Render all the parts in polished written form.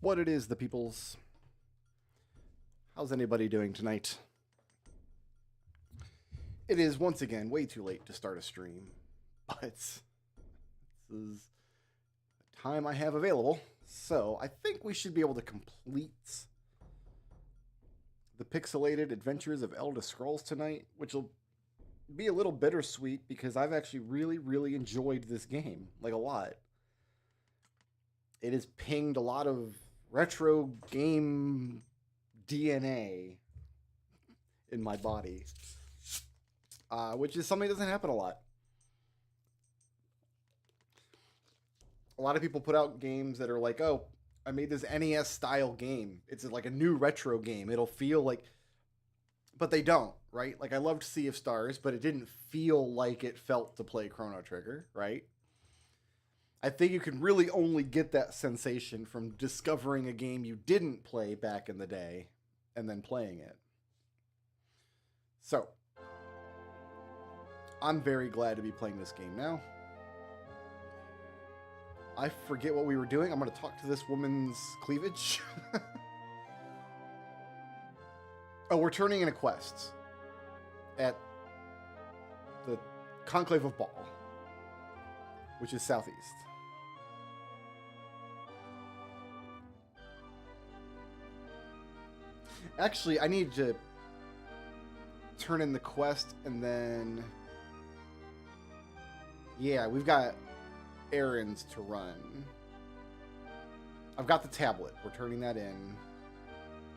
What it is, the peoples. How's anybody doing tonight? It is once again way too late to start a stream, but this is the time I have available. So I think we should be able to complete the Pixelated Adventures of Elda Scrulz tonight, which will be a little bittersweet because I've actually really enjoyed this game, like a lot. It has pinged a lot of retro game DNA in my body, which is something that doesn't happen a lot. A lot of people put out games that are like, oh, I made this NES style game. It's like a new retro game. It'll feel like, but they don't, right? Like I loved Sea of Stars, but it didn't feel like it felt to play Chrono Trigger, right? I think you can really only get that sensation from discovering a game you didn't play back in the day and then playing it. So, I'm very glad to be playing this game now. I forget what we were doing. I'm going to talk to this woman's cleavage. Oh, we're turning in a quest at the Conclave of Ball, which is southeast. Actually, I need to turn in the quest and then... Yeah, we've got errands to run. I've got the tablet. We're turning that in.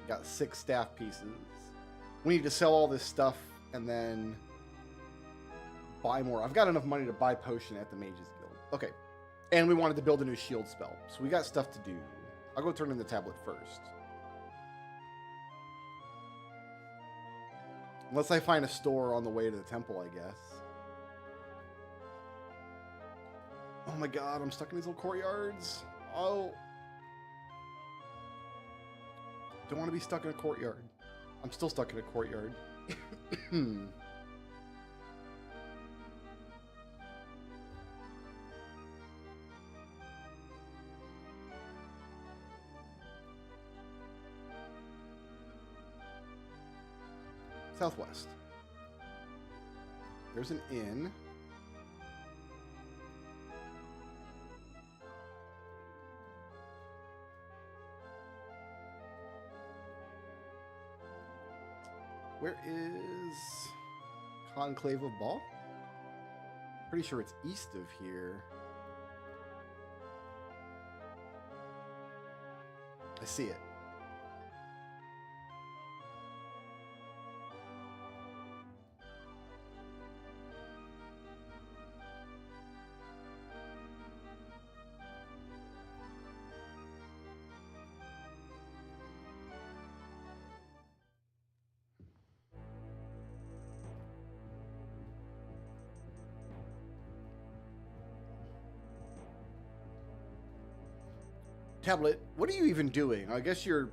Got 6 staff pieces. We need to sell all this stuff and then buy more. I've got enough money to buy potion at the Mages Guild. Okay. And we wanted to build a new shield spell. So we got stuff to do. I'll go turn in the tablet first. Unless I find a store on the way to the temple, I guess. Oh my god, I'm stuck in these little courtyards. Oh. Don't want to be stuck in a courtyard. I'm still stuck in a courtyard. Southwest. There's an inn. Where is Conclave of Ball? Pretty sure it's east of here. I see it. Tablet, what are you even doing? I guess you're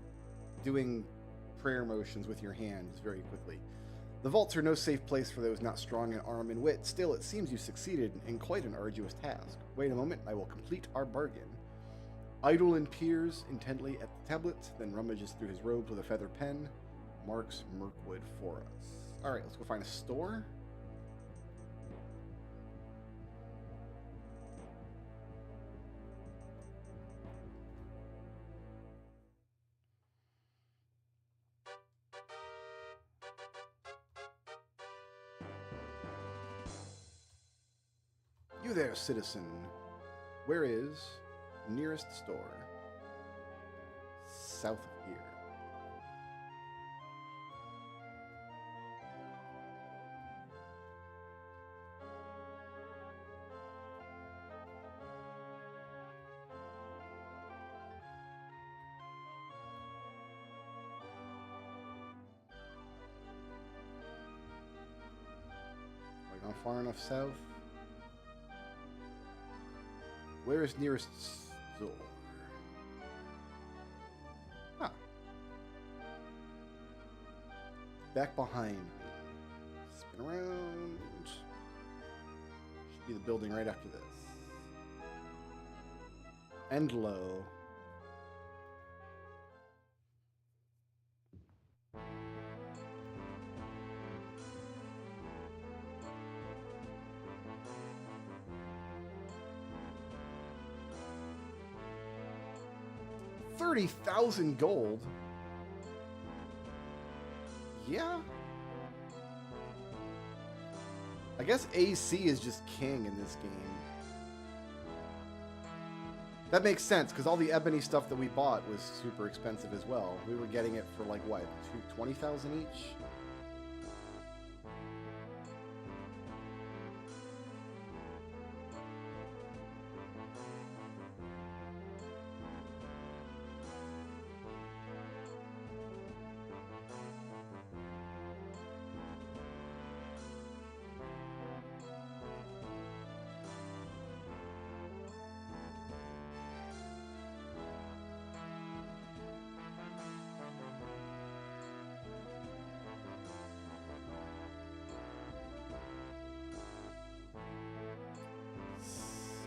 doing prayer motions with your hands very quickly. The vaults are no safe place for those not strong in arm and wit. Still, it seems you succeeded in quite an arduous task. Wait a moment, I will complete our bargain. Idle peers intently at the tablet, then rummages through his robes with a feather pen. Marks Mirkwood for us. Alright, let's go find a store. You there, citizen. Where is nearest store? South of here. Have I gone far enough south? Where is nearest store? Huh. Back behind me. Spin around. Should be the building right after this. And low. 30,000 gold? Yeah. I guess AC is just king in this game. That makes sense, because all the ebony stuff that we bought was super expensive as well. We were getting it for like, what, 20,000 each?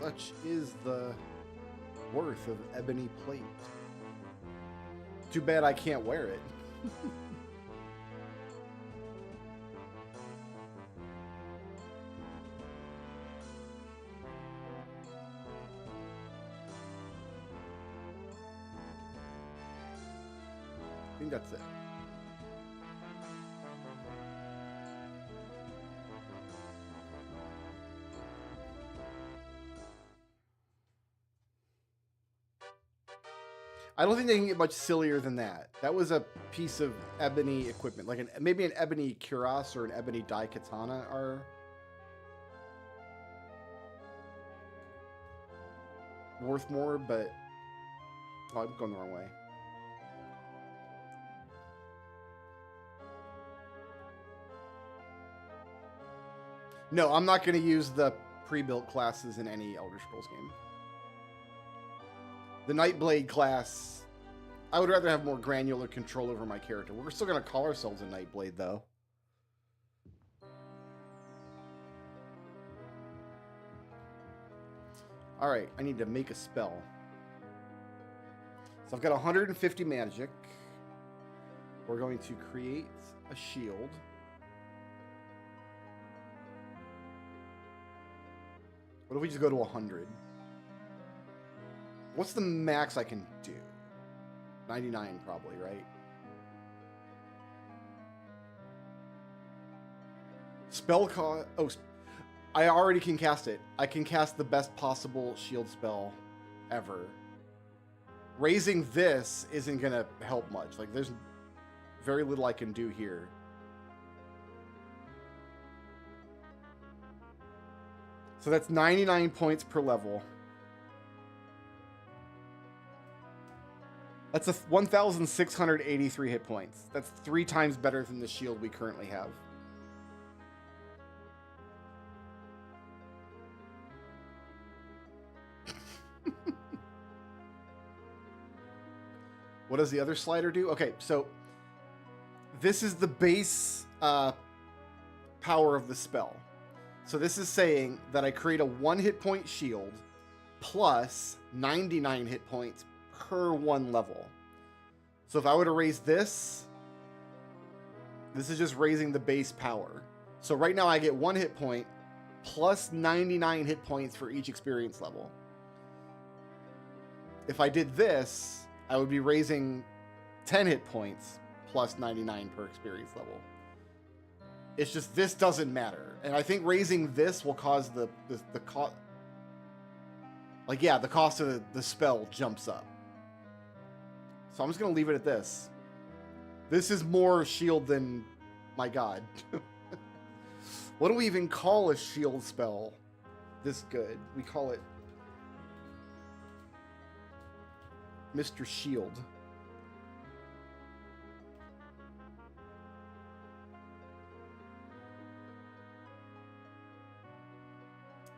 Such is the worth of ebony plate. Too bad I can't wear it. I think that's it. I don't think they can get much sillier than that. That was a piece of ebony equipment, like maybe an ebony cuirass or an ebony dai katana are worth more, but oh, I'm going the wrong way. No, I'm not going to use the pre-built classes in any Elder Scrolls game. The Nightblade class, I would rather have more granular control over my character. We're still going to call ourselves a Nightblade, though. Alright, I need to make a spell. So I've got 150 magic. We're going to create a shield. What if we just go to 100? What's the max I can do? 99 probably, right? Spell cost... Oh, I already can cast it. I can cast the best possible shield spell ever. Raising this isn't going to help much. Like, there's very little I can do here. So that's 99 points per level. That's 1,683 hit points. That's 3 times better than the shield we currently have. What does the other slider do? Okay, so this is the base power of the spell. So this is saying that I create a 1 hit point shield plus 99 hit points per 1 level. So if I were to raise this, this is just raising the base power. So right now I get 1 hit point plus 99 hit points for each experience level. If I did this, I would be raising 10 hit points plus 99 per experience level. It's just this doesn't matter. And I think raising this will cause the cost... Like, yeah, the cost of the spell jumps up. So I'm just going to leave it at this. This is more shield than my god. What do we even call a shield spell this good? We call it Mr. Shield.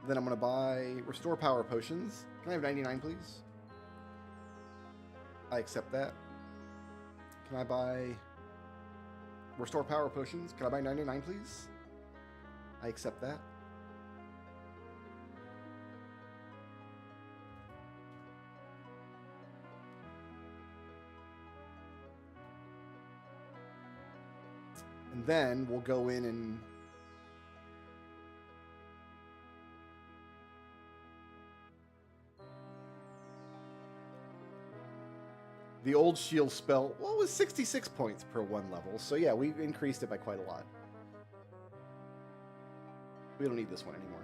Then I'm going to buy Restore Power Potions. Can I have 99, please? I accept that. Can I buy Restore Power Potions? Can I buy 99, please? I accept that. And then we'll go in and The old shield spell, well, it was 66 points per one level. So yeah, we increased it by quite a lot. We don't need this one anymore.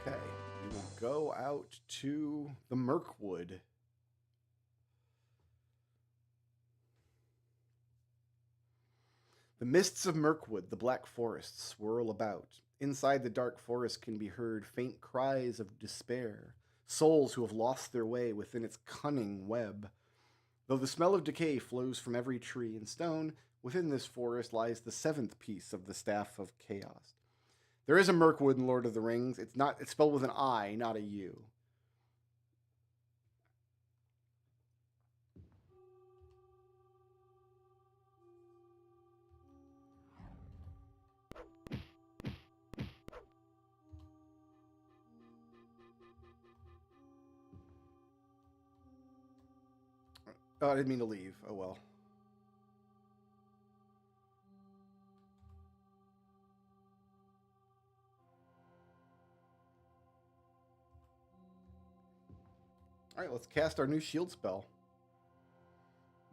Okay, we will go out to the Mirkwood. The mists of Mirkwood, the black forest, swirl about. Inside the dark forest can be heard faint cries of despair, souls who have lost their way within its cunning web. Though the smell of decay flows from every tree and stone, within this forest lies the seventh piece of the Staff of Chaos. There is a Mirkwood in Lord of the Rings. It's spelled with an I, not a U. Oh, I didn't mean to leave. Oh well. Alright, let's cast our new shield spell.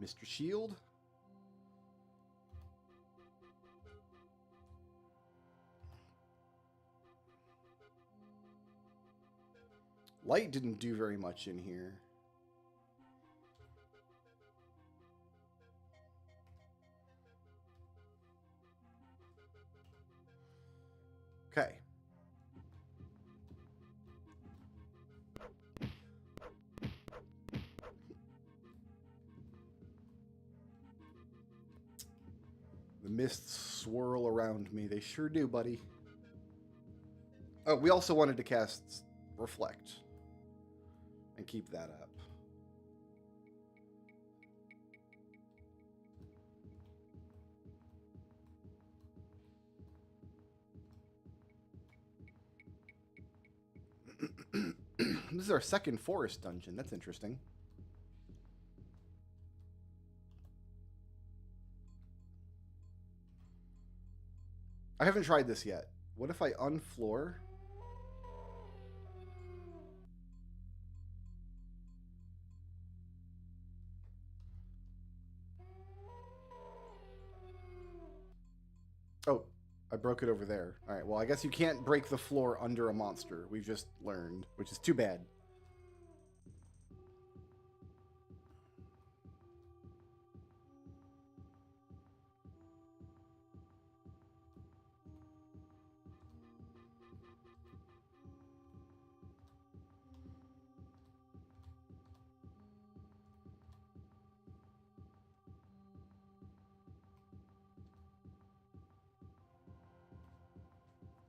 Mr. Shield. Light didn't do very much in here. Okay. The mists swirl around me. They sure do, buddy. Oh, we also wanted to cast Reflect. And keep that up. This is our second forest dungeon. That's interesting. I haven't tried this yet. What if I unfloor? Oh, I broke it over there. All right, well, I guess you can't break the floor under a monster. We've just learned, which is too bad.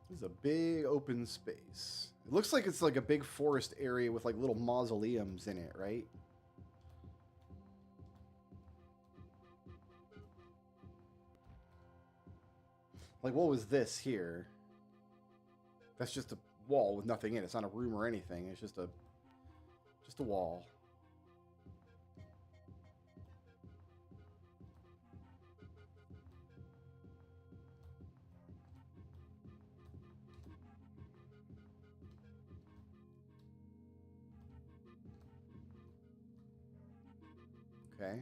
This is a big open space. It looks like it's like a big forest area with like little mausoleums in it, right? Like, what was this here? That's just a wall with nothing in it. It's not a room or anything. It's just a wall. Okay.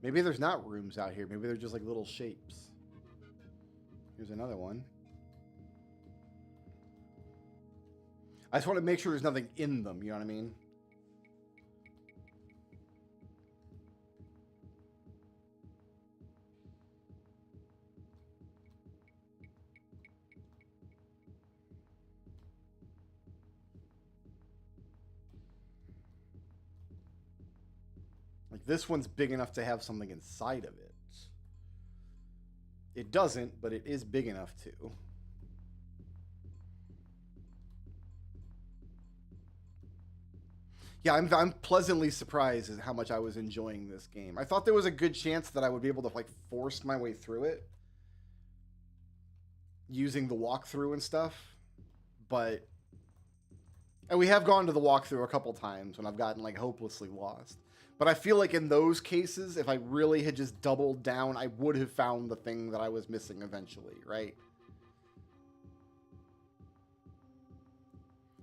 Maybe there's not rooms out here. Maybe they're just like little shapes. Here's another one. I just want to make sure there's nothing in them, you know what I mean? Like, this one's big enough to have something inside of it. It doesn't, but it is big enough to. Yeah, I'm pleasantly surprised at how much I was enjoying this game. I thought there was a good chance that I would be able to like force my way through it. using the walkthrough and stuff, but and we have gone to the walkthrough a couple times when I've gotten like hopelessly lost. But I feel like in those cases, if I really had just doubled down, I would have found the thing that I was missing eventually, right?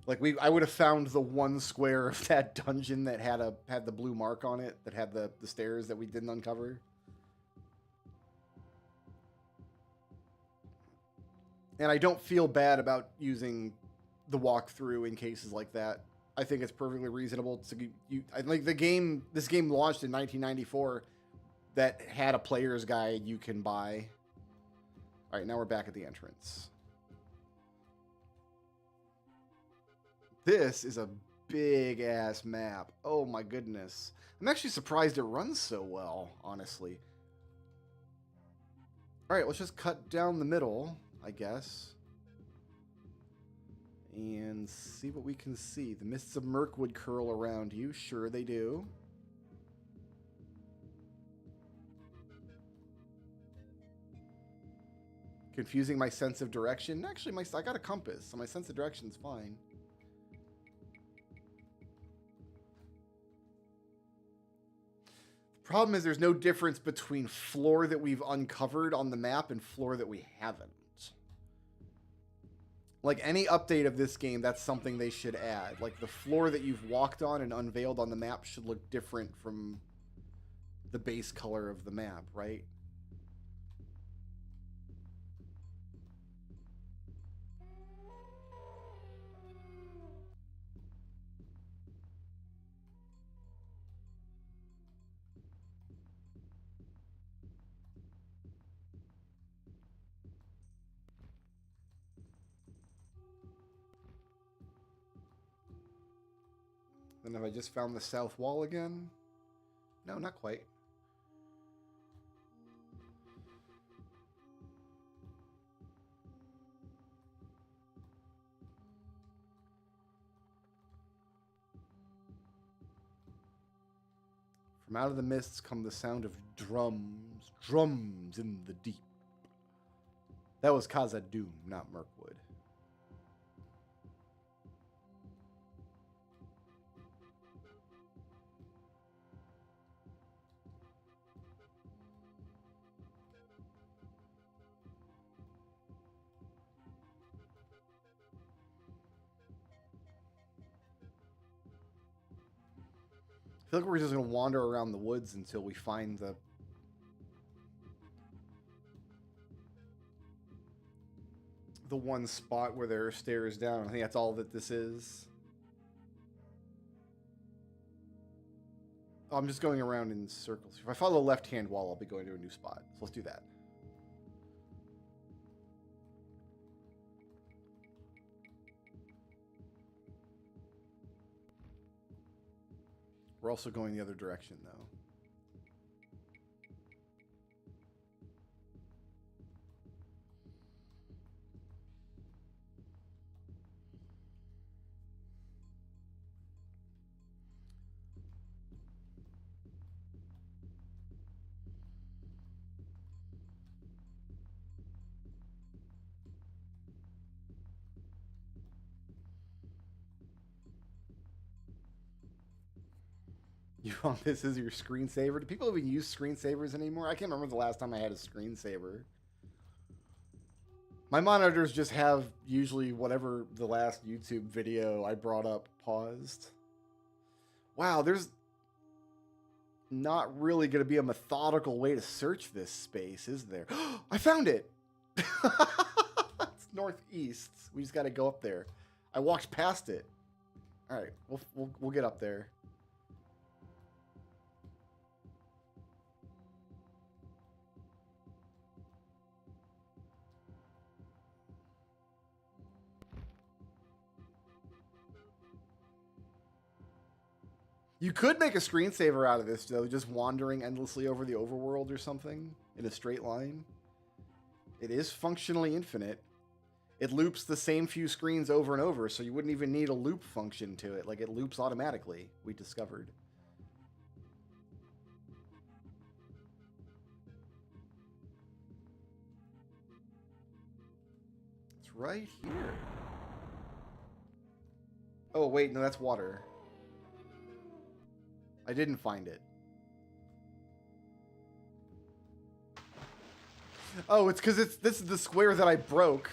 Like I would have found the one square of that dungeon that had the blue mark on it, that had the stairs that we didn't uncover. And I don't feel bad about using the walkthrough in cases like that. I think it's perfectly reasonable to I think this game launched in 1994 that had a player's guide you can buy. All right, now we're back at the entrance. This is a big ass map. Oh my goodness. I'm actually surprised it runs so well, honestly. All right, let's just cut down the middle, I guess. And see what we can see. The mists of Mirkwood curl around you. Sure they do. Confusing my sense of direction. Actually, I got a compass, so my sense of direction is fine. The problem is there's no difference between floor that we've uncovered on the map and floor that we haven't. Like any update of this game, that's something they should add. Like the floor that you've walked on and unveiled on the map should look different from the base color of the map, right? And have I just found the south wall again? No, not quite. From out of the mists come the sound of drums. Drums in the deep. That was Khazad-dûm, not Mirkwood. I feel like we're just going to wander around the woods until we find the one spot where there are stairs down. I think that's all that this is. Oh, I'm just going around in circles. If I follow the left-hand wall, I'll be going to a new spot. So let's do that. We're also going the other direction, though. You want this as your screensaver? Do people even use screensavers anymore? I can't remember the last time I had a screensaver. My monitors just have usually whatever the last YouTube video I brought up paused. Wow, there's not really going to be a methodical way to search this space, is there? I found it! It's northeast. We just got to go up there. I walked past it. All right, we'll get up there. You could make a screensaver out of this, though, just wandering endlessly over the overworld or something in a straight line. It is functionally infinite. It loops the same few screens over and over, so you wouldn't even need a loop function to it. Like, it loops automatically, we discovered. right here. Oh, wait, no, that's water. I didn't find it. Oh, it's because this is the square that I broke.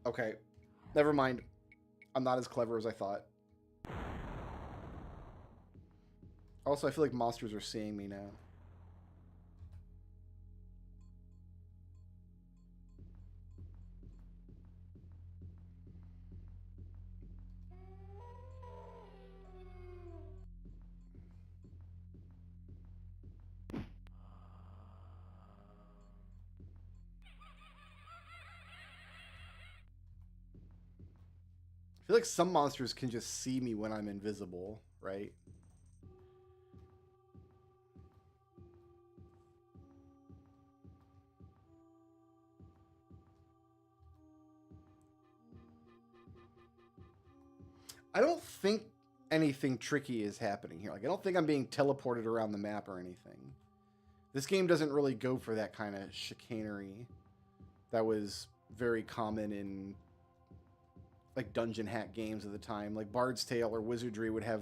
Okay. Never mind. I'm not as clever as I thought. Also, I feel like monsters are seeing me now. I feel like some monsters can just see me when I'm invisible, right? I don't think anything tricky is happening here. Like, I don't think I'm being teleported around the map or anything. This game doesn't really go for that kind of chicanery that was very common in like dungeon hack games of the time. Like Bard's Tale or Wizardry would have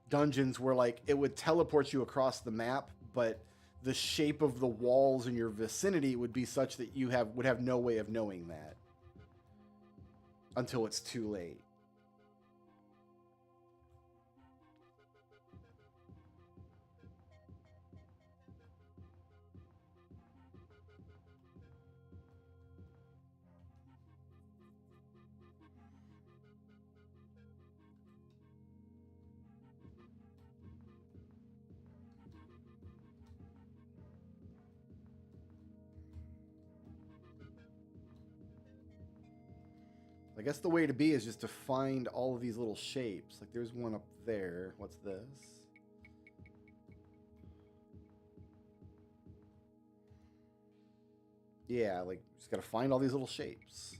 dungeons where like it would teleport you across the map, but the shape of the walls in your vicinity would be such that you would have no way of knowing that until it's too late. I guess the way to be is just to find all of these little shapes. Like there's one up there. What's this? Yeah, like just gotta find all these little shapes.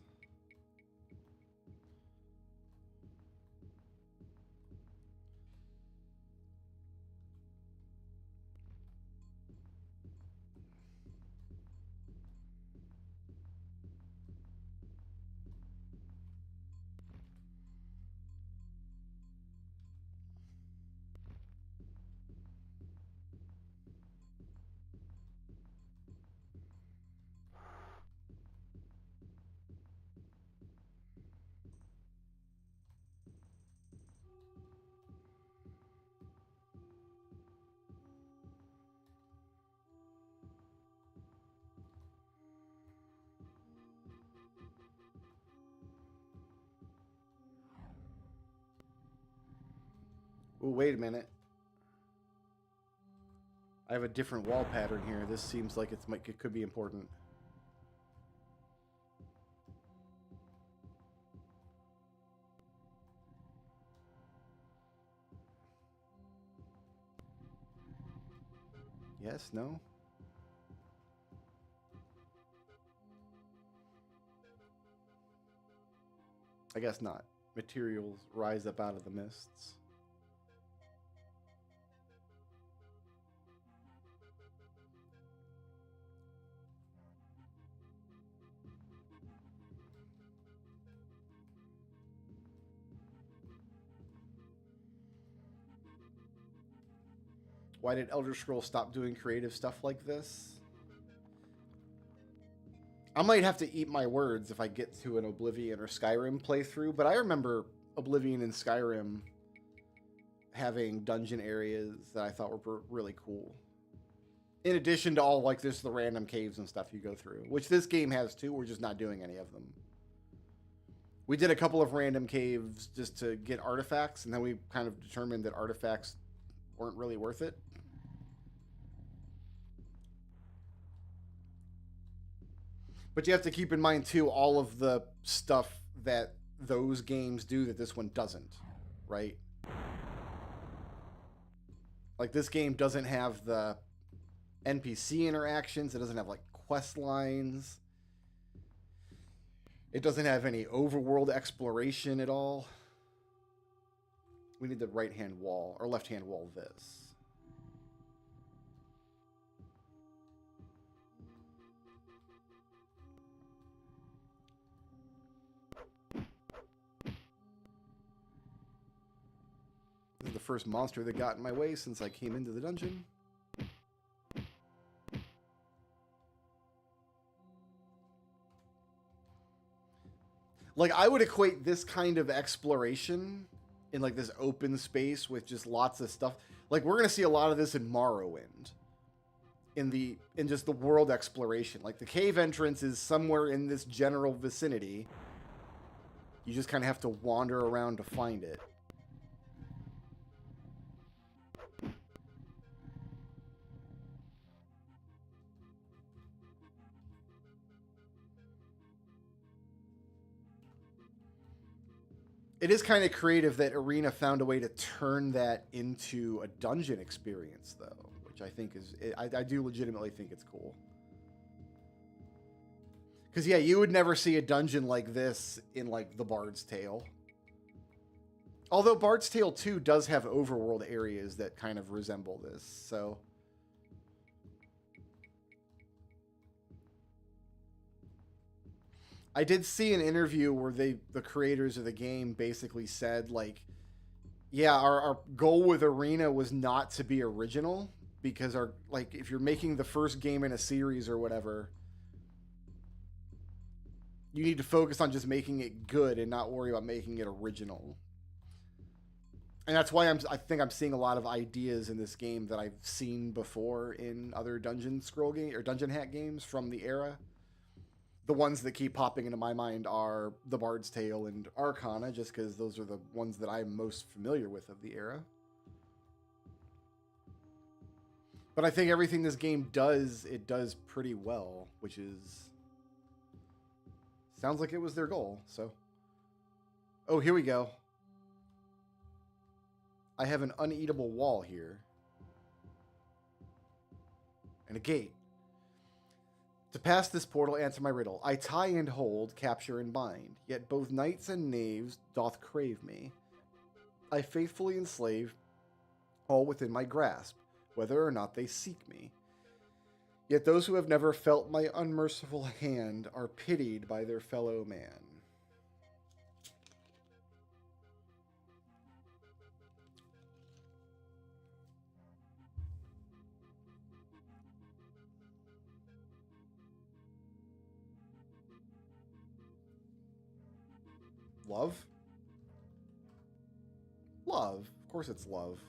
Oh, wait a minute. I have a different wall pattern here. This seems like it could be important. Yes, no? I guess not. Materials rise up out of the mists. Why did Elder Scrolls stop doing creative stuff like this? I might have to eat my words if I get to an Oblivion or Skyrim playthrough, but I remember Oblivion and Skyrim having dungeon areas that I thought were really cool. In addition to all like this, the random caves and stuff you go through, which this game has too. We're just not doing any of them. We did a couple of random caves just to get artifacts, and then we kind of determined that artifacts weren't really worth it. But you have to keep in mind, too, all of the stuff that those games do that this one doesn't, right? Like, this game doesn't have the NPC interactions. It doesn't have, like, quest lines. It doesn't have any overworld exploration at all. We need the right-hand wall, or left-hand wall this. first monster that got in my way since I came into the dungeon. Like, I would equate this kind of exploration in, like, this open space with just lots of stuff. Like, we're going to see a lot of this in Morrowind. In just the world exploration. Like, the cave entrance is somewhere in this general vicinity. You just kind of have to wander around to find it. It is kind of creative that Arena found a way to turn that into a dungeon experience, though, which I think is... I do legitimately think it's cool. Because, yeah, you would never see a dungeon like this in, like, the Bard's Tale. Although Bard's Tale 2 does have overworld areas that kind of resemble this, so... I did see an interview where the creators of the game basically said, like, yeah, our goal with Arena was not to be original, because if you're making the first game in a series or whatever, you need to focus on just making it good and not worry about making it original. And that's why I think I'm seeing a lot of ideas in this game that I've seen before in other dungeon scroll game or dungeon hack games from the era. The ones that keep popping into my mind are The Bard's Tale and Arcana, just because those are the ones that I'm most familiar with of the era. But I think everything this game does, it does pretty well, which is... sounds like it was their goal, so... Oh, here we go. I have an uneatable wall here. And a gate. To pass this portal, answer my riddle. I tie and hold, capture and bind. Yet both knights and knaves doth crave me. I faithfully enslave, all within my grasp, whether or not they seek me. Yet those who have never felt my unmerciful hand are pitied by their fellow man. Love? Love. Of course it's love.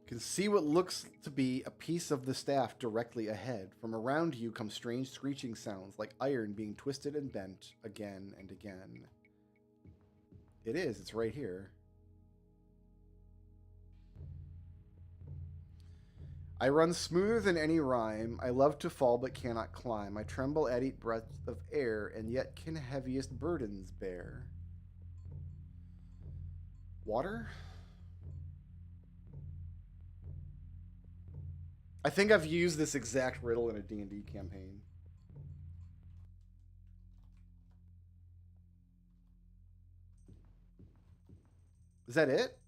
You can see what looks to be a piece of the staff directly ahead. From around you come strange screeching sounds, like iron being twisted and bent again and again. It is. It's right here. I run smoother than any rhyme. I love to fall but cannot climb. I tremble at each breath of air, and yet can heaviest burdens bear. Water? I think I've used this exact riddle in a D&D campaign. Is that it?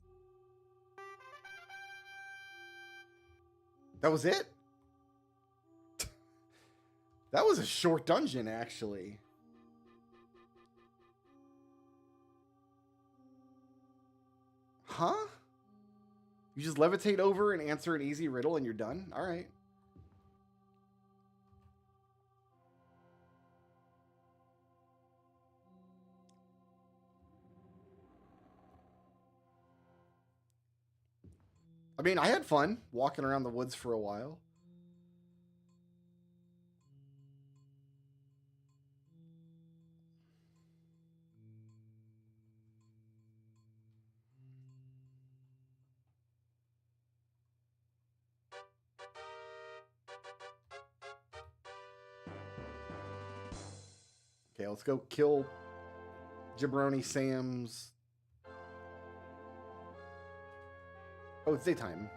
That was it? That was a short dungeon, actually. Huh? You just levitate over and answer an easy riddle and you're done? All right. I mean, I had fun walking around the woods for a while. Okay, let's go kill Jabroni Sam's... Oh, it's daytime.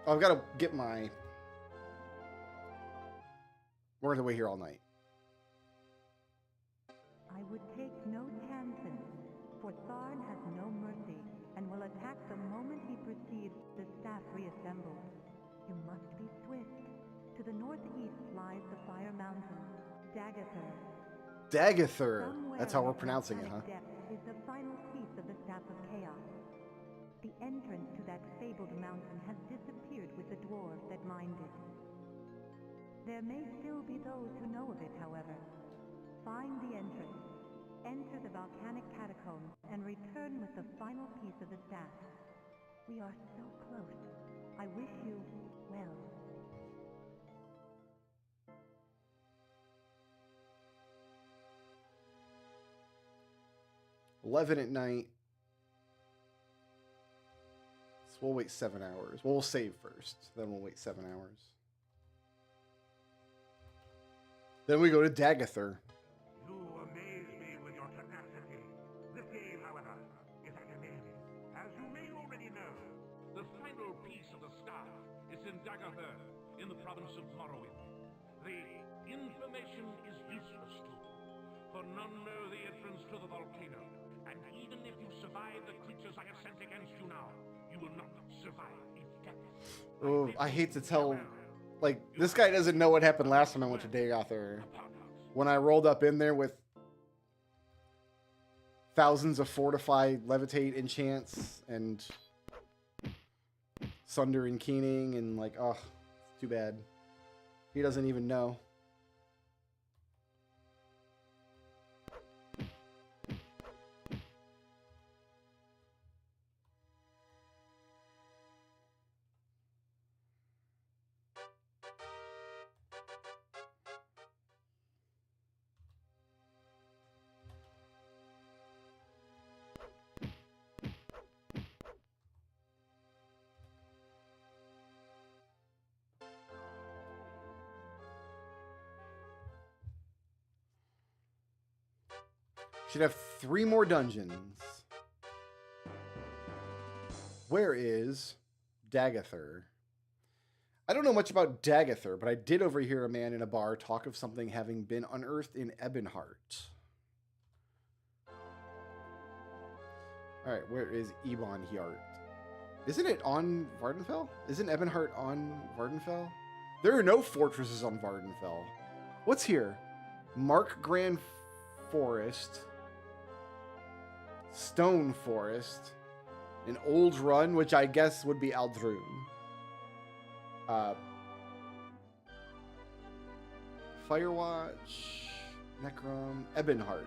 Oh, I've got to get my... We're going to wait here all night. I would take no chances, for Tharn has no mercy, and will attack the moment he perceives the staff reassembled. You must be swift. To the northeast lies the Fire Mountain. Dagather. Dagather. Somewhere That's how we're in pronouncing it, huh? volcanic depths is the final piece of the Staff of Chaos. The entrance to that fabled mountain has disappeared with the dwarves that mined it. There may still be those who know of it, however. Find the entrance, enter the volcanic catacombs, and return with the final piece of the staff. We are so close. I wish you well. 11 at night. So we'll wait 7 hours. Well, we'll save first. Then we'll wait 7 hours. Then we go to Dagather. You amaze me with your tenacity. This game, however, is at an end. As you may already know, the final piece of the staff is in Dagather, in the province of Morrowind. The information is useless to you, for none know the entrance to the volcano. And even if you survive the creatures I have sent against you now, you will not survive its depths. Oh, I hate to tell. Like, this guy doesn't know what happened last time I went to Dagather. When I rolled up in there with thousands of fortify, levitate enchants, and sunder and keening, and like, oh, it's too bad. He doesn't even know. Should have 3 more dungeons. Where is Dagather? I don't know much about Dagather, but I did overhear a man in a bar talk of something having been unearthed in Ebonheart. Alright, where is Ebonheart? Isn't it on Vardenfell? Isn't Ebonheart on Vardenfell? There are no fortresses on Vardenfell. What's here? Mark Grand Forest. Stone Forest, an Old Run, which I guess would be Aldrune. Firewatch, Necrom, Ebonheart.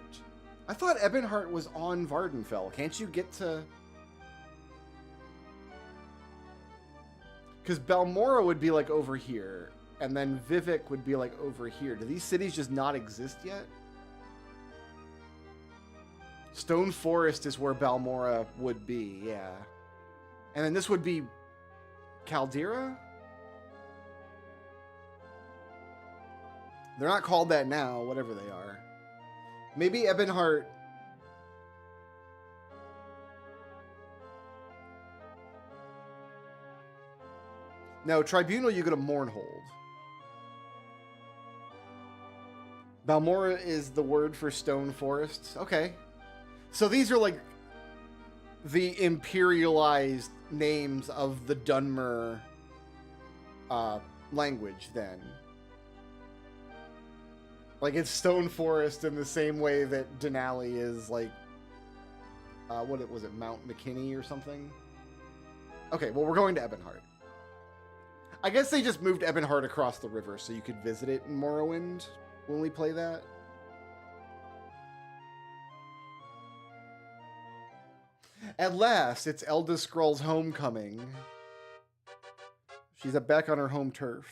I thought Ebonheart was on Vardenfell. Can't you get to... Because Balmora would be like over here, and then Vivek would be like over here. Do these cities just not exist yet? Stone Forest is where Balmora would be, yeah. And then this would be Caldera? They're not called that now, whatever they are. Maybe Ebonheart... No, Tribunal you go to Mournhold. Balmora is the word for Stone Forest. Okay. So these are like the imperialized names of the Dunmer language then. Like it's Stone Forest in the same way that Denali is like, what was it, Mount McKinney or something? Okay, well we're going to Ebonheart. I guess they just moved Ebonheart across the river so you could visit it in Morrowind when we play that. At last, it's Elda Scrulz' homecoming. She's back on her home turf.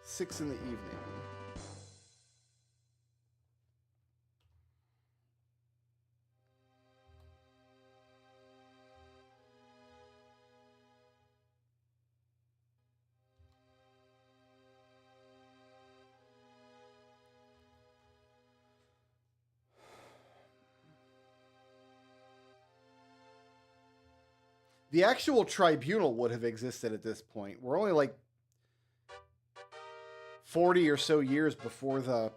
Six in the evening. The actual tribunal would have existed at this point. We're only like 40 or so years before the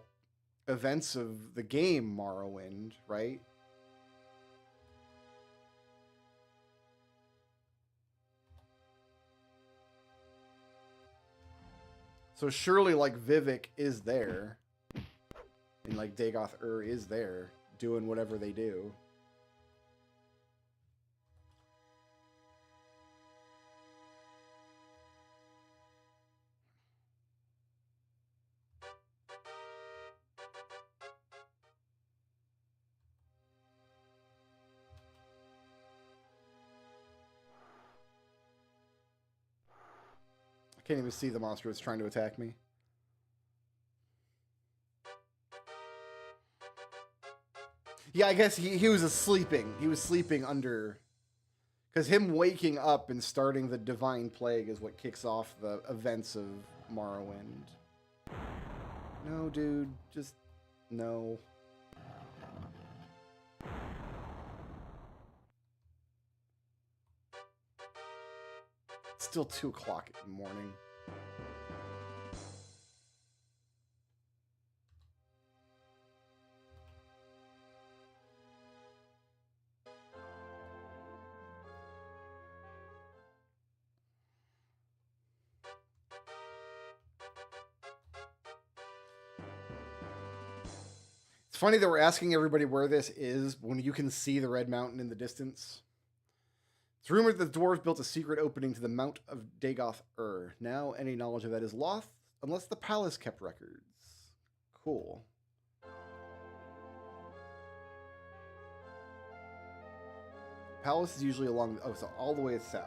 events of the game Morrowind, right? So surely, like, Vivek is there. And, like, Dagoth is there doing whatever they do. I can't even see the monster that's trying to attack me. Yeah, I guess he was sleeping. He was sleeping under... Because him waking up and starting the Divine Plague is what kicks off the events of Morrowind. No, dude. Just... no. It's still 2 o'clock in the morning. It's funny that we're asking everybody where this is when you can see the Red Mountain in the distance. It's rumored that the dwarves built a secret opening to the Mount of Dagoth Ur. Now any knowledge of that is lost, unless the palace kept records. Cool. Palace is usually along... oh, so all the way south.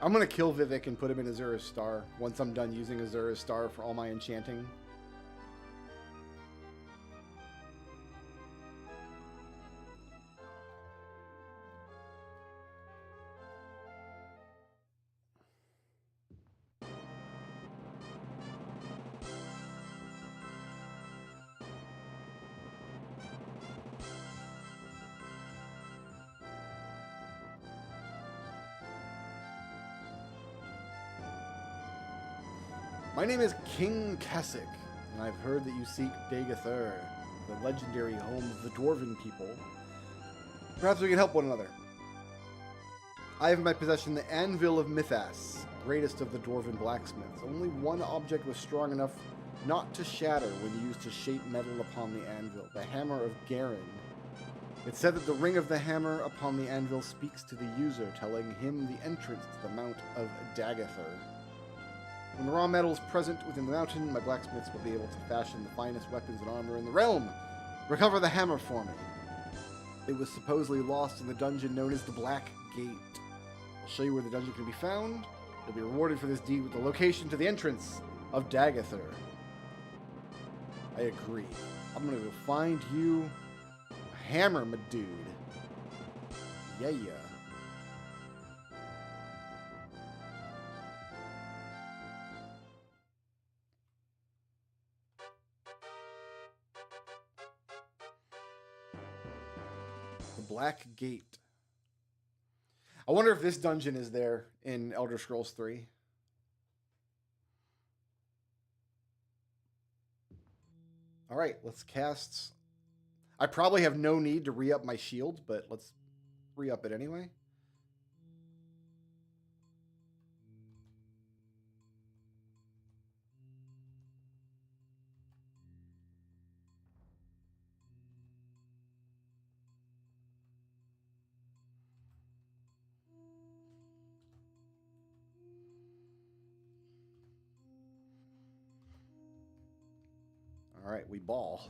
I'm going to kill Vivek and put him in Azura's Star once I'm done using Azura's Star for all my enchanting. My name is King Kasich, and I've heard that you seek Dagoth Ur, the legendary home of the Dwarven people. Perhaps we can help one another. I have in my possession the Anvil of Mythas, greatest of the Dwarven blacksmiths. Only one object was strong enough not to shatter when used to shape metal upon the anvil, the Hammer of Garen. It's said that the ring of the hammer upon the anvil speaks to the user, telling him the entrance to the Mount of Dagoth Ur. When the raw metal is present within the mountain, my blacksmiths will be able to fashion the finest weapons and armor in the realm. Recover the hammer for me. It was supposedly lost in the dungeon known as the Black Gate. I'll show you where the dungeon can be found. You'll be rewarded for this deed with the location to the entrance of Dagoth Ur. I agree. I'm gonna go find you a hammer, my dude. Yeah. Black Gate. I wonder if this dungeon is there in Elder Scrolls 3. All right, let's cast. I probably have no need to re-up my shield, but let's re-up it anyway. All right, we ball.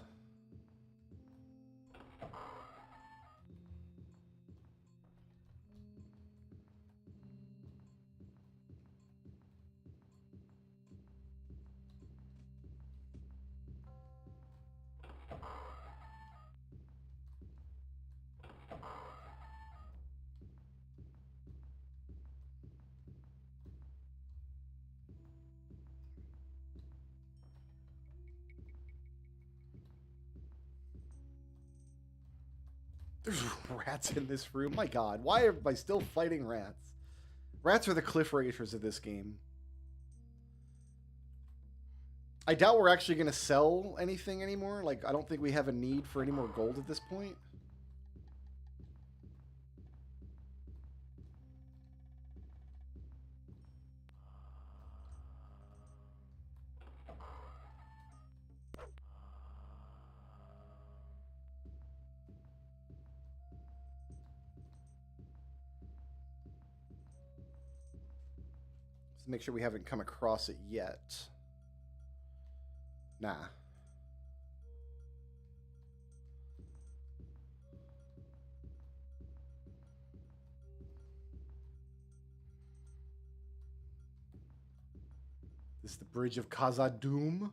There's rats in this room. My god, why am I still fighting rats? Rats are the cliff racers of this game. I doubt we're actually going to sell anything anymore. Like, I don't think we have a need for any more gold at this point. Let's make sure we haven't come across it yet. Nah. This is the Bridge of Khazad-dûm. I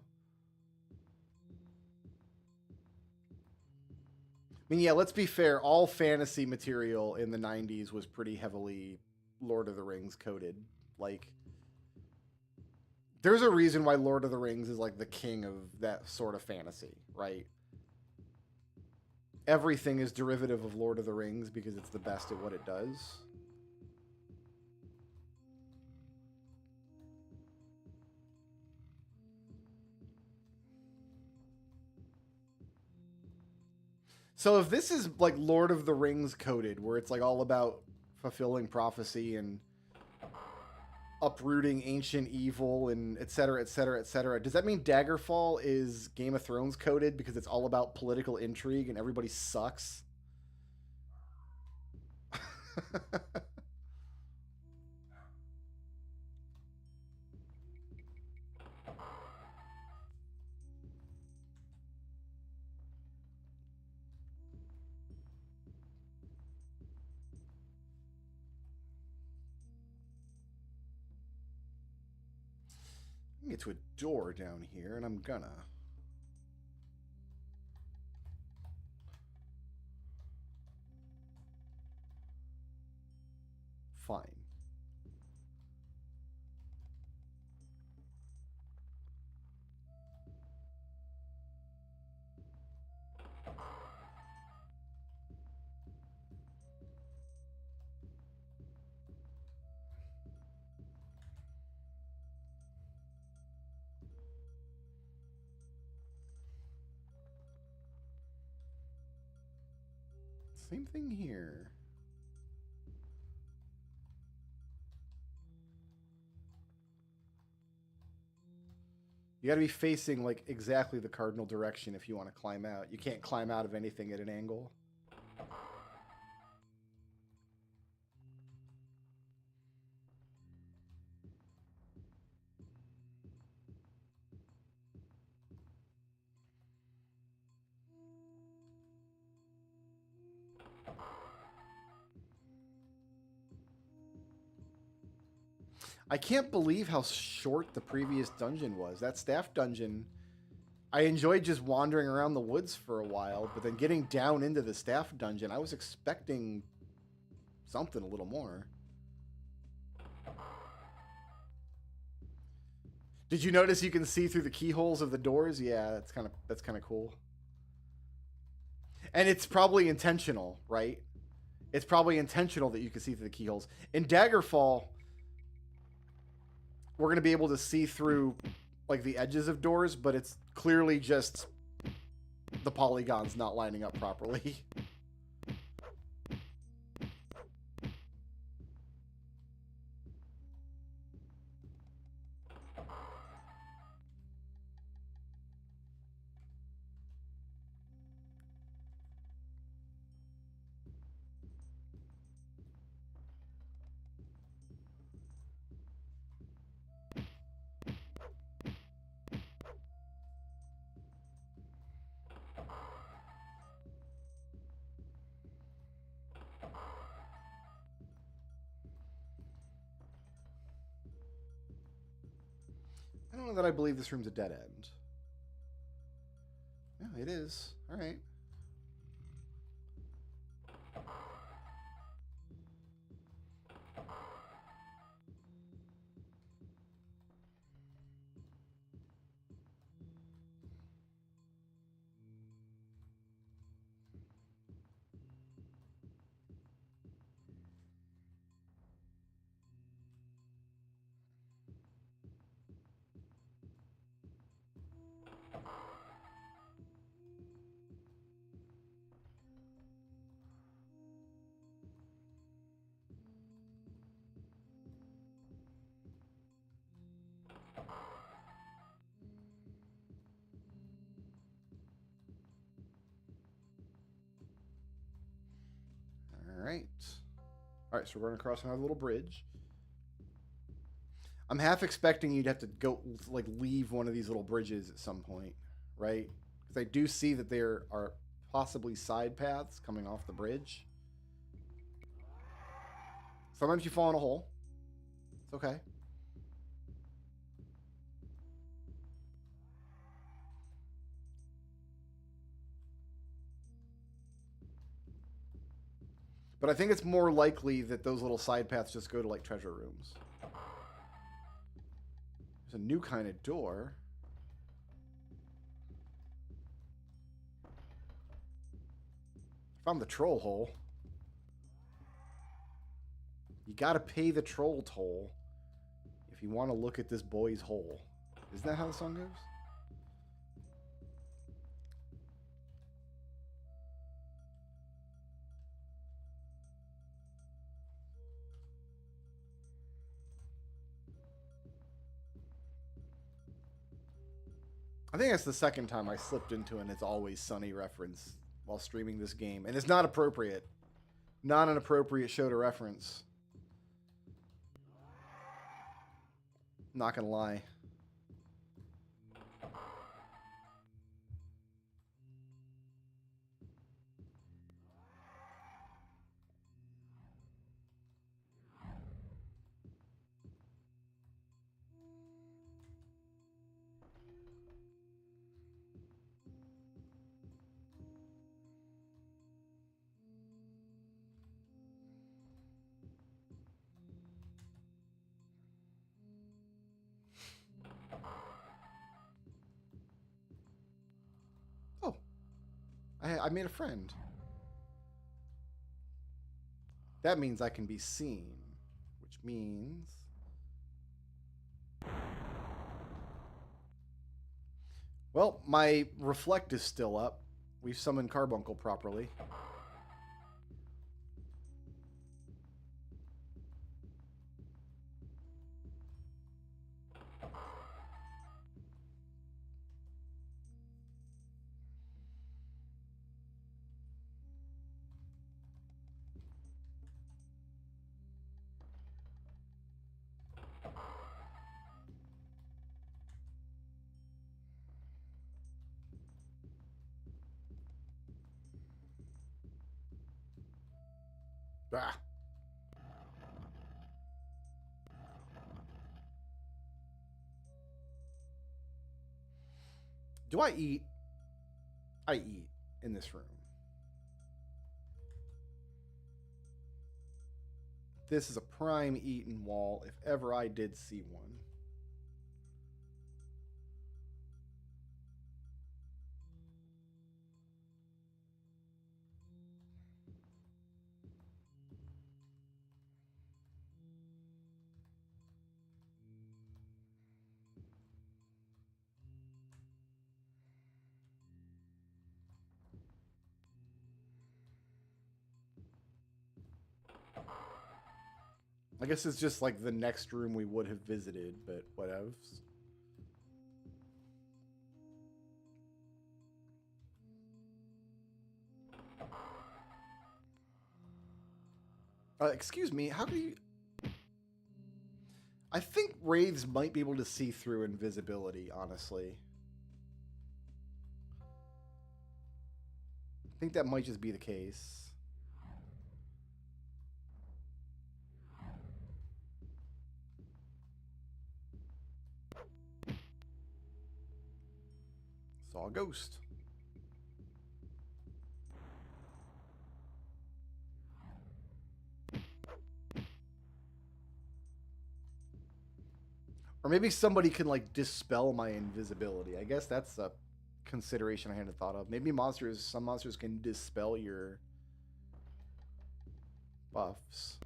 mean, yeah, let's be fair. All fantasy material in the 90s was pretty heavily Lord of the Rings coded. Like, there's a reason why Lord of the Rings is like the king of that sort of fantasy, right? Everything is derivative of Lord of the Rings because it's the best at what it does. So if this is like Lord of the Rings coded, where it's like all about fulfilling prophecy and uprooting ancient evil and et cetera, et cetera, et cetera, does that mean Daggerfall is Game of Thrones coded because it's all about political intrigue and everybody sucks? Get to a door down here, and I'm gonna. Fine. Same thing here. You got to be facing like exactly the cardinal direction if you want to climb out. You can't climb out of anything at an angle. I can't believe how short the previous dungeon was. That staff dungeon, I enjoyed just wandering around the woods for a while, but then getting down into the staff dungeon, I was expecting something a little more. Did you notice you can see through the keyholes of the doors? Yeah, that's kind of cool. And it's probably intentional, right? It's probably intentional that you can see through the keyholes. In Daggerfall, we're going to be able to see through like the edges of doors, but it's clearly just the polygons not lining up properly. I don't know that I believe this room's a dead end. Yeah, it is. All right. right. All right, so we're going to cross another little bridge. I'm half expecting you'd have to go, like, leave one of these little bridges at some point, right? Because I do see that there are possibly side paths coming off the bridge. Sometimes you fall in a hole. It's okay. But I think it's more likely that those little side paths just go to, like, treasure rooms. There's a new kind of door. Found the troll hole. You gotta pay the troll toll if you want to look at this boy's hole. Isn't that how the song goes? I think that's the second time I slipped into an It's Always Sunny reference while streaming this game. And it's not appropriate. Not an appropriate show to reference. Not gonna lie. Oh. I made a friend. That means I can be seen. Which means... Well, my reflect is still up. We've summoned Carbuncle properly. Ah. Do I eat? I eat in this room. This is a prime eaten wall if ever I did see one. I guess it's just like the next room we would have visited, but whatevs. Excuse me, how do you... I think wraiths might be able to see through invisibility, honestly. I think that might just be the case. Saw a ghost. Or maybe somebody can, like, dispel my invisibility. I guess that's a consideration I hadn't thought of. Maybe some monsters can dispel your buffs.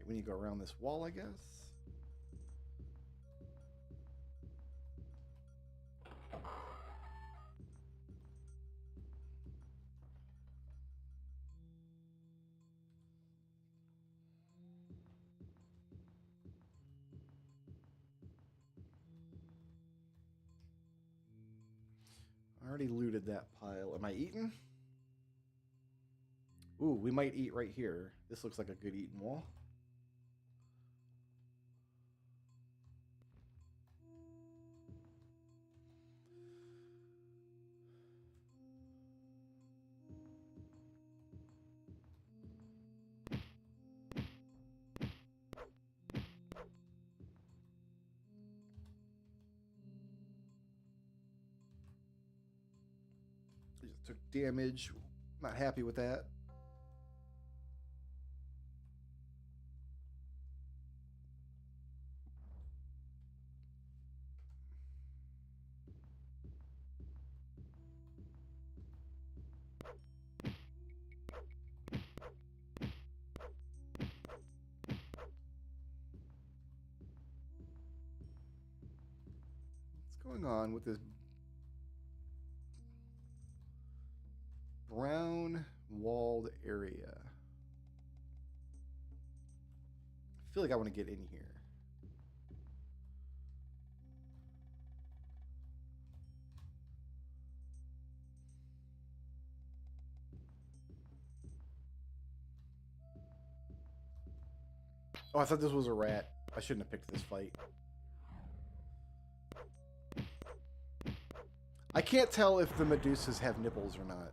We need to go around this wall, I guess. already looted that pile. Am I eating? Ooh, we might eat right here. This looks like a good eating wall. Just took damage. Not happy with that. What's going on with this brown walled area? I feel like I want to get in here. Oh, I thought this was a rat. I shouldn't have picked this fight. I can't tell if the Medusas have nipples or not.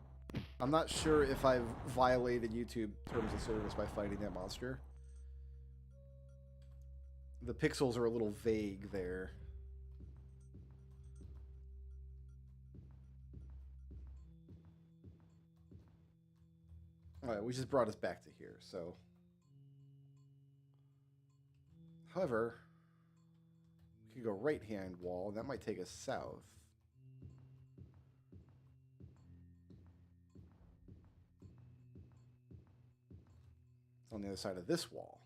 I'm not sure if I've violated YouTube terms of service by fighting that monster. The pixels are a little vague there. Alright, we just brought us back to here, so... However, we could go right-hand wall, and that might take us south. It's on the other side of this wall.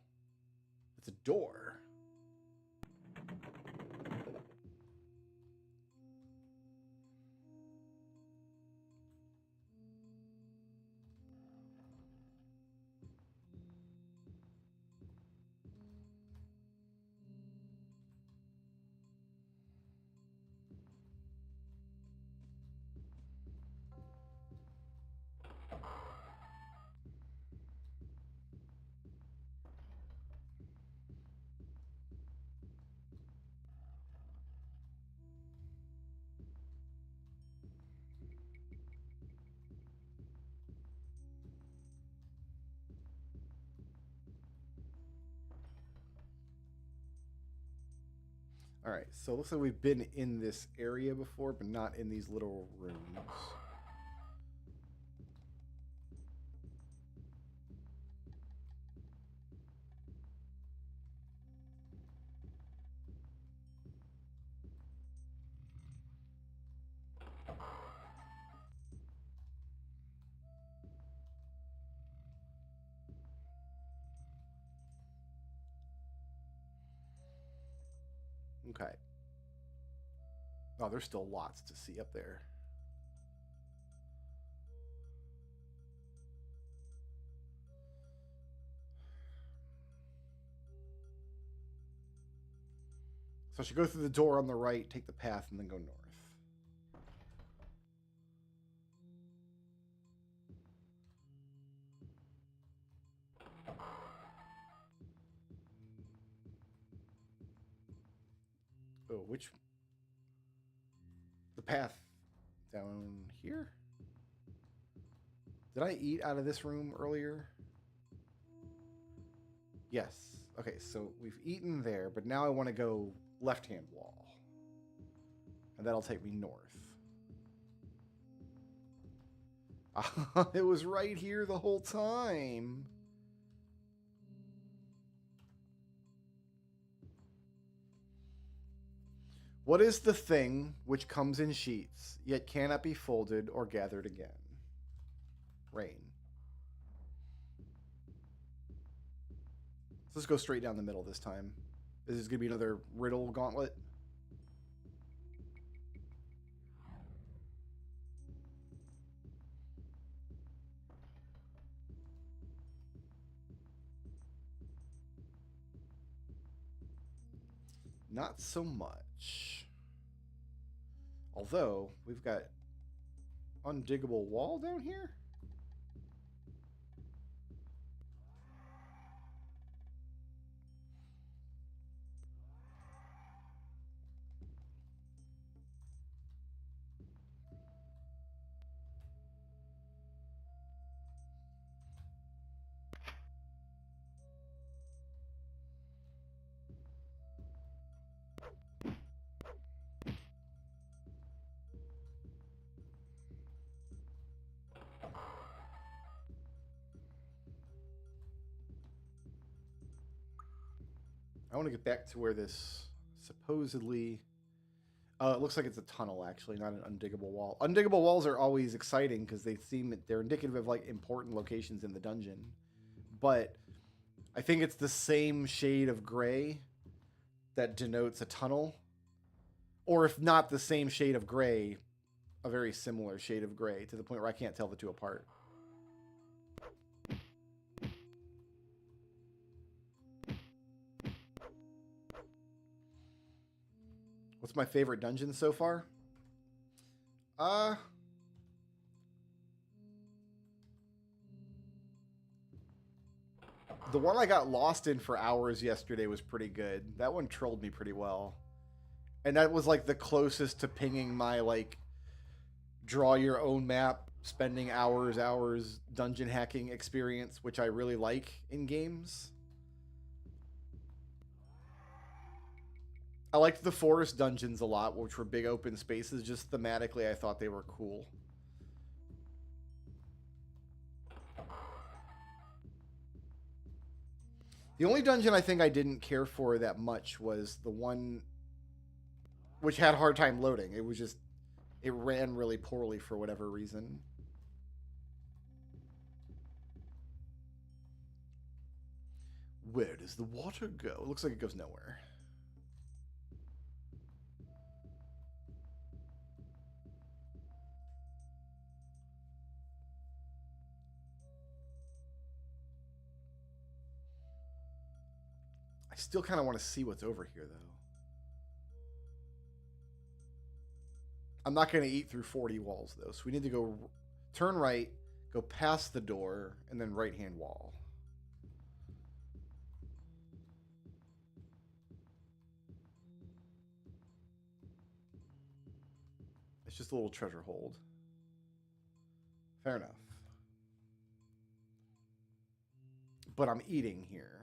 It's a door. Alright, so it looks like we've been in this area before, but not in these little rooms. Okay. Oh, there's still lots to see up there. So I should go through the door on the right, take the path, and then go north. Oh, which... The path down here? Did I eat out of this room earlier? Yes. Okay, so we've eaten there, but now I want to go left-hand wall. And that'll take me north. It was right here the whole time. What is the thing which comes in sheets, yet cannot be folded or gathered again? Rain. So let's go straight down the middle this time. Is this going to be another riddle gauntlet? Not so much. Although, we've got undiggable wall down here? I want to get back to where this supposedly... it looks like it's a tunnel, actually, not an undiggable wall. Undiggable walls are always exciting because they're indicative of like important locations in the dungeon. But I think it's the same shade of gray that denotes a tunnel. Or if not the same shade of gray, a very similar shade of gray to the point where I can't tell the two apart. What's my favorite dungeon so far? The one I got lost in for hours yesterday was pretty good. That one trolled me pretty well. And that was like the closest to pinging my like draw your own map, spending hours dungeon hacking experience, which I really like in games. I liked the forest dungeons a lot, which were big open spaces. Just thematically, I thought they were cool. The only dungeon I think I didn't care for that much was the one which had a hard time loading. It ran really poorly for whatever reason. Where does the water go? It looks like it goes nowhere. I still kind of want to see what's over here, though. I'm not going to eat through 40 walls, though. So we need to go turn right, go past the door, and then right-hand wall. It's just a little treasure hold. Fair enough. But I'm eating here.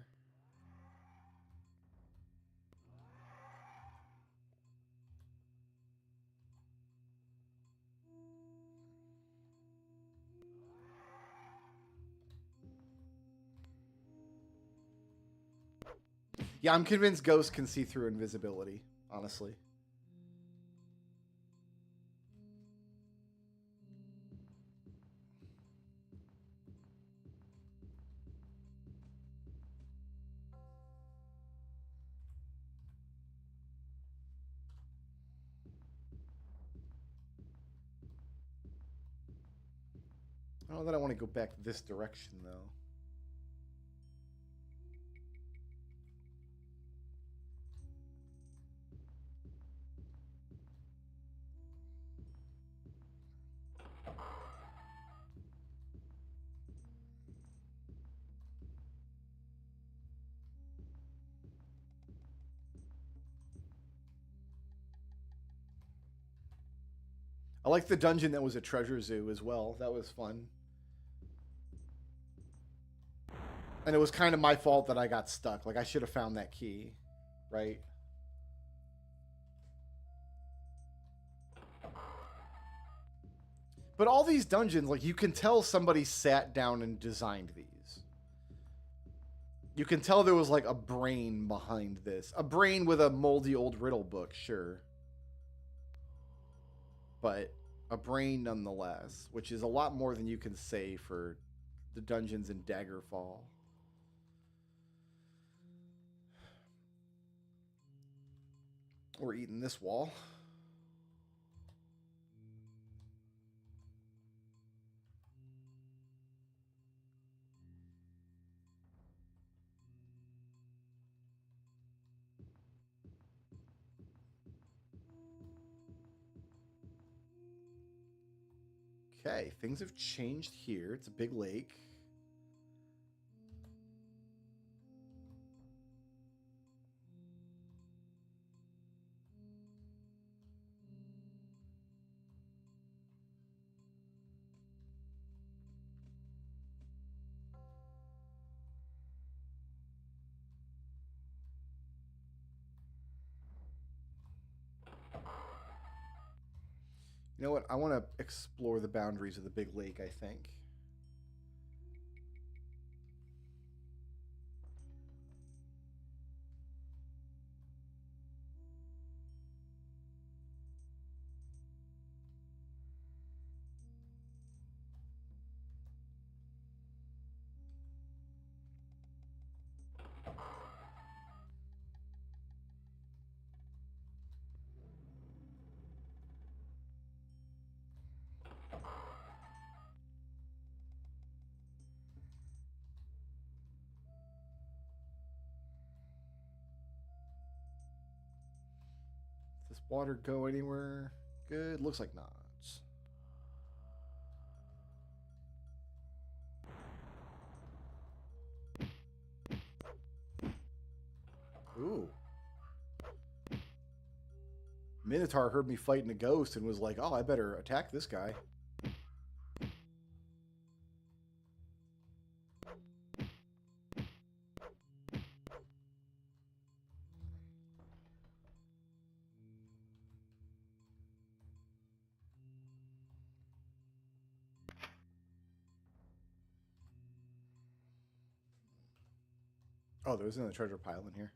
Yeah, I'm convinced ghosts can see through invisibility, honestly. I don't know that I want to go back this direction, though. I like the dungeon that was a treasure zoo as well. That was fun. And it was kind of my fault that I got stuck. Like, I should have found that key, right? But all these dungeons, like, you can tell somebody sat down and designed these. You can tell there was, like, a brain behind this. A brain with a moldy old riddle book, sure. But a brain nonetheless, which is a lot more than you can say for the dungeons in Daggerfall. We're eating this wall. Okay, things have changed here. It's a big lake. You know what? I want to explore the boundaries of the big lake, I think. Does this water go anywhere good? Looks like not. Ooh. Minotaur heard me fighting a ghost and was like, oh, I better attack this guy. Oh, there was another treasure pile in here.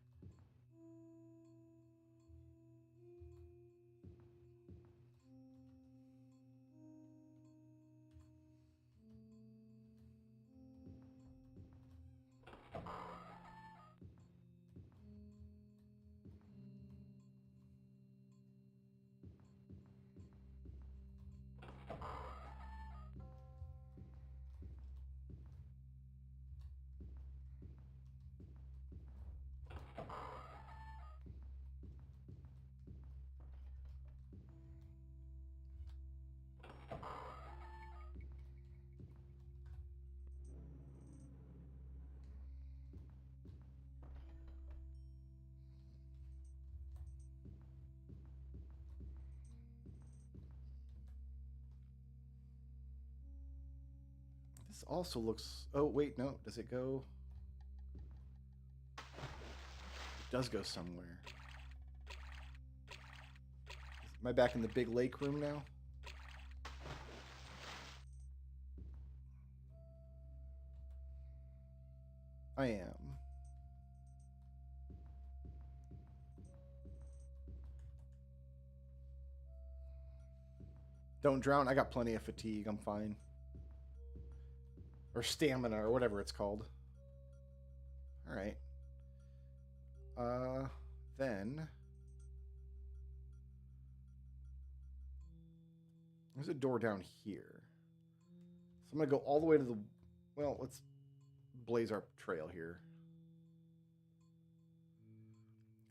This also looks... Oh, wait, no. Does it go... It does go somewhere. Am I back in the big lake room now? I am. Don't drown. I got plenty of fatigue. I'm fine. Or stamina, or whatever it's called. Alright. Then... There's a door down here. So I'm going to go all the way to the... Well, let's blaze our trail here.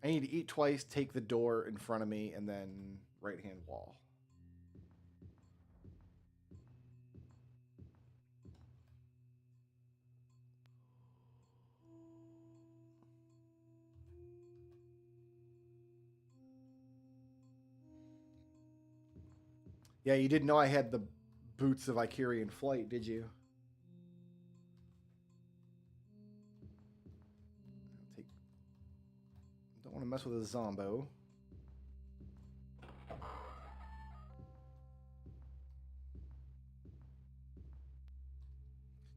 I need to eat twice, take the door in front of me, and then right-hand wall. Yeah, you didn't know I had the boots of Icarian Flight, did you? Don't want to mess with a zombo.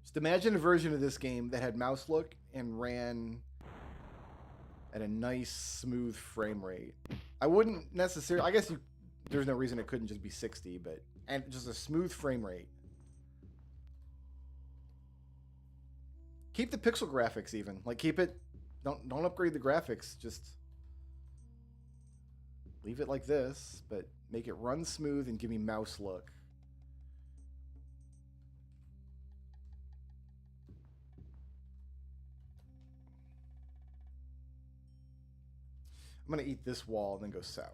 Just imagine a version of this game that had mouse look and ran at a nice, smooth frame rate. I wouldn't necessarily... I guess there's no reason it couldn't just be 60, but... And just a smooth frame rate. Keep the pixel graphics even. Like, keep it... Don't upgrade the graphics. Just... Leave it like this, but make it run smooth and give me mouse look. I'm going to eat this wall and then go south.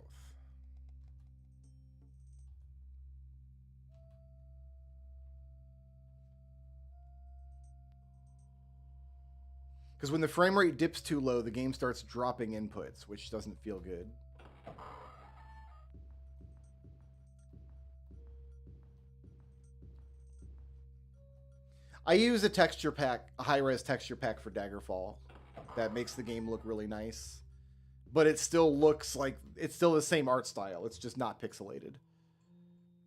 Because when the frame rate dips too low, the game starts dropping inputs, which doesn't feel good. I use a texture pack, a high-res texture pack for Daggerfall. That makes the game look really nice. But it still looks like, it's still the same art style. It's just not pixelated.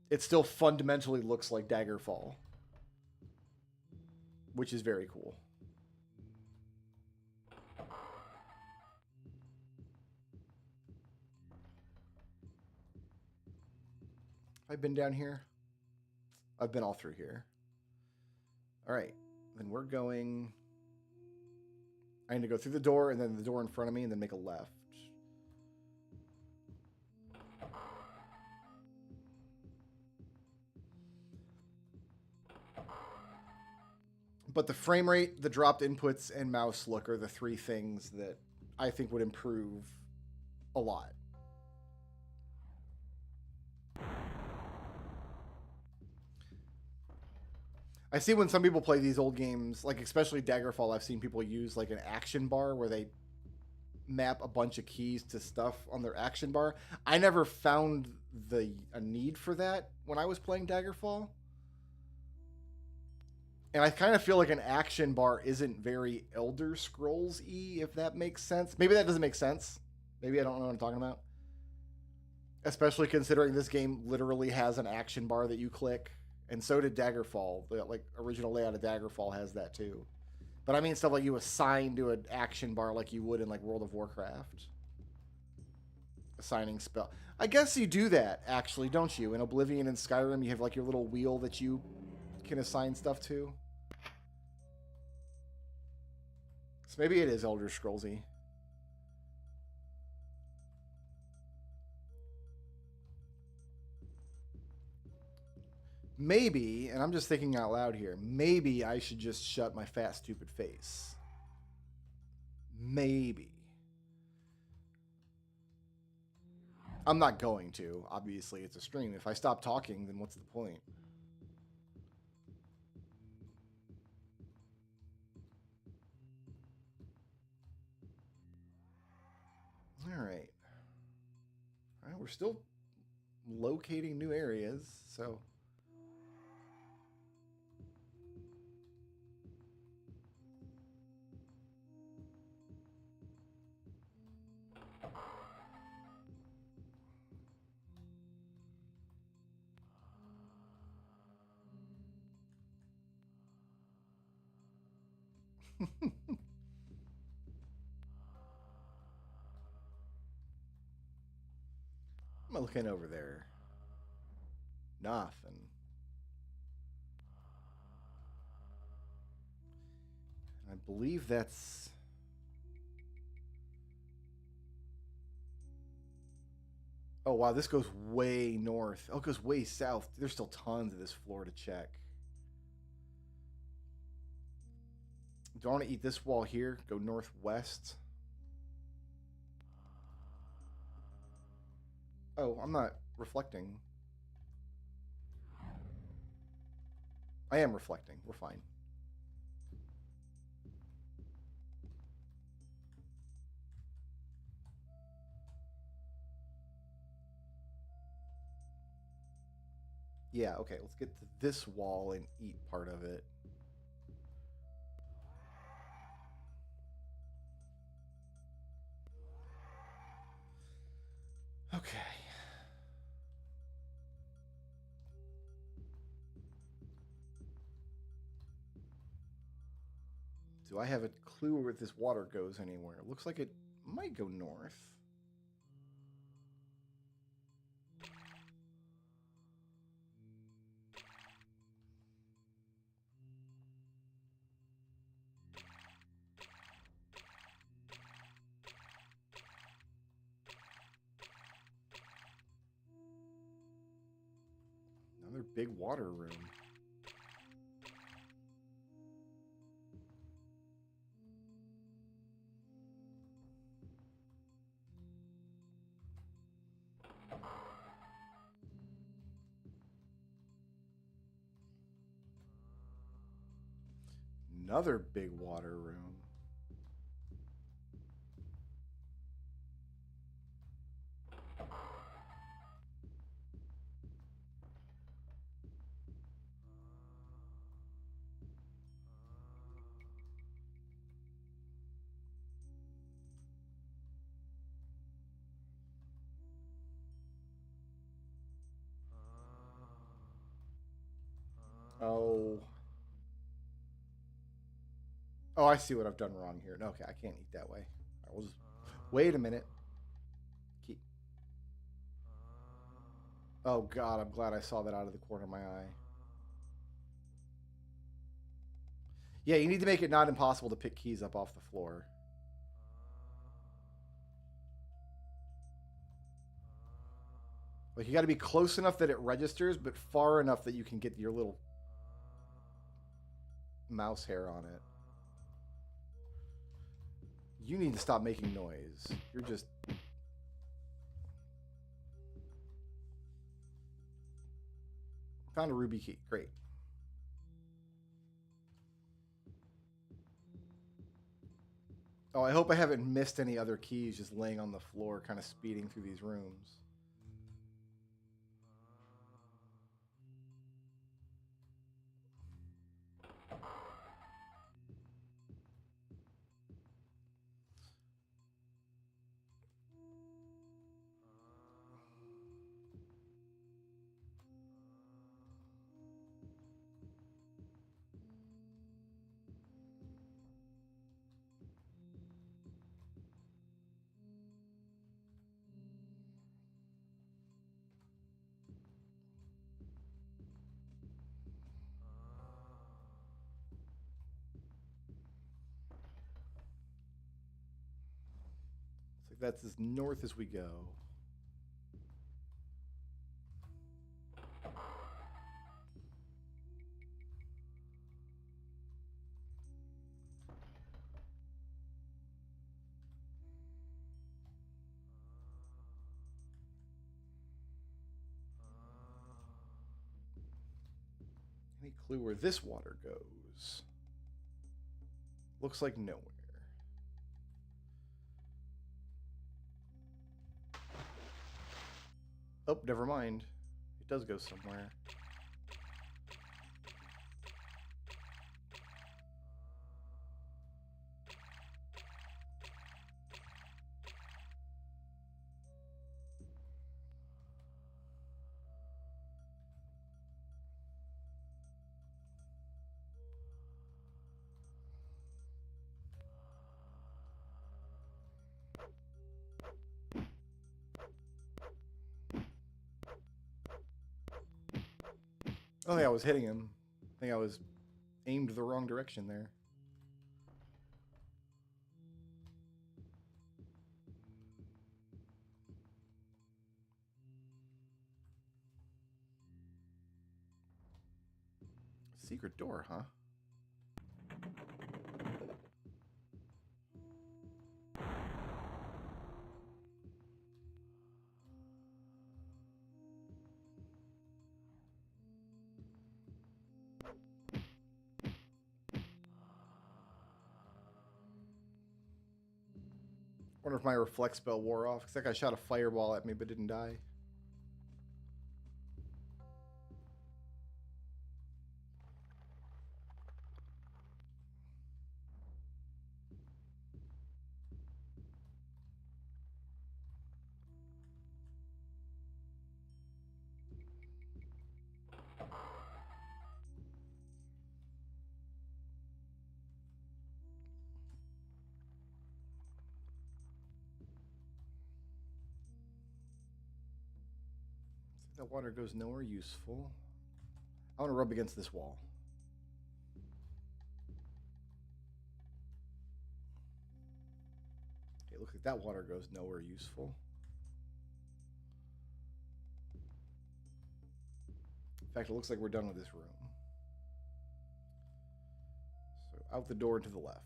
It still fundamentally looks like Daggerfall. Which is very cool. I've been down here. I've been all through here. All right, then we're going. I need to go through the door and then the door in front of me and then make a left. But the frame rate, the dropped inputs, and mouse look are the three things that I think would improve a lot. I see when some people play these old games, like especially Daggerfall, I've seen people use like an action bar where they map a bunch of keys to stuff on their action bar. I never found a need for that when I was playing Daggerfall. And I kind of feel like an action bar isn't very Elder Scrolls-y, if that makes sense. Maybe that doesn't make sense. Maybe I don't know what I'm talking about. Especially considering this game literally has an action bar that you click. And so did Daggerfall. The like original layout of Daggerfall has that too. But I mean stuff like you assign to an action bar like you would in like World of Warcraft. Assigning spell. I guess you do that actually, don't you? In Oblivion and Skyrim, you have like your little wheel that you can assign stuff to. So maybe it is Elder Scrolls-y. Maybe, and I'm just thinking out loud here, maybe I should just shut my fat, stupid face. Maybe. I'm not going to. Obviously, it's a stream. If I stop talking, then what's the point? All right. All right, we're still locating new areas, so... I'm looking over there. Nothing. I believe that's... Oh, wow, this goes way north. Oh, it goes way south. There's still tons of this floor to check. Do I want to eat this wall here? Go northwest? Oh, I'm not reflecting. I am reflecting. We're fine. Yeah, okay, let's get to this wall and eat part of it. Okay. Do I have a clue where this water goes anywhere? It looks like it might go north. Another big water room. Another big water room. Oh. Oh, I see what I've done wrong here. No, okay, I can't eat that way. I will just... Wait a minute. Keep... Oh, God, I'm glad I saw that out of the corner of my eye. Yeah, you need to make it not impossible to pick keys up off the floor. Like, you got to be close enough that it registers, but far enough that you can get your little mouse hair on it. You need to stop making noise. You're just... Found a ruby key. Great. Oh, I hope I haven't missed any other keys just laying on the floor, kind of speeding through these rooms. That's as north as we go. Any clue where this water goes? Looks like nowhere. Oh, never mind. It does go somewhere. Oh yeah, I was hitting him. I think I was aimed the wrong direction there. Secret door, huh? Wonder if my reflect spell wore off. Because that guy shot a fireball at me but didn't die. That water goes nowhere useful. I want to rub against this wall. Okay, looks like that water goes nowhere useful. In fact, it looks like we're done with this room. So out the door to the left.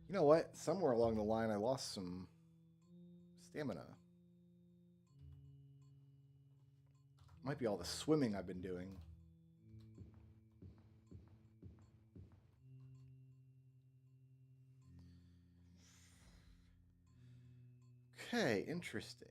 You know what? Somewhere along the line, I lost some stamina. Might be all the swimming I've been doing. Okay, interesting.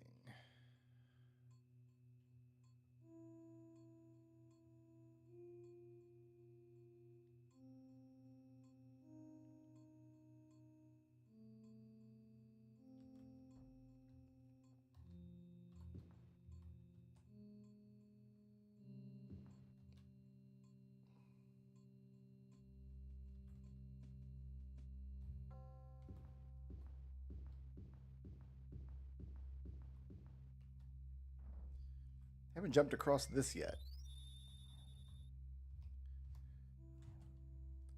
Haven't jumped across this yet.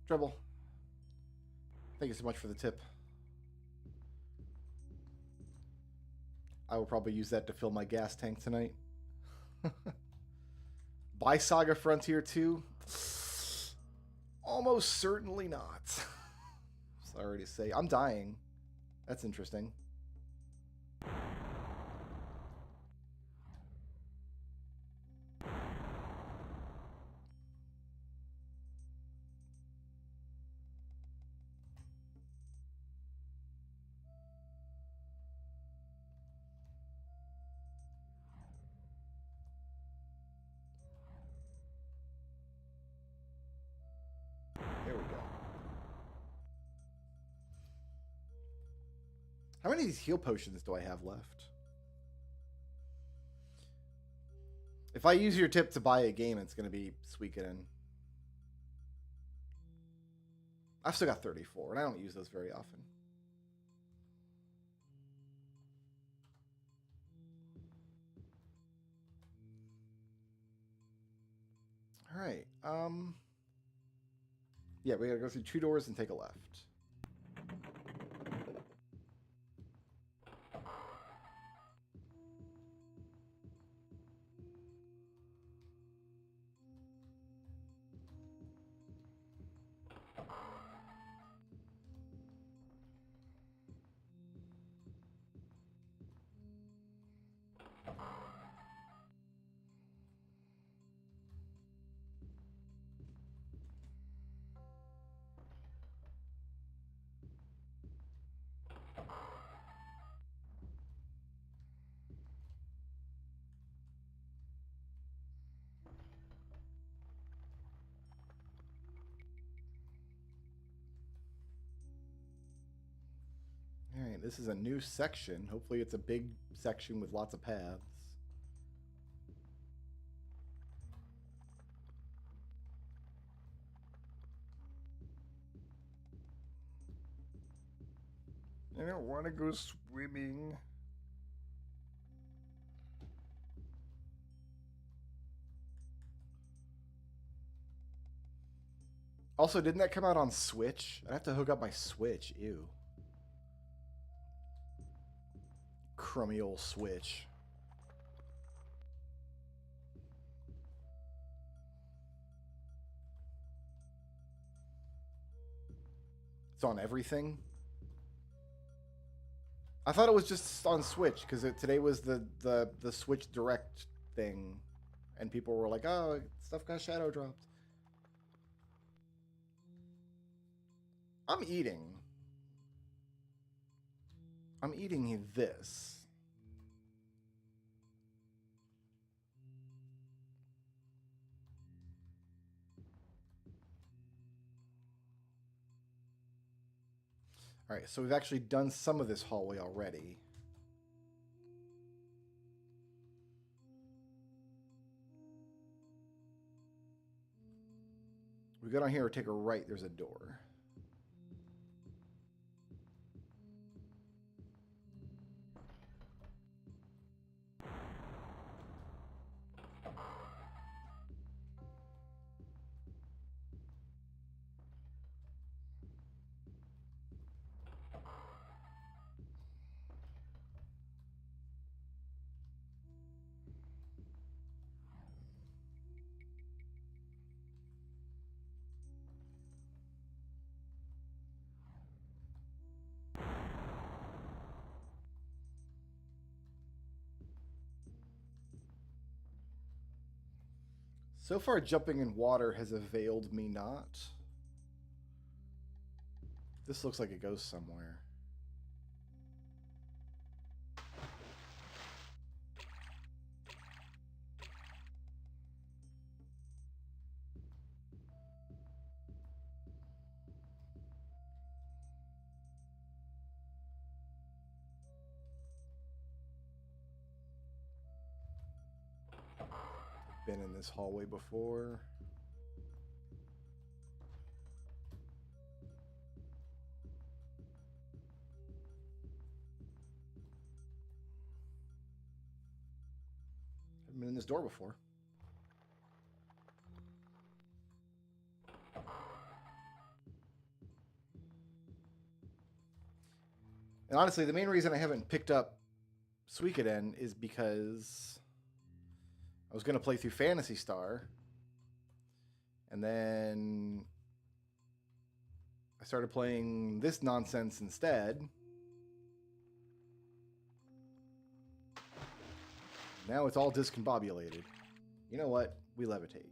Trouble. Thank you so much for the tip. I will probably use that to fill my gas tank tonight. Buy Saga Frontier 2? Almost certainly not. Sorry to say. I'm dying. That's interesting. There we go. How many of these heal potions do I have left? If I use your tip to buy a game, it's going to be Suikoden. I've still got 34, and I don't use those very often. All right. Yeah, we got to go through 2 doors and take a left. All right, this is a new section. Hopefully it's a big section with lots of paths. I don't want to go swimming. Also, didn't that come out on Switch? I have to hook up my Switch. Ew. Crummy old Switch. It's on everything? I thought it was just on Switch because today was the Switch Direct thing, and people were like, "Oh, stuff got shadow dropped." I'm eating this. All right, so we've actually done some of this hallway already. We go down here or take a right, there's a door. So far, jumping in water has availed me not. This looks like it goes somewhere. Been in this hallway before. I've been in this door before. And honestly, the main reason I haven't picked up Suikoden is because I was going to play through Phantasy Star. And then I started playing this nonsense instead. Now it's all discombobulated. You know what? We levitate.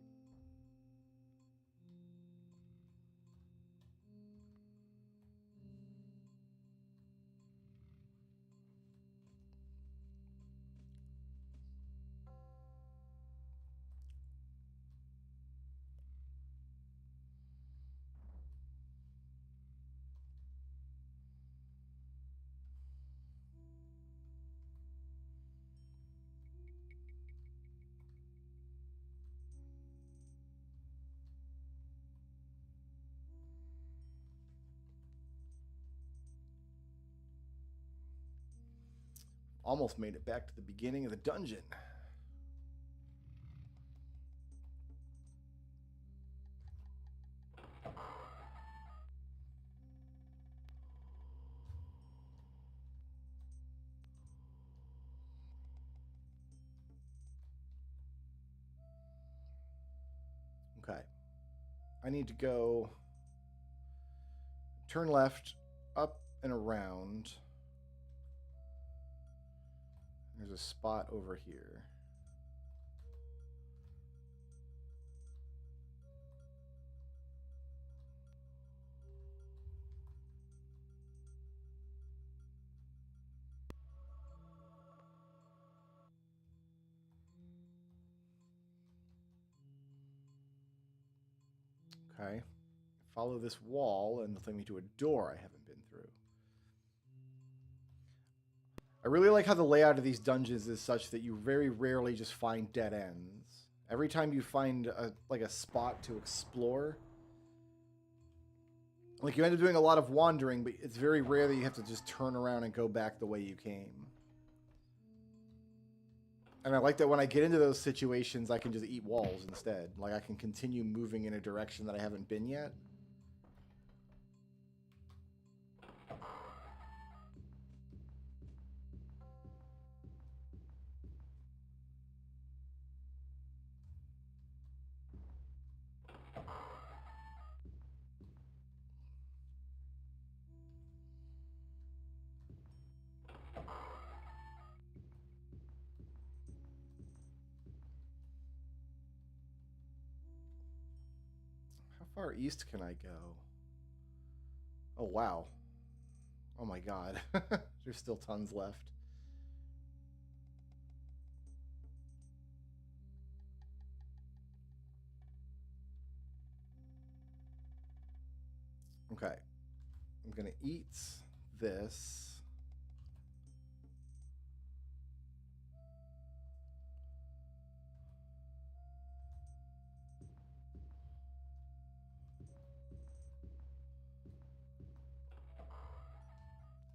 Almost made it back to the beginning of the dungeon. Okay. I need to go turn left, up and around. There's a spot over here. Okay. Follow this wall and it'll take me to a door I haven't been through. I really like how the layout of these dungeons is such that you very rarely just find dead ends. Every time you find a spot to explore, like you end up doing a lot of wandering, but it's very rare that you have to just turn around and go back the way you came. And I like that when I get into those situations, I can just eat walls instead. Like I can continue moving in a direction that I haven't been yet. How far east can I go? Oh, wow. Oh my god. There's still tons left. Okay. I'm gonna eat this.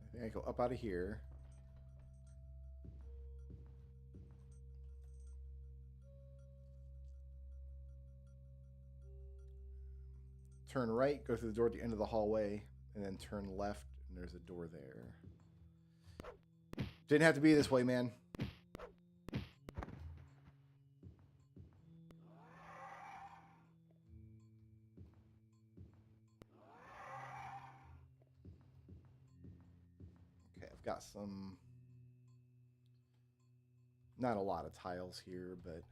I think I go up out of here. Turn right, go through the door at the end of the hallway, and then turn left, and there's a door there. Didn't have to be this way, man. Okay, I've got some... Not a lot of tiles here, but...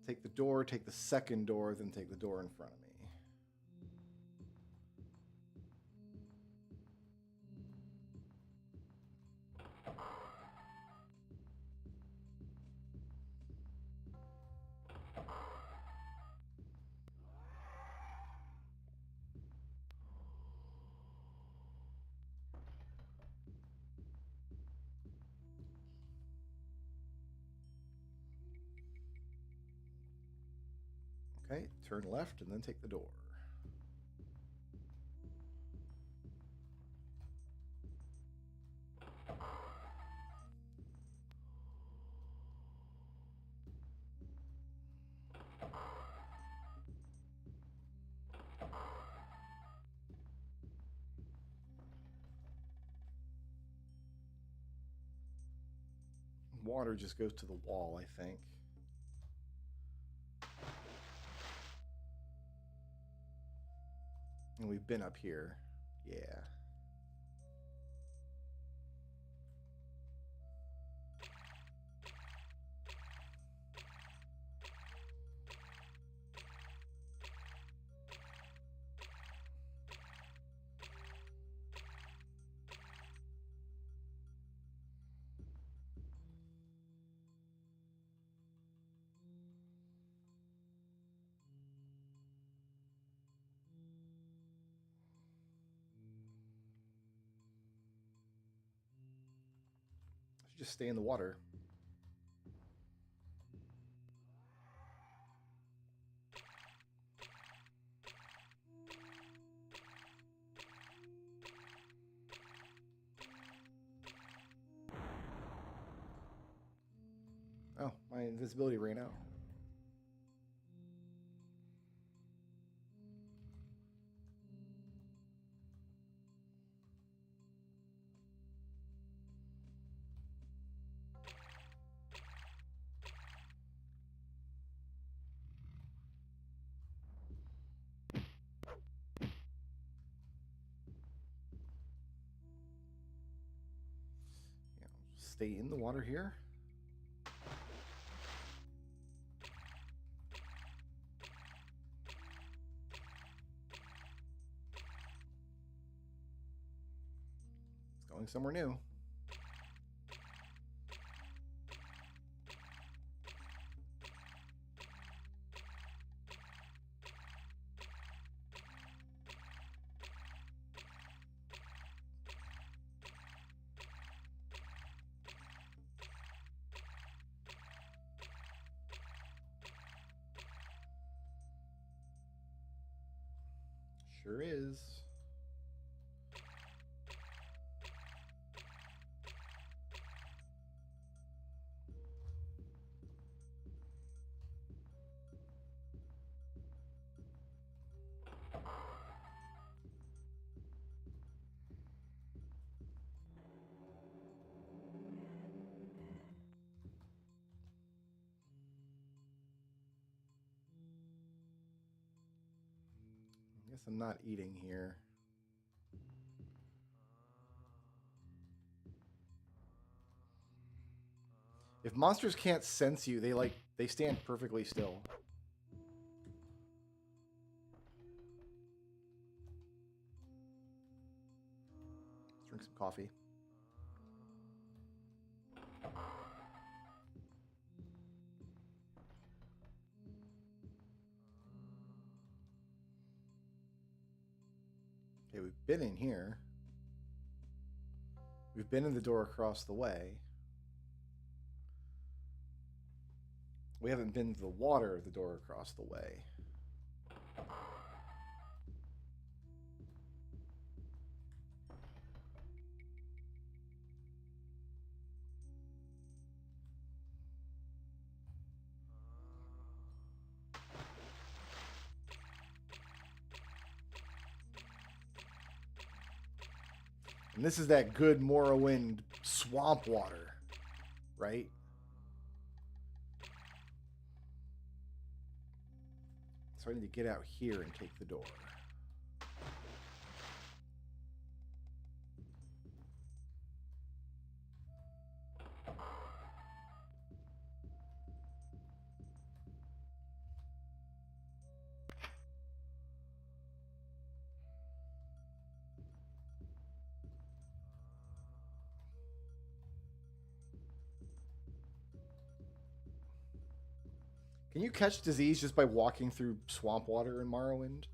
Take the door, take the second door, then take the door in front of me. Okay, turn left and then take the door. Water just goes to the wall, I think. And we've been up here. Yeah. Just stay in the water. Oh, my invisibility ran out. Stay in the water here. It's going somewhere new. Sure is. I guess I'm not eating here. If monsters can't sense you, they stand perfectly still. Let's drink some coffee. Okay, we've been in here. We've been in the door across the way. We haven't been to the water of the door across the way. And this is that good Morrowind swamp water, right? So I need to get out here and take the door. Can you catch disease just by walking through swamp water in Morrowind?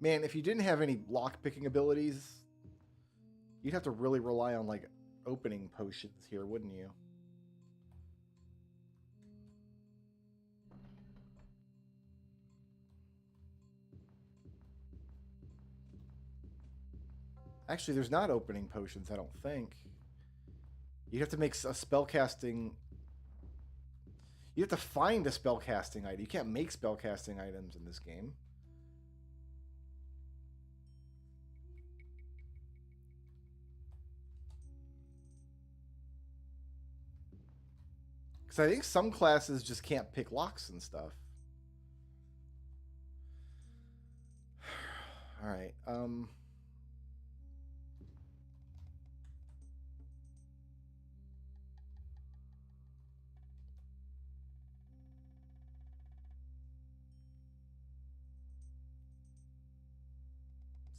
Man, if you didn't have any lock-picking abilities, you'd have to really rely on, like, opening potions here, wouldn't you? Actually, there's not opening potions, I don't think. You'd have to make a spellcasting... You have to find a spellcasting item. You can't make spellcasting items in this game. Because I think some classes just can't pick locks and stuff. All right.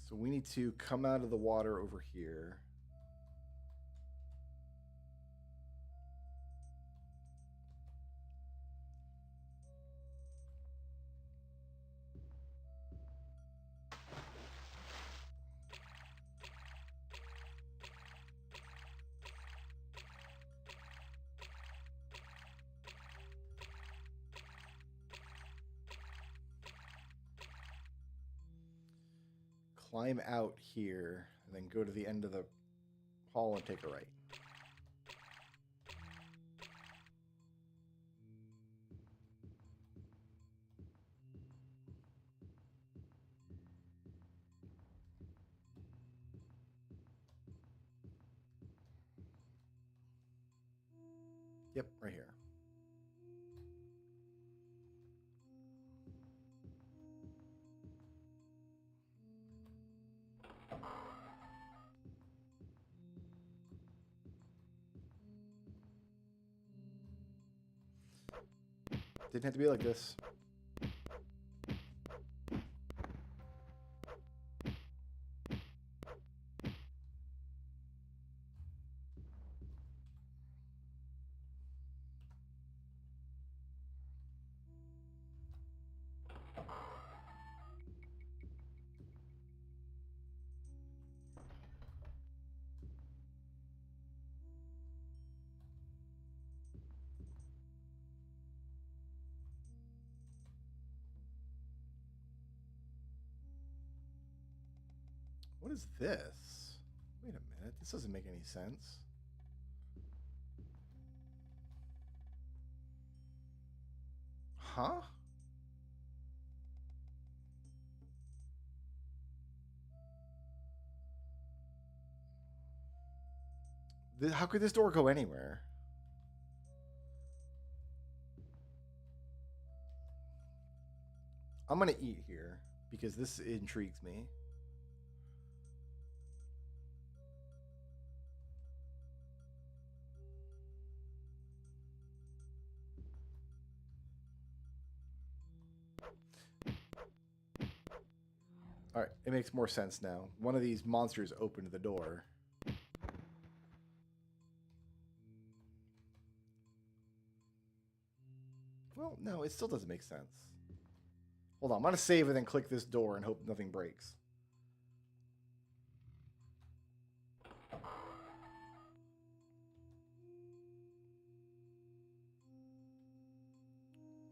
So we need to come out of the water over here. Climb out here, and then go to the end of the hall and take a right. Yep, right here. Didn't have to be like this. What is this? Wait a minute. This doesn't make any sense. Huh? How could this door go anywhere? I'm gonna eat here because this intrigues me. All right, it makes more sense now. One of these monsters opened the door. Well, no, it still doesn't make sense. Hold on, I'm gonna save and then click this door and hope nothing breaks.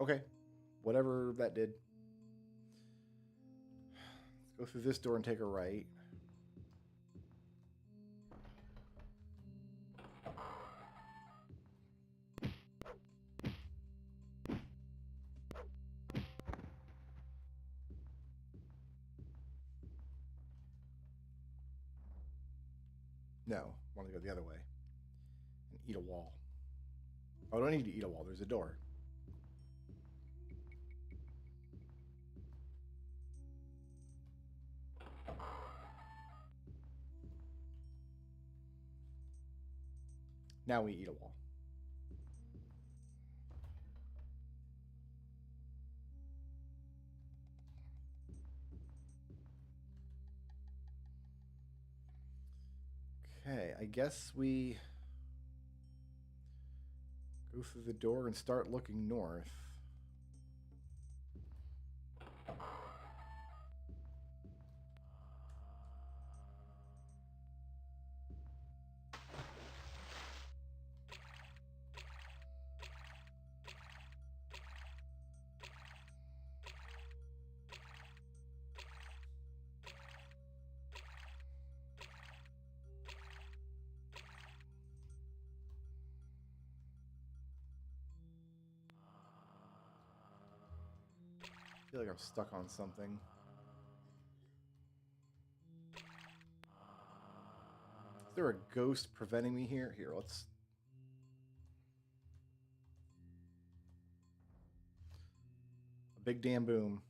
Okay, whatever that did. Let's go through this door and take a right. No, I want to go the other way. And eat a wall. Oh, I don't need to eat a wall. There's a door. Now we eat a wall. Okay, I guess we go through the door and start looking north. I feel like I'm stuck on something. Is there a ghost preventing me here? Here, let's... A big damn boom.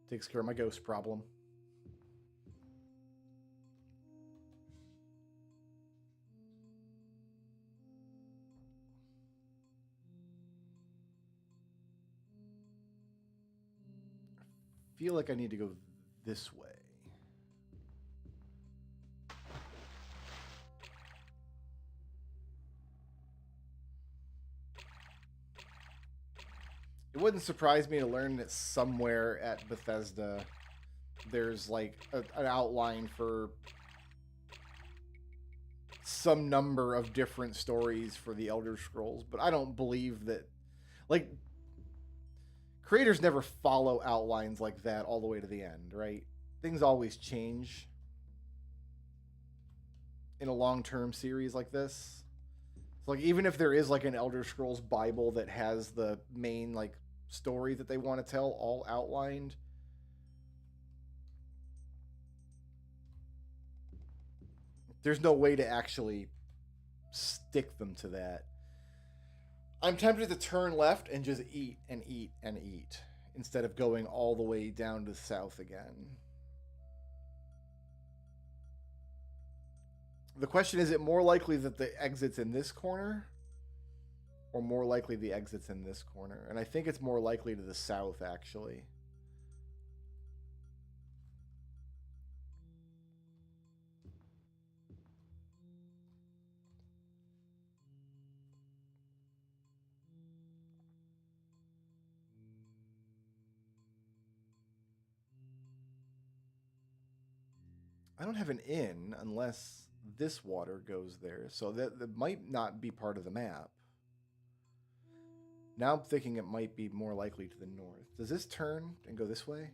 Takes care of my ghost problem. I feel like I need to go this way. It wouldn't surprise me to learn that somewhere at Bethesda there's like an outline for some number of different stories for the Elder Scrolls, but I don't believe that, like, creators never follow outlines like that all the way to the end, right? Things always change in a long-term series like this. So, like, even if there is like an Elder Scrolls Bible that has the main like story that they want to tell all outlined, there's no way to actually stick them to that. I'm tempted to turn left and just eat and eat and eat instead of going all the way down to the south again. The question is it more likely that the exit's in this corner or more likely the exit's in this corner? And I think it's more likely to the south, actually. I don't have an inn unless this water goes there, so that might not be part of the map. Now I'm thinking it might be more likely to the north. Does this turn and go this way?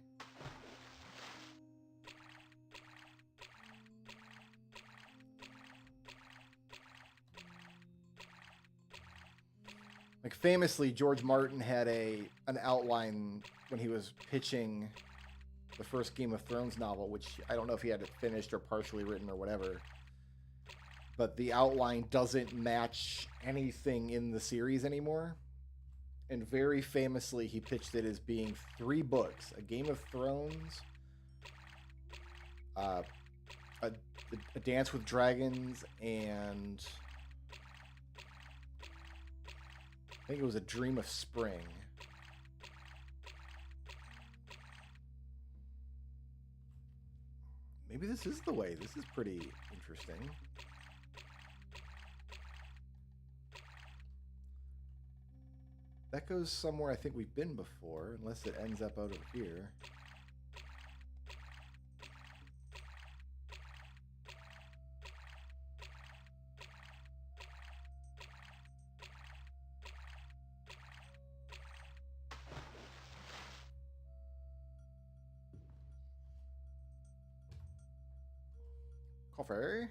Like, famously, George Martin had an outline when he was pitching the first Game of Thrones novel, which I don't know if he had it finished or partially written or whatever. But the outline doesn't match anything in the series anymore. And very famously, he pitched it as being 3 books: a Game of Thrones, a Dance with Dragons, and I think it was A Dream of Spring. Maybe this is the way. This is pretty interesting. That goes somewhere I think we've been before, unless it ends up out over here. Coffee.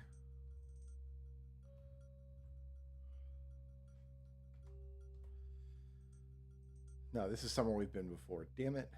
No, this is somewhere we've been before. Damn it.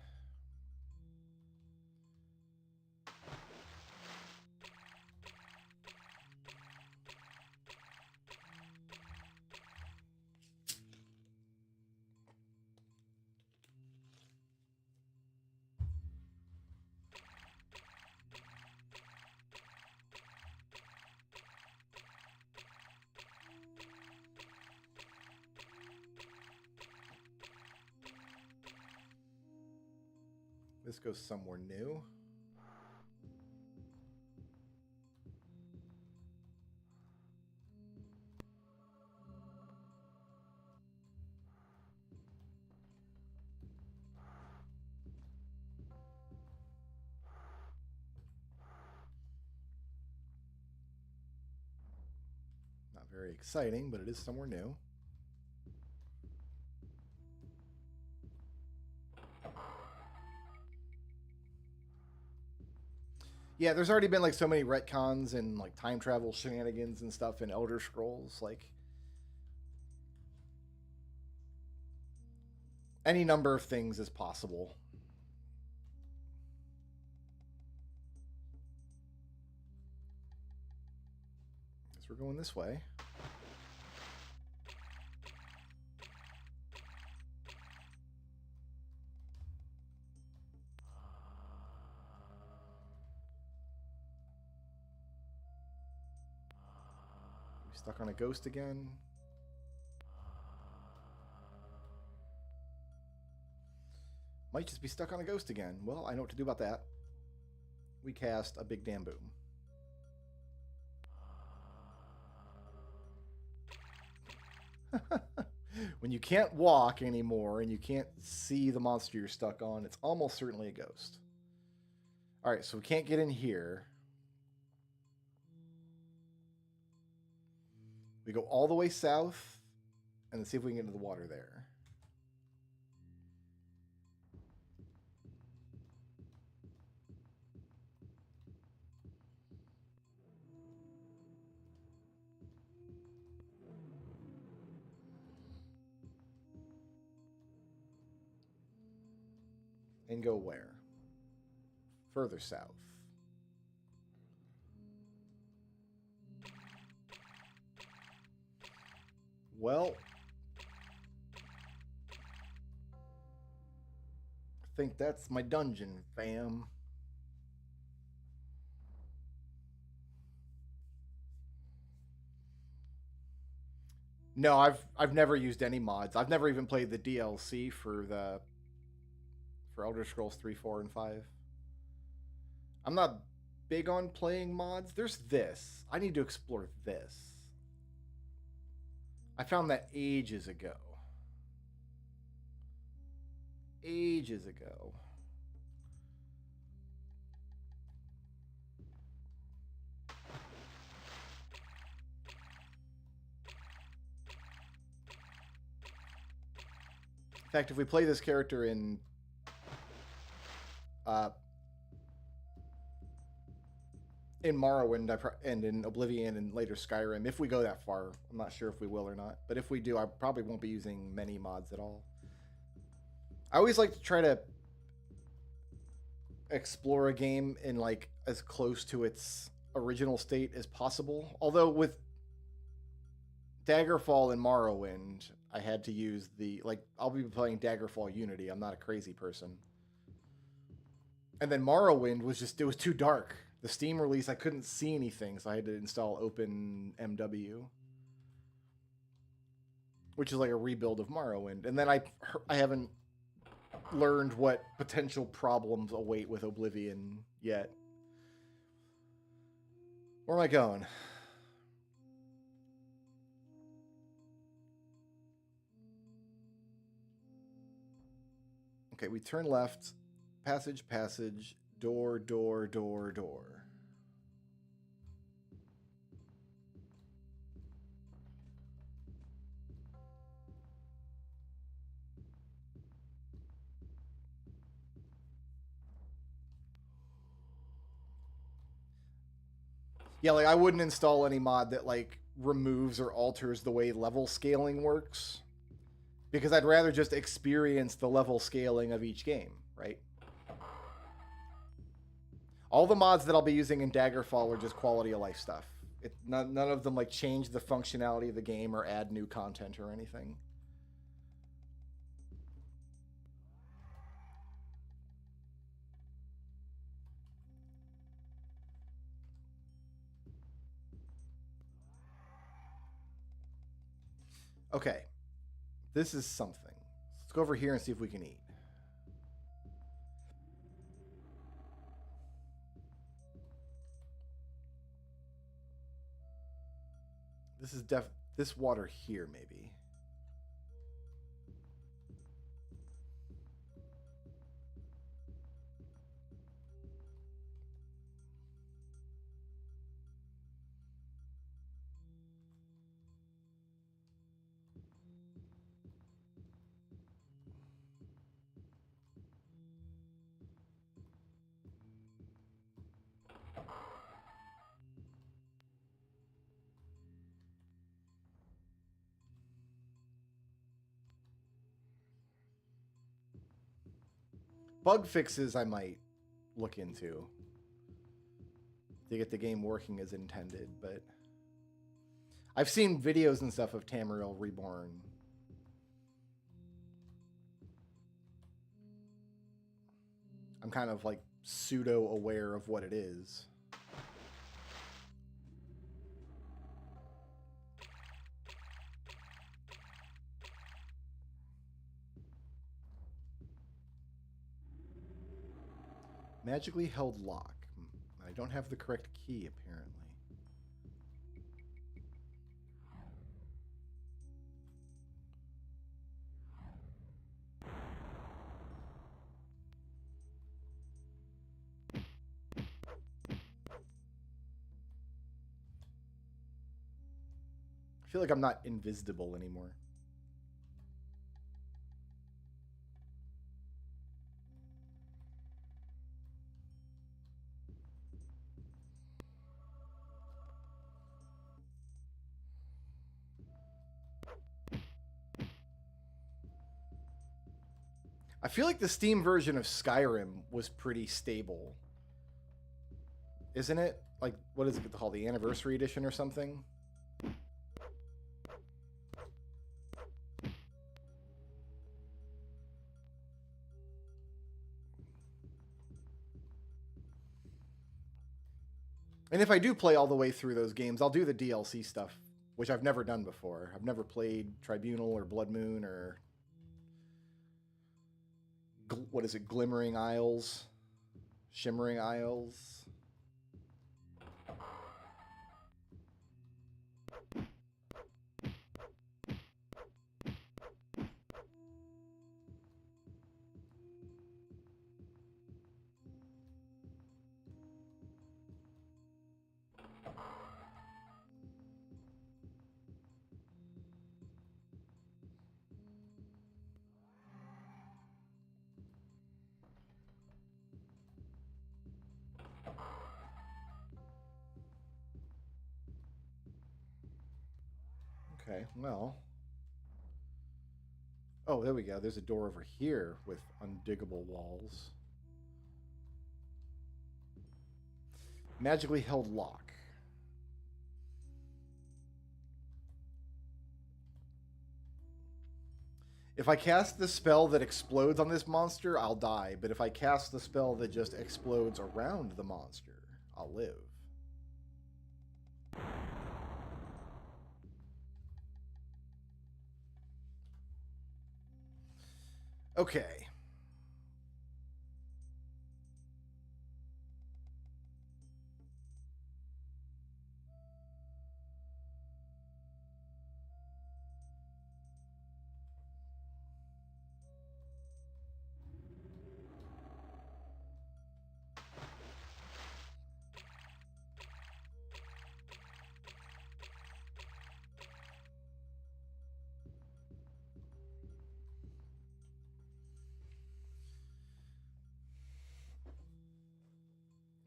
This goes somewhere new. Not very exciting, but it is somewhere new. Yeah, there's already been like so many retcons and like time travel shenanigans and stuff in Elder Scrolls. Like, Any number of things is possible. Guess we're going this way. We stuck on a ghost again. Might just be stuck on a ghost again. Well, I know what to do about that. We cast a big damn boom. When you can't walk anymore and you can't see the monster you're stuck on, it's almost certainly a ghost. Alright, so we can't get in here. We go all the way south and then see if we can get into the water there. And go where? Further south. Well, I think that's my dungeon, fam. No, I've never used any mods. I've never even played the DLC for Elder Scrolls 3, 4, and 5. I'm not big on playing mods. There's this. I need to explore this. I found that ages ago. Ages ago. In fact, if we play this character in Morrowind and in Oblivion and later Skyrim, if we go that far, I'm not sure if we will or not, but if we do, I probably won't be using many mods at all. I always like to try to explore a game in like as close to its original state as possible. Although with Daggerfall and Morrowind, I had to use I'll be playing Daggerfall Unity. I'm not a crazy person. And then Morrowind was it was too dark. The Steam release, I couldn't see anything, so I had to install OpenMW, which is like a rebuild of Morrowind. And then I haven't learned what potential problems await with Oblivion yet. Where am I going? Okay, we turn left. Passage, passage. Door, door, door, door. Yeah, like I wouldn't install any mod that like removes or alters the way level scaling works, because I'd rather just experience the level scaling of each game, right? All the mods that I'll be using in Daggerfall are just quality of life stuff. None of them like change the functionality of the game or add new content or anything. Okay, this is something. Let's go over here and see if we can eat. This is this water here, maybe. Bug fixes I might look into to get the game working as intended, but I've seen videos and stuff of Tamriel Reborn. I'm kind of like pseudo aware of what it is. Magically held lock. I don't have the correct key, apparently. I feel like I'm not invisible anymore. I feel like the Steam version of Skyrim was pretty stable. Isn't it? Like, what is it called? The Anniversary Edition or something? And if I do play all the way through those games, I'll do the DLC stuff, which I've never done before. I've never played Tribunal or Blood Moon or... what is it? Glimmering Isles? Shimmering Isles? Okay, well. Oh, there we go. There's a door over here with undiggable walls. Magically held lock. If I cast the spell that explodes on this monster, I'll die. But if I cast the spell that just explodes around the monster, I'll live. Okay.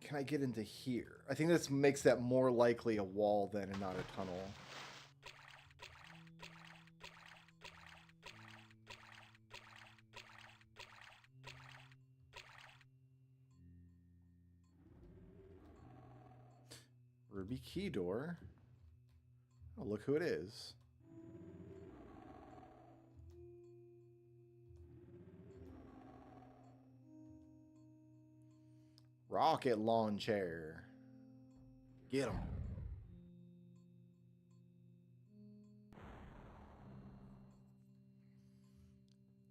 Can I get into here? I think this makes that more likely a wall then and not a tunnel. Ruby key door. Oh, look who it is. Rocket launcher. Get him.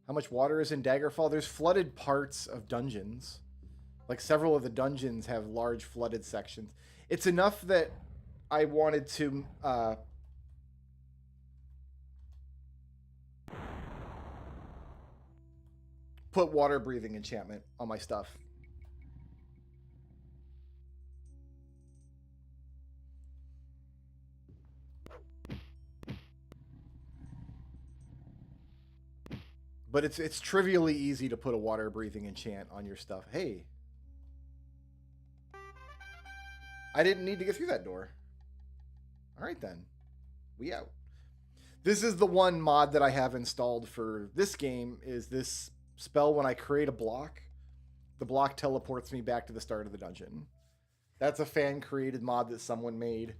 How much water is in Daggerfall? There's flooded parts of dungeons. Like several of the dungeons have large flooded sections. It's enough that I wanted to put water breathing enchantment on my stuff. But it's trivially easy to put a water breathing enchant on your stuff. Hey. I didn't need to get through that door. All right then. We out. This is the one mod that I have installed for this game is this spell when I create a block. the block teleports me back to the start of the dungeon. That's a fan-created mod that someone made,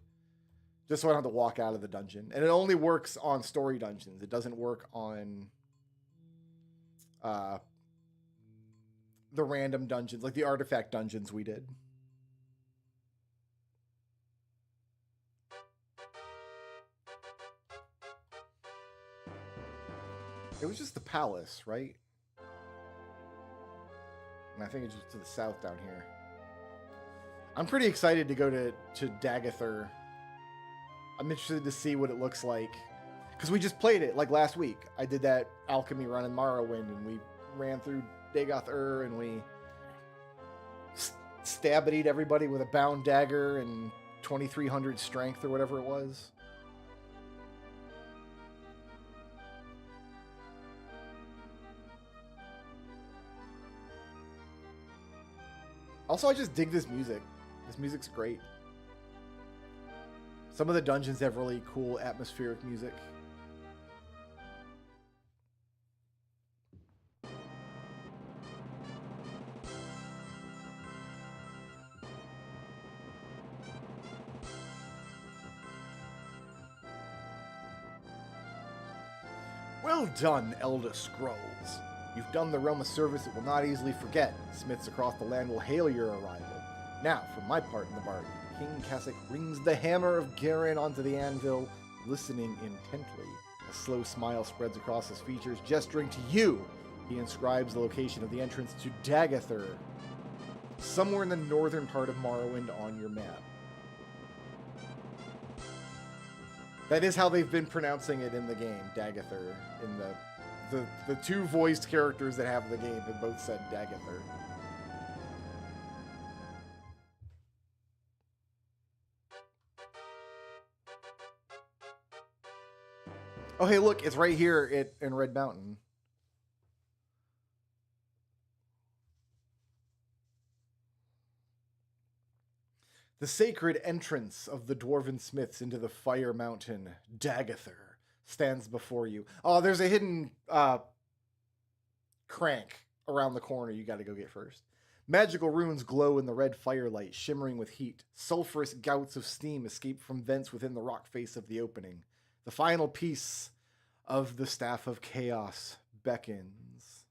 just so I don't have to walk out of the dungeon. And it only works on story dungeons. It doesn't work on the random dungeons, like the artifact dungeons we did. It was just the palace, right? And I think it's just to the south down here. I'm pretty excited to go to Dagathur. I'm interested to see what it looks like. Because we just played it, like, last week. I did that alchemy run in Morrowind, and we ran through Dagathur, and we stab-it-eat everybody with a bound dagger and 2,300 strength or whatever it was. Also, I just dig this music. This music's great. Some of the dungeons have really cool atmospheric music. Well done, Elda Scrulz. You've done the realm a service it will not easily forget. Smiths across the land will hail your arrival. Now, for my part in the bargain, King Kasich rings the hammer of Garen onto the anvil, listening intently. A slow smile spreads across his features, gesturing to you. He inscribes the location of the entrance to Dagathur, somewhere in the northern part of Morrowind on your map. That is how they've been pronouncing it in the game, Dagathur. In the two voiced characters that have the game have both said Dagathur. Oh, hey, look, it's right here in Red Mountain. The sacred entrance of the Dwarven Smiths into the Fire Mountain, Dagathur, stands before you. Oh, there's a hidden crank around the corner you got to go get first. Magical runes glow in the red firelight, shimmering with heat. Sulphurous gouts of steam escape from vents within the rock face of the opening. The final piece of the Staff of Chaos beckons.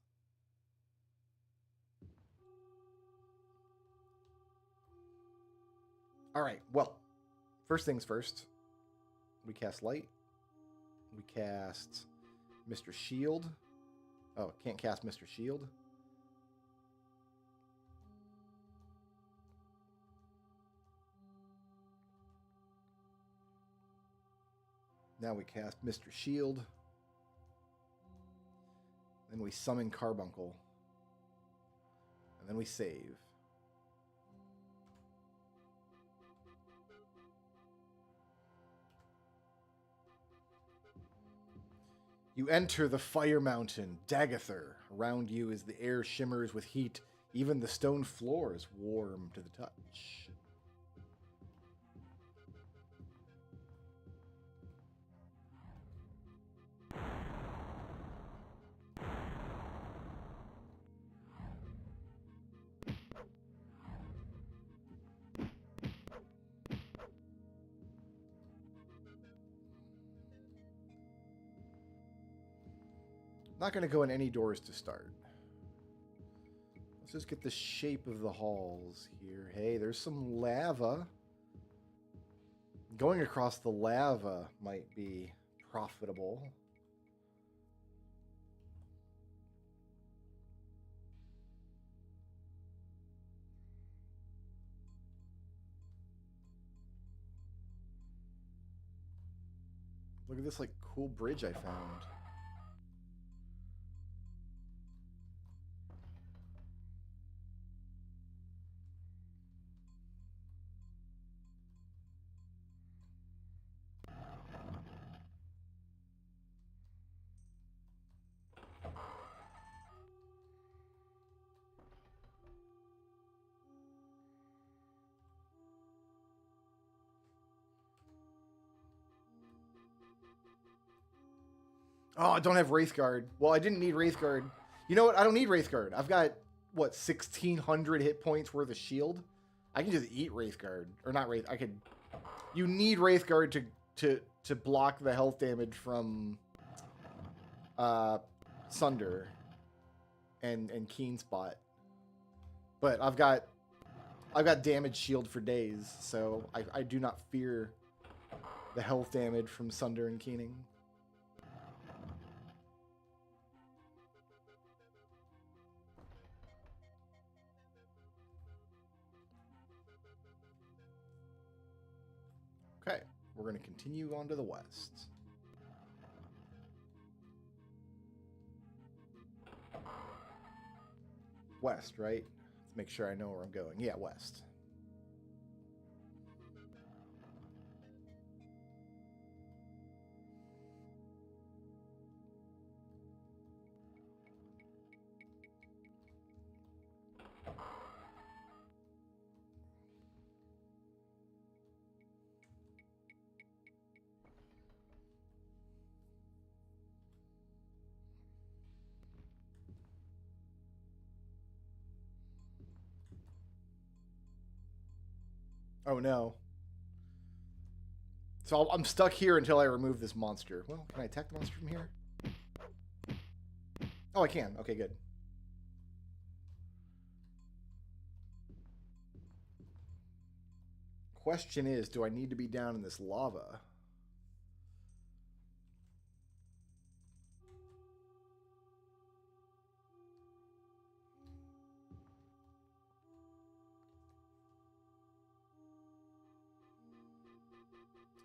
All right, well, first things first. We cast light. We cast Mr. Shield. Oh, can't cast Mr. Shield. Now we cast Mr. Shield. Then we summon Carbuncle. And then we save. You enter the Fire Mountain, Dagathur. Around you as the air shimmers with heat, even the stone floors warm to the touch. Not going to go in any doors to start. Let's just get the shape of the halls here. Hey, there's some lava. Going across the lava might be profitable. Look at this like cool bridge I found. Oh, I don't have Wraithguard. Well, I didn't need Wraithguard. You know what? I don't need Wraithguard. I've got what, 1,600 hit points worth of shield. I can just eat Wraithguard. Or not Wraith. I could... You need Wraithguard to block the health damage from Sunder and Keen Spot. But I've got damage shield for days, so I do not fear the health damage from Sunder and Keening. Okay, we're going to continue on to the west. West, right? Let's make sure I know where I'm going. Yeah, west. Oh no. So I'm stuck here until I remove this monster. Well, can I attack the monster from here? Oh, I can. Okay, good. Question is, do I need to be down in this lava?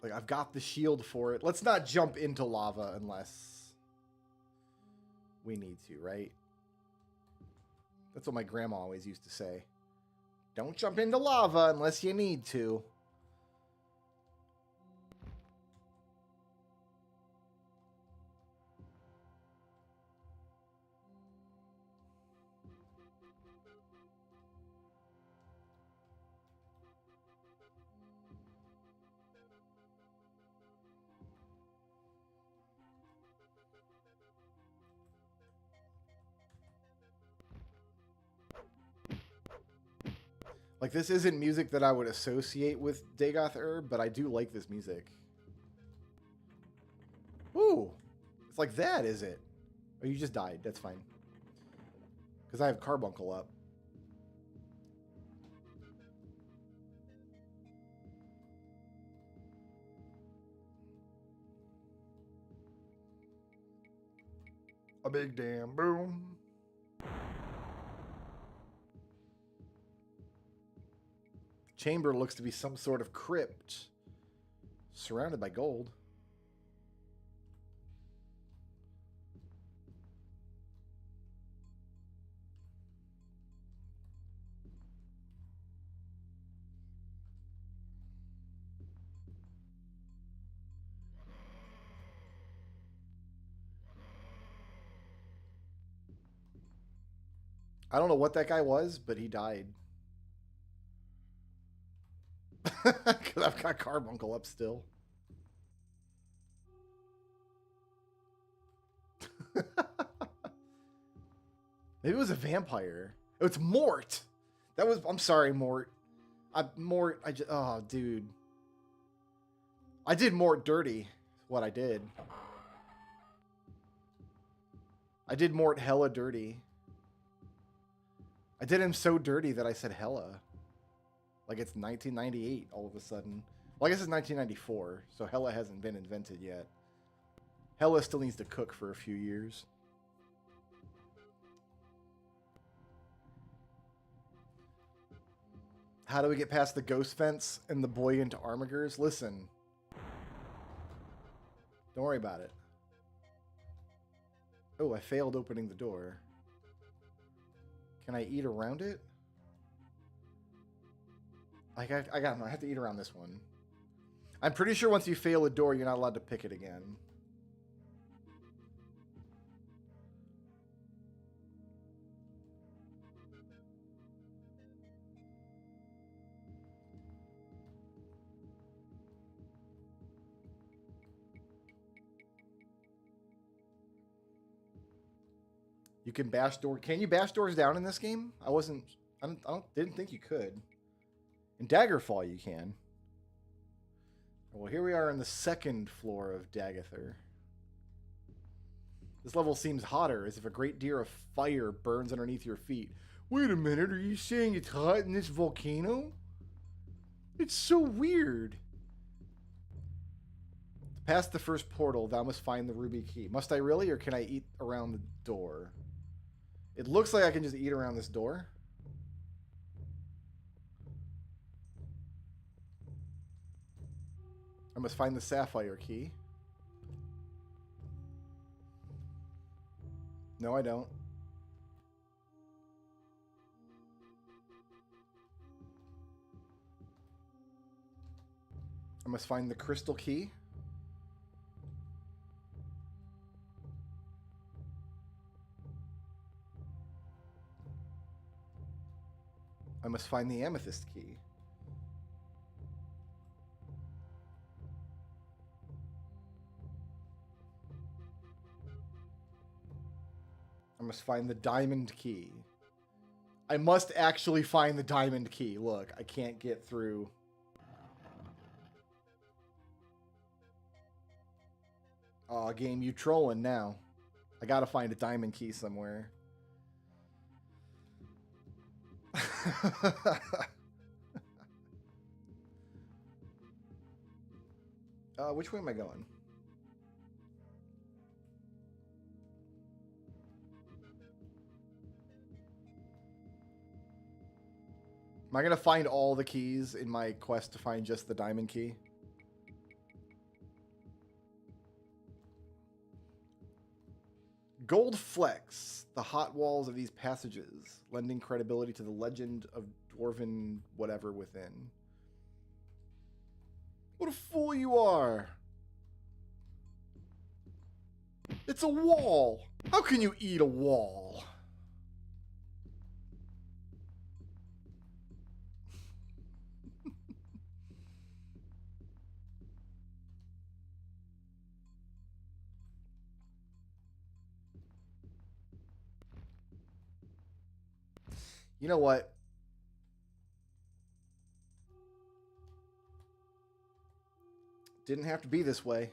Like, I've got the shield for it. Let's not jump into lava unless we need to, right? That's what my grandma always used to say. Don't jump into lava unless you need to. Like, this isn't music that I would associate with Dagoth Herb, but I do like this music. Ooh. It's like that, is it? Oh, you just died. That's fine. Because I have Carbuncle up. A big damn boom. Chamber looks to be some sort of crypt surrounded by gold. I don't know what that guy was, but he died. Because I've got Carbuncle up still. Maybe it was a vampire. Oh, it's Mort. That was... I'm sorry, Mort. Mort... oh, dude. I did Mort dirty. What I did. I did Mort hella dirty. I did him so dirty that I said hella. Like it's 1998 all of a sudden. Well, I guess it's 1994, so hella hasn't been invented yet. Hella still needs to cook for a few years. How do we get past the ghost fence and the buoyant armigers? Listen. Don't worry about it. Oh, I failed opening the door. Can I eat around it? I have to eat around this one. I'm pretty sure once you fail a door, you're not allowed to pick it again. You can bash door. Can you bash doors down in this game? I didn't think you could. In Daggerfall, you can. Well, here we are on the second floor of Dagather. This level seems hotter, as if a great deal of fire burns underneath your feet. Wait a minute, are you saying it's hot in this volcano? It's so weird. To pass the first portal, thou must find the ruby key. Must I really, or can I eat around the door? It looks like I can just eat around this door. I must find the sapphire key. No, I don't. I must find the crystal key. I must find the amethyst key. I must find the diamond key. I must actually find the diamond key. Look, I can't get through. Aw, game, you trolling now. I gotta find a diamond key somewhere. Which way am I going? Am I going to find all the keys in my quest to find just the diamond key? Gold flecks the hot walls of these passages, lending credibility to the legend of dwarven whatever within. What a fool you are! It's a wall! How can you eat a wall? You know what? Didn't have to be this way.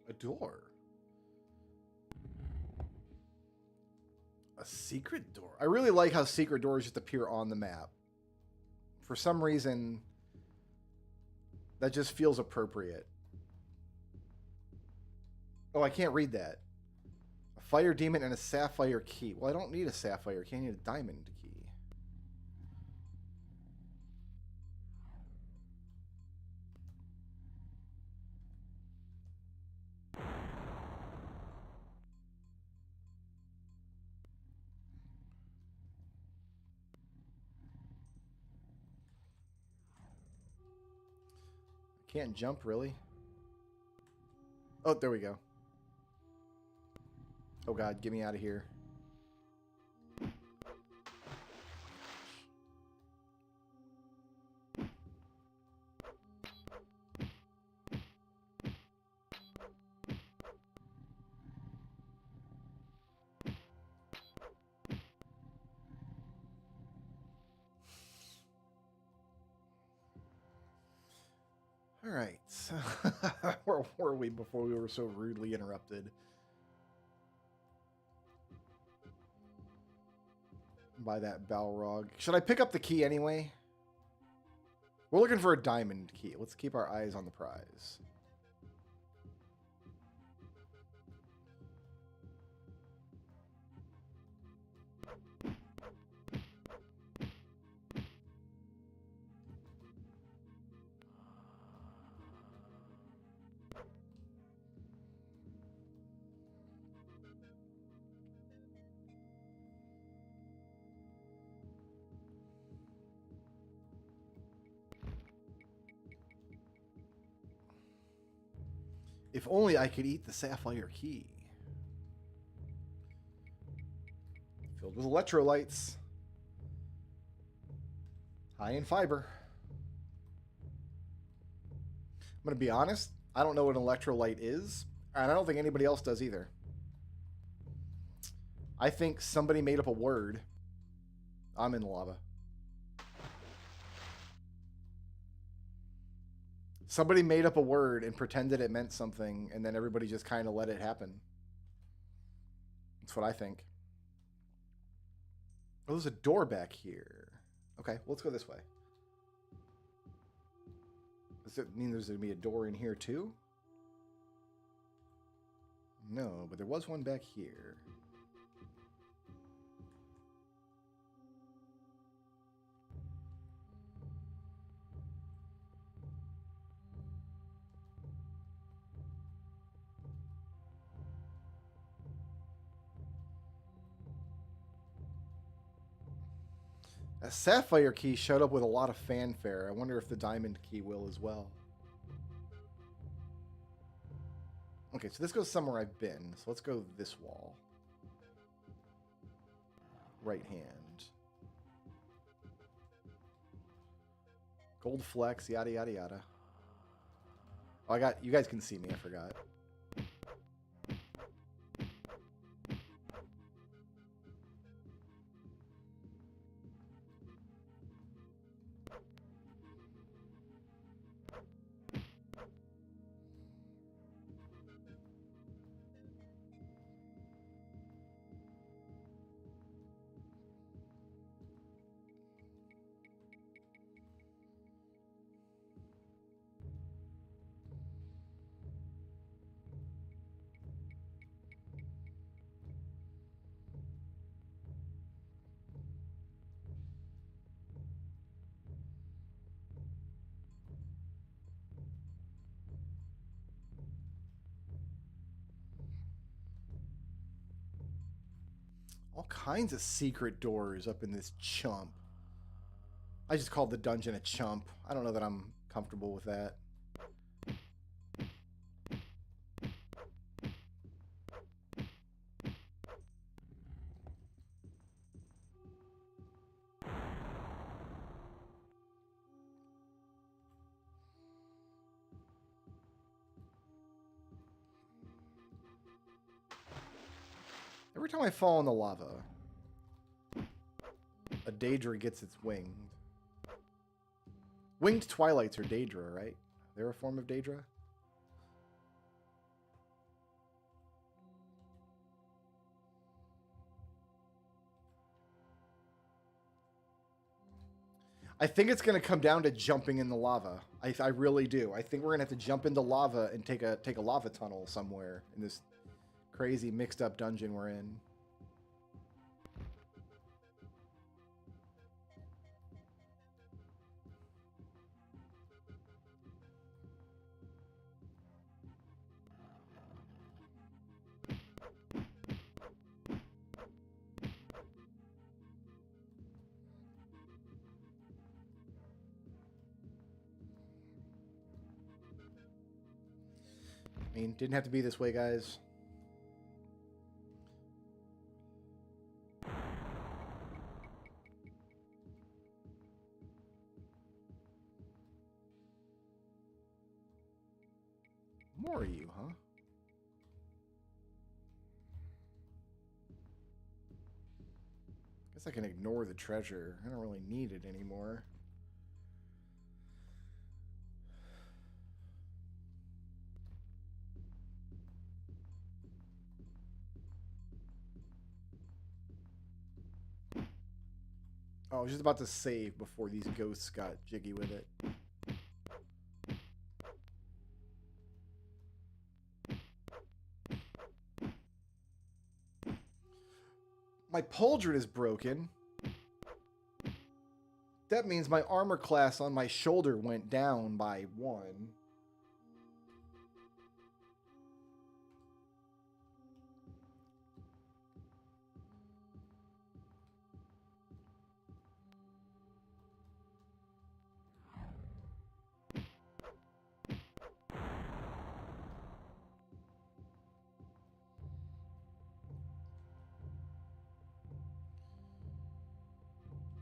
A door. A secret door. I really like how secret doors just appear on the map. For some reason, that just feels appropriate. Oh, I can't read that. A fire demon and a sapphire key. Well, I don't need a sapphire key. I need a diamond key. Can't jump, really? Oh, there we go. Oh god, get me out of here. were we before we were so rudely interrupted? By that Balrog. Should I pick up the key anyway? We're looking for a diamond key. Let's keep our eyes on the prize. If only I could eat the sapphire key. Filled with electrolytes. High in fiber. I'm going to be honest, I don't know what an electrolyte is, and I don't think anybody else does either. I think somebody made up a word. I'm in lava. Somebody made up a word and pretended it meant something, and then everybody just kind of let it happen. That's what I think. Oh, there's a door back here. Okay, let's go this way. Does it mean there's going to be a door in here too? No, but there was one back here. A sapphire key showed up with a lot of fanfare. I wonder if the diamond key will as well. Okay, so this goes somewhere I've been. So let's go this wall. Right hand. Gold flex, yada, yada, yada. Oh, you guys can see me, I forgot. All kinds of secret doors up in this chump. I just called the dungeon a chump. I don't know that I'm comfortable with that. Every time I fall in the lava, a Daedra gets its winged. Winged Twilights are Daedra, right? They're a form of Daedra? I think it's going to come down to jumping in the lava. I really do. I think we're going to have to jump into lava and take a lava tunnel somewhere in this crazy mixed up dungeon we're in. I mean, didn't have to be this way, guys. More of you, huh? Guess I can ignore the treasure. I don't really need it anymore. was just about to save before these ghosts got jiggy with it. My pauldron is broken. That means my armor class on my shoulder went down by 1.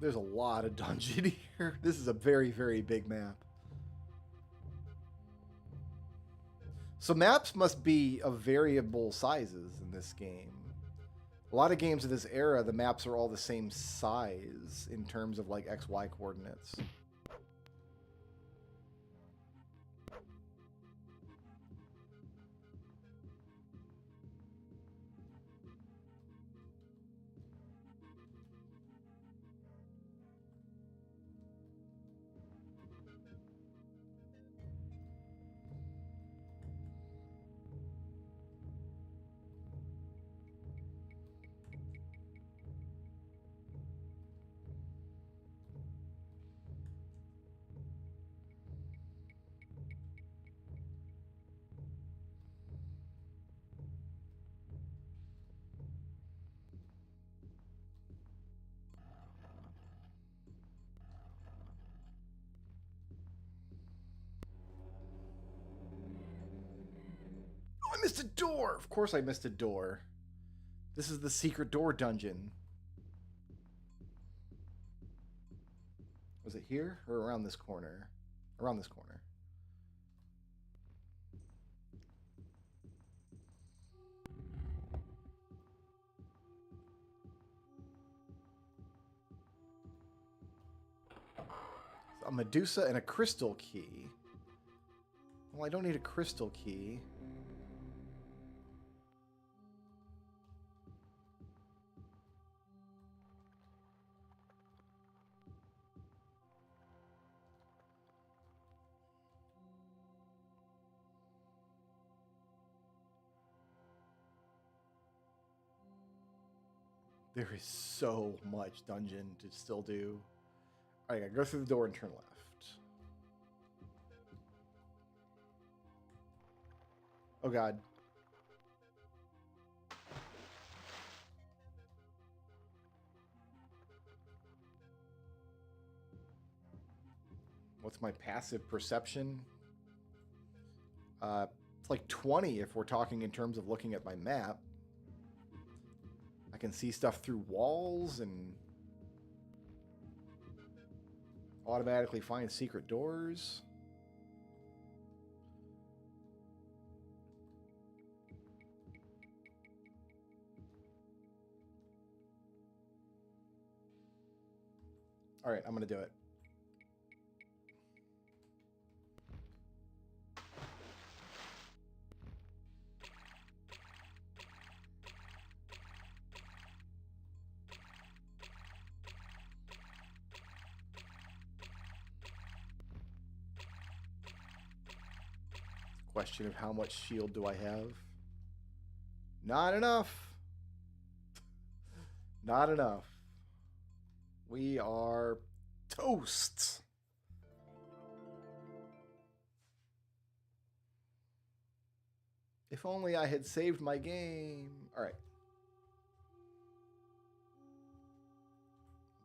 There's a lot of dungeon here. This is a very, very big map. So maps must be of variable sizes in this game. A lot of games of this era, the maps are all the same size in terms of like XY coordinates. I missed a door! Of course I missed a door. This is the secret door dungeon. Was it here or around this corner? Around this corner. So a Medusa and a crystal key. Well, I don't need a crystal key. There is so much dungeon to still do. All right, I gotta go through the door and turn left. Oh god. What's my passive perception? It's like 20 if we're talking in terms of looking at my map. I can see stuff through walls and automatically find secret doors. All right, I'm going to do it. Question of how much shield do I have? Not enough. Not enough. We are toast. If only I had saved my game. All right.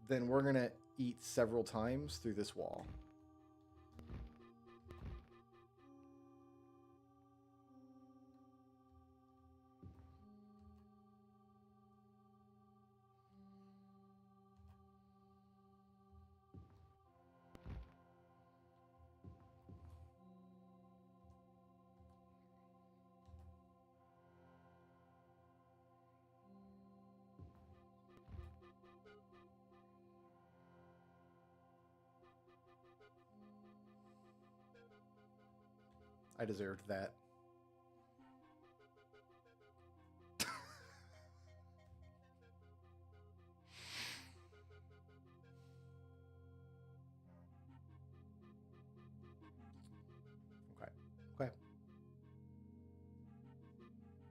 Then we're going to eat several times through this wall. I deserved that.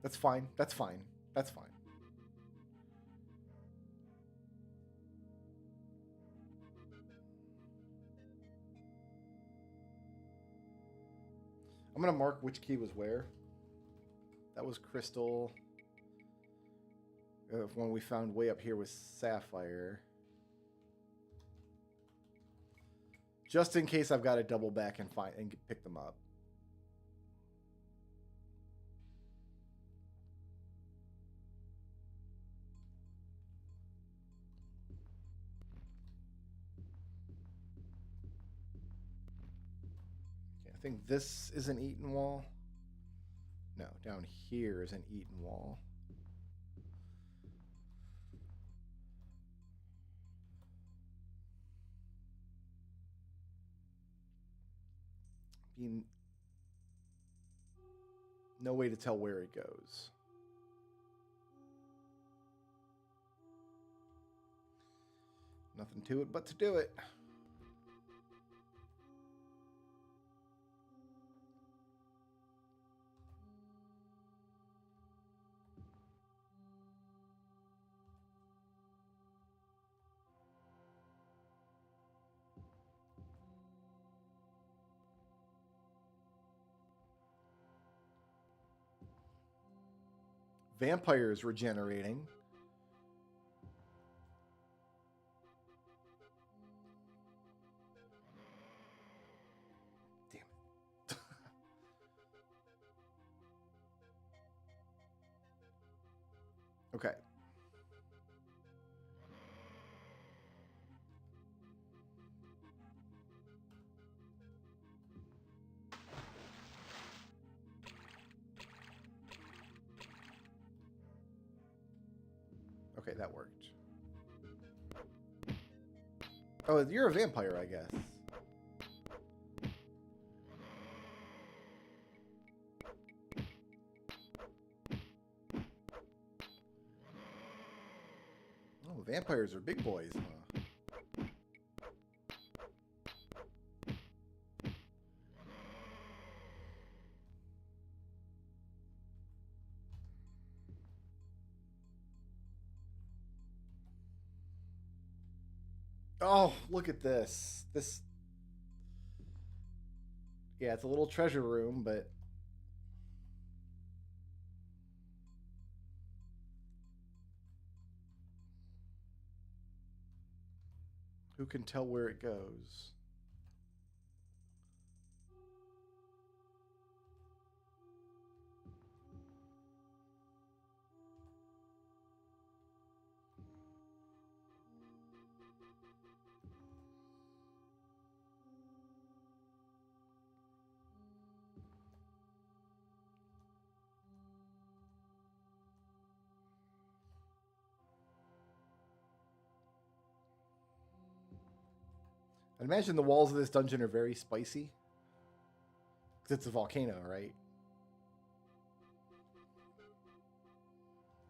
That's fine. That's fine. That's fine. I'm going to mark which key was where. That was crystal. One we found way up here was sapphire. Just in case I've got to double back and find and pick them up. Okay, I think this is an eaten wall. No, down here is an eaten wall. No way to tell where it goes. Nothing to it but to do it. Vampires regenerating. Damn it. Okay. Okay, that worked. Oh, you're a vampire, I guess. Oh, vampires are big boys, huh? Oh, look at this. Yeah, it's a little treasure room, but who can tell where it goes? I imagine the walls of this dungeon are very spicy. Because it's a volcano, right?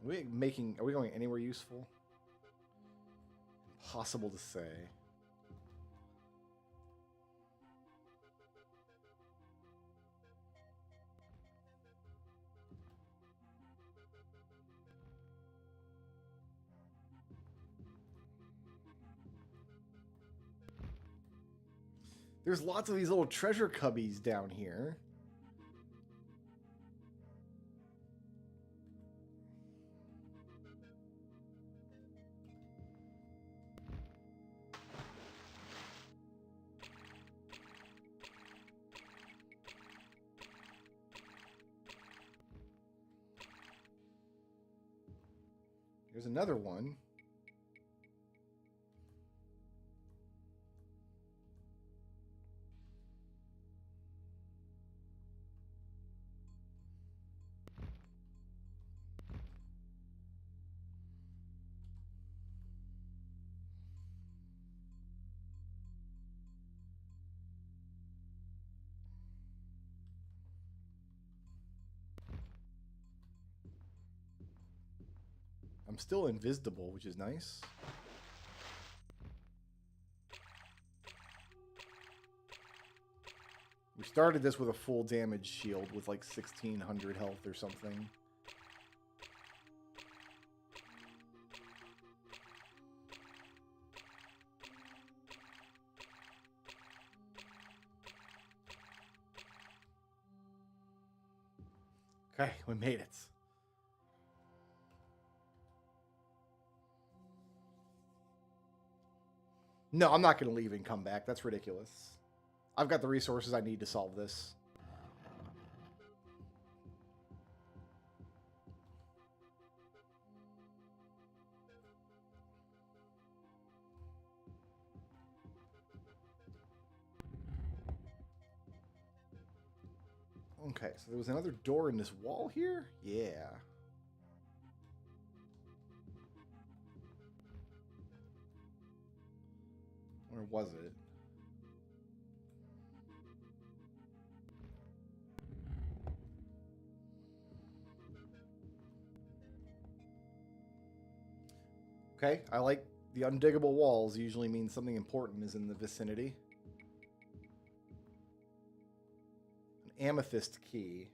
Are we going anywhere useful? Impossible to say. There's lots of these little treasure cubbies down here. There's another one. I'm still invisible, which is nice. We started this with a full damage shield with like 1600 health or something. Okay, we made it. No, I'm not going to leave and come back. That's ridiculous. I've got the resources I need to solve this. Okay, so there was another door in this wall here? Yeah. Where was it? Okay, I like the undiggable walls usually means something important is in the vicinity. An amethyst key.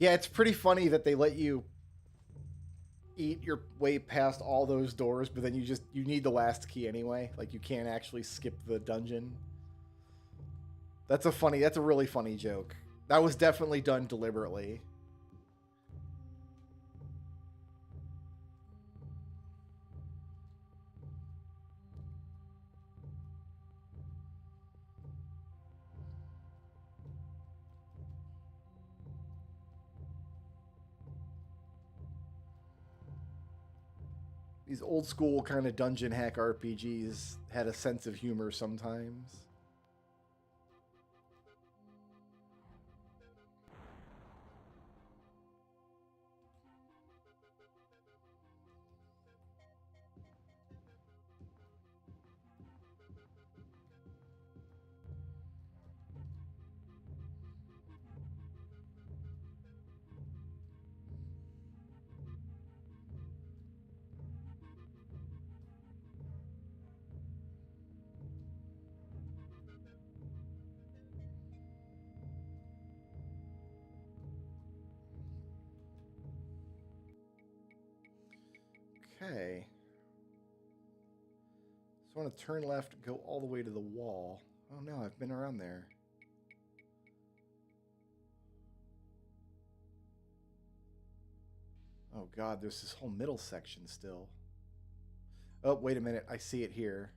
Yeah, it's pretty funny that they let you eat your way past all those doors, but then you need the last key anyway. Like you can't actually skip the dungeon. That's a really funny joke. That was definitely done deliberately. These old school kind of dungeon hack RPGs had a sense of humor sometimes. Okay. So I want to turn left, go all the way to the wall. Oh no, I've been around there. Oh god, there's this whole middle section still. Oh, wait a minute. I see it here.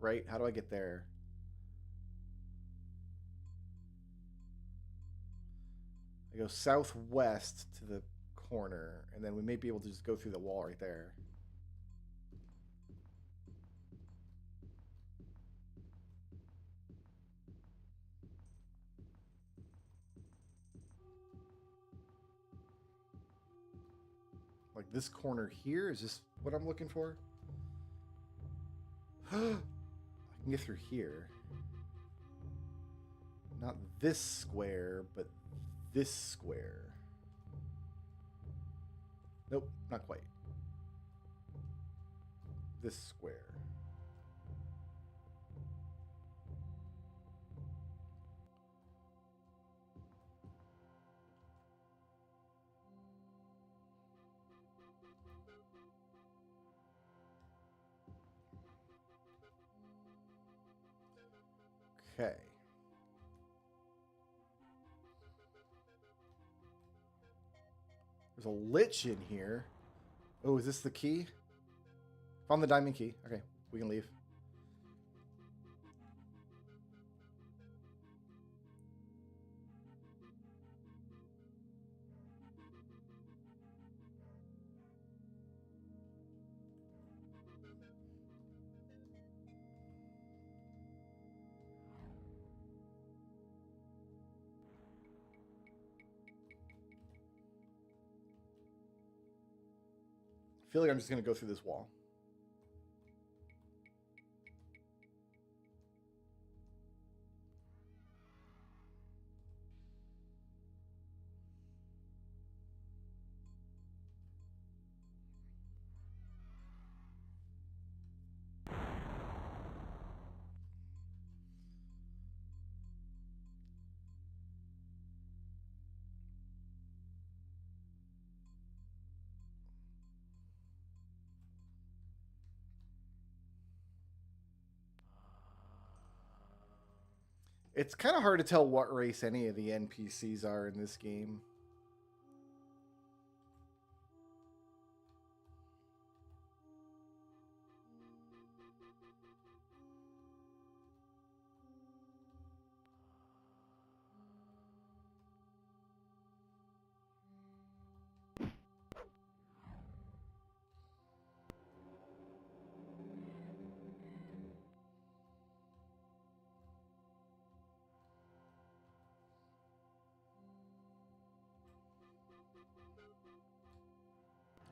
Right? How do I get there? I go southwest to the corner, and then we may be able to just go through the wall right there. Like this corner here? Is this what I'm looking for? I can get through here. Not this square, but this square. Nope, not quite. This square. Okay. There's a lich in here. Oh, is this the key? Found the diamond key. Okay, we can leave. I feel like I'm just going to go through this wall. It's kind of hard to tell what race any of the NPCs are in this game.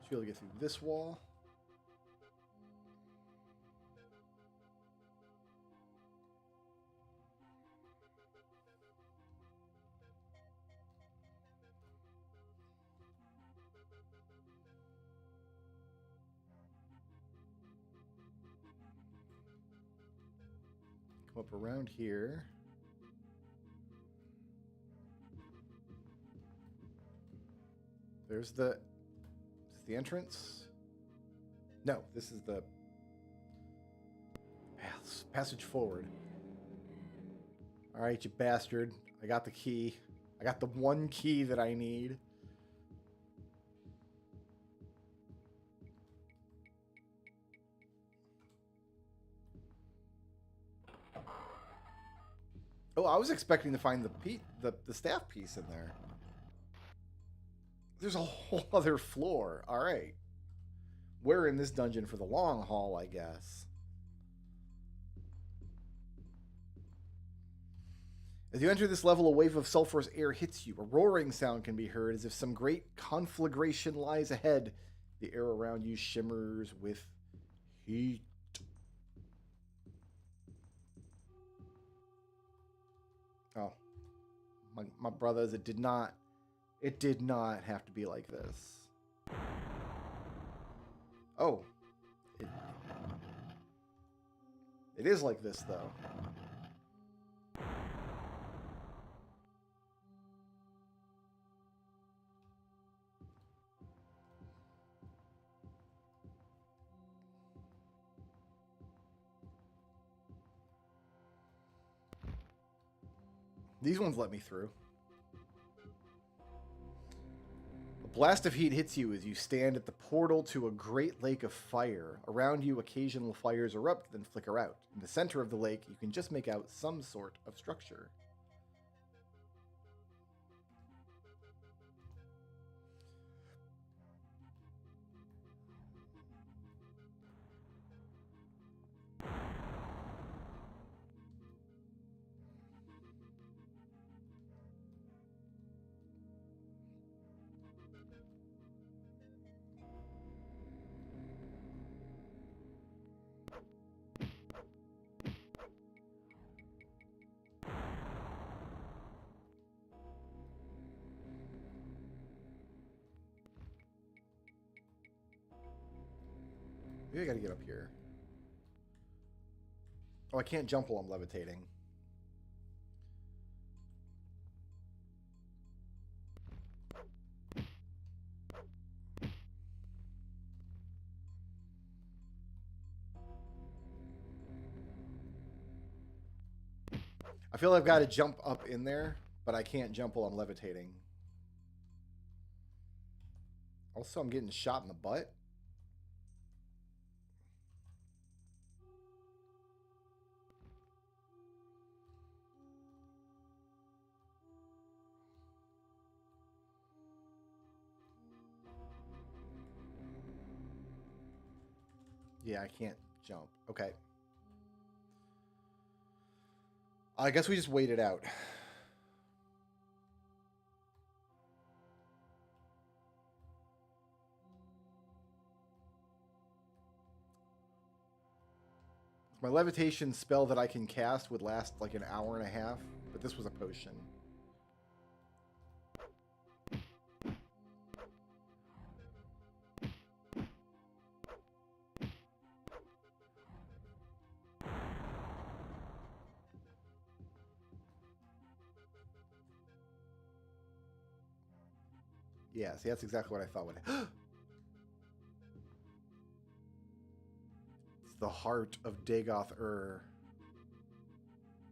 Should be able to get through this wall. Come up around here. There's the entrance. No, this is the passage forward. All right, you bastard. I got the key. I got the one key that I need. Oh, I was expecting to find the staff piece in there. There's a whole other floor. All right. We're in this dungeon for the long haul, I guess. As you enter this level, a wave of sulfurous air hits you. A roaring sound can be heard as if some great conflagration lies ahead. The air around you shimmers with heat. Oh. My brothers, it did not have to be like this. Oh. It is like this, though. These ones let me through. A blast of heat hits you as you stand at the portal to a great lake of fire. Around you, occasional fires erupt, then flicker out. In the center of the lake, you can just make out some sort of structure. Maybe I gotta get up here. Oh, I can't jump while I'm levitating. I feel I've got to jump up in there, but I can't jump while I'm levitating. Also, I'm getting shot in the butt. Yeah, I can't jump. Okay. I guess we just wait it out. My levitation spell that I can cast would last like an hour and a half, but this was a potion. Yeah, see, that's exactly what I thought would happen. It's the heart of Dagoth-Ur.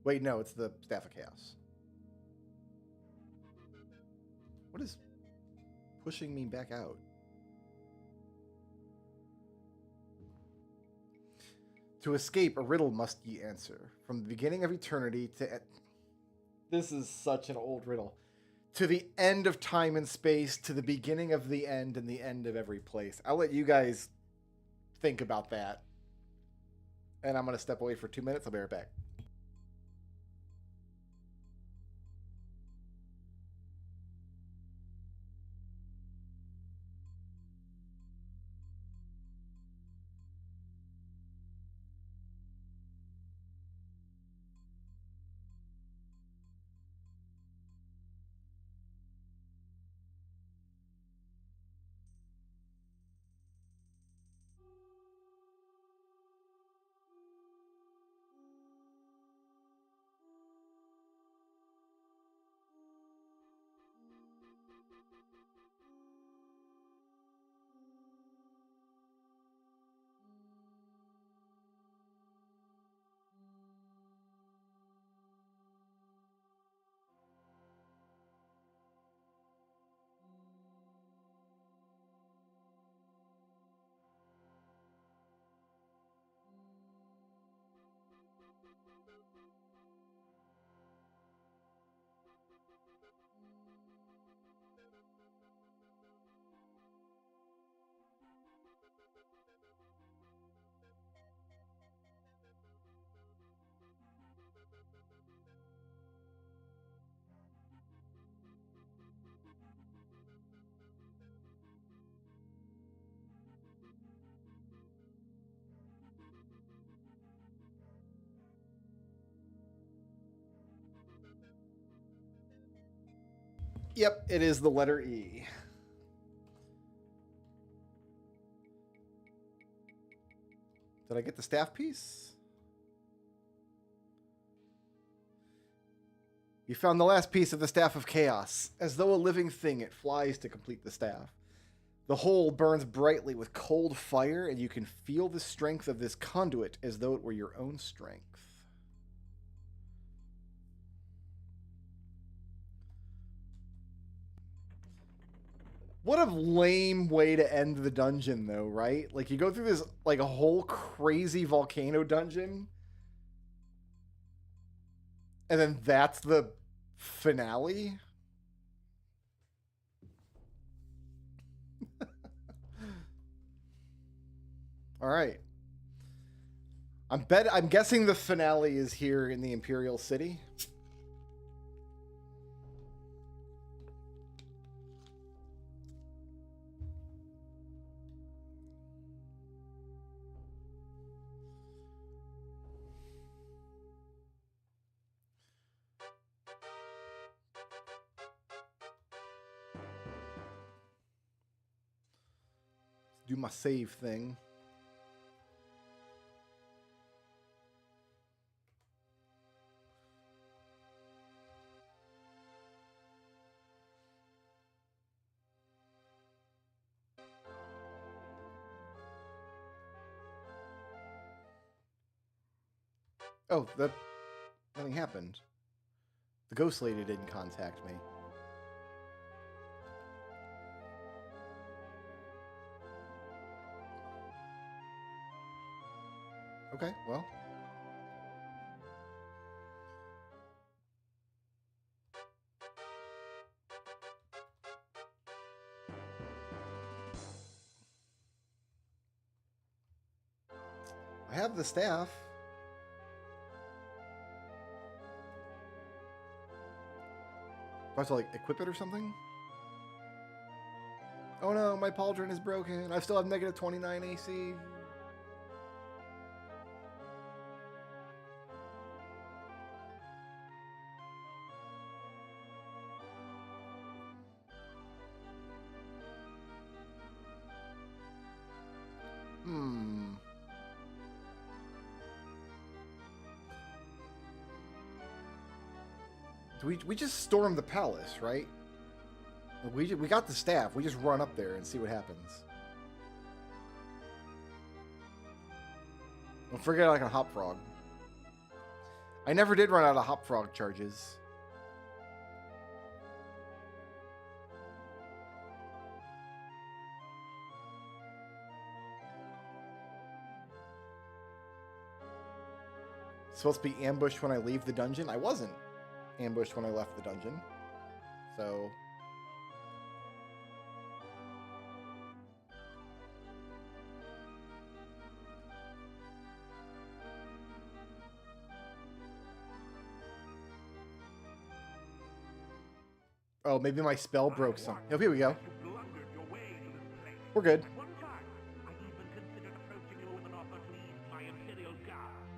Wait, no, it's the Staff of Chaos. What is pushing me back out? To escape, a riddle must ye answer. From the beginning of eternity to... This is such an old riddle. To the end of time and space, to the beginning of the end and the end of every place. I'll let you guys think about that. And I'm going to step away for 2 minutes. I'll be right back. Yep, it is the letter E. Did I get the staff piece? You found the last piece of the Staff of Chaos. As though a living thing, it flies to complete the staff. The whole burns brightly with cold fire, and you can feel the strength of this conduit as though it were your own strength. What a lame way to end the dungeon, though, right? Like, you go through this, like, a whole crazy volcano dungeon, and then that's the finale? All right. I'm guessing the finale is here in the Imperial City. Do my save thing. Oh, nothing happened. The ghost lady didn't contact me. Okay, well. I have the staff. Do I have to, like, equip it or something? Oh no, my pauldron is broken. I still have negative 29 AC. We just stormed the palace, right? We got the staff. We just run up there and see what happens. Don't forget like a hop frog. I never did run out of hop frog charges. Supposed to be ambushed when I leave the dungeon. I wasn't ambushed when I left the dungeon. So... Oh, maybe my spell broke some. Oh, here we go. We're good. At one time, I even considered approaching you with an offer to lead my Imperial Guard.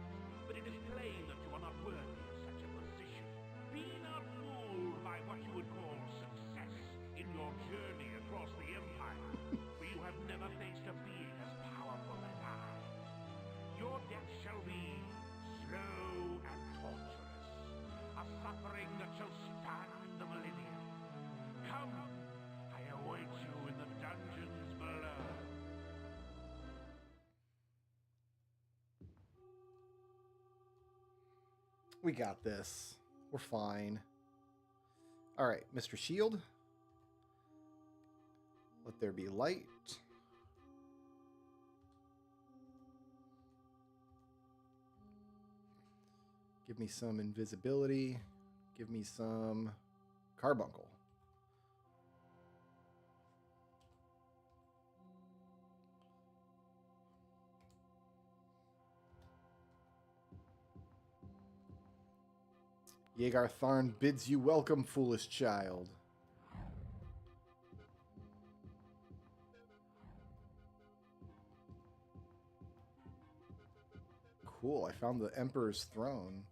But it is plain that you are not worthy of such a position. Be not fooled by what you would call success in your journey across the Empire, for you have never faced a being as powerful as I. Your death shall be slow and torturous, a suffering that shall span the millennium. Come, I await you in the dungeons below. We got this. We're fine. All right, Mr. Shield. Let there be light. Give me some invisibility. Give me some carbuncle. Yeagar Tharn bids you welcome, foolish child. Cool, I found the Emperor's throne.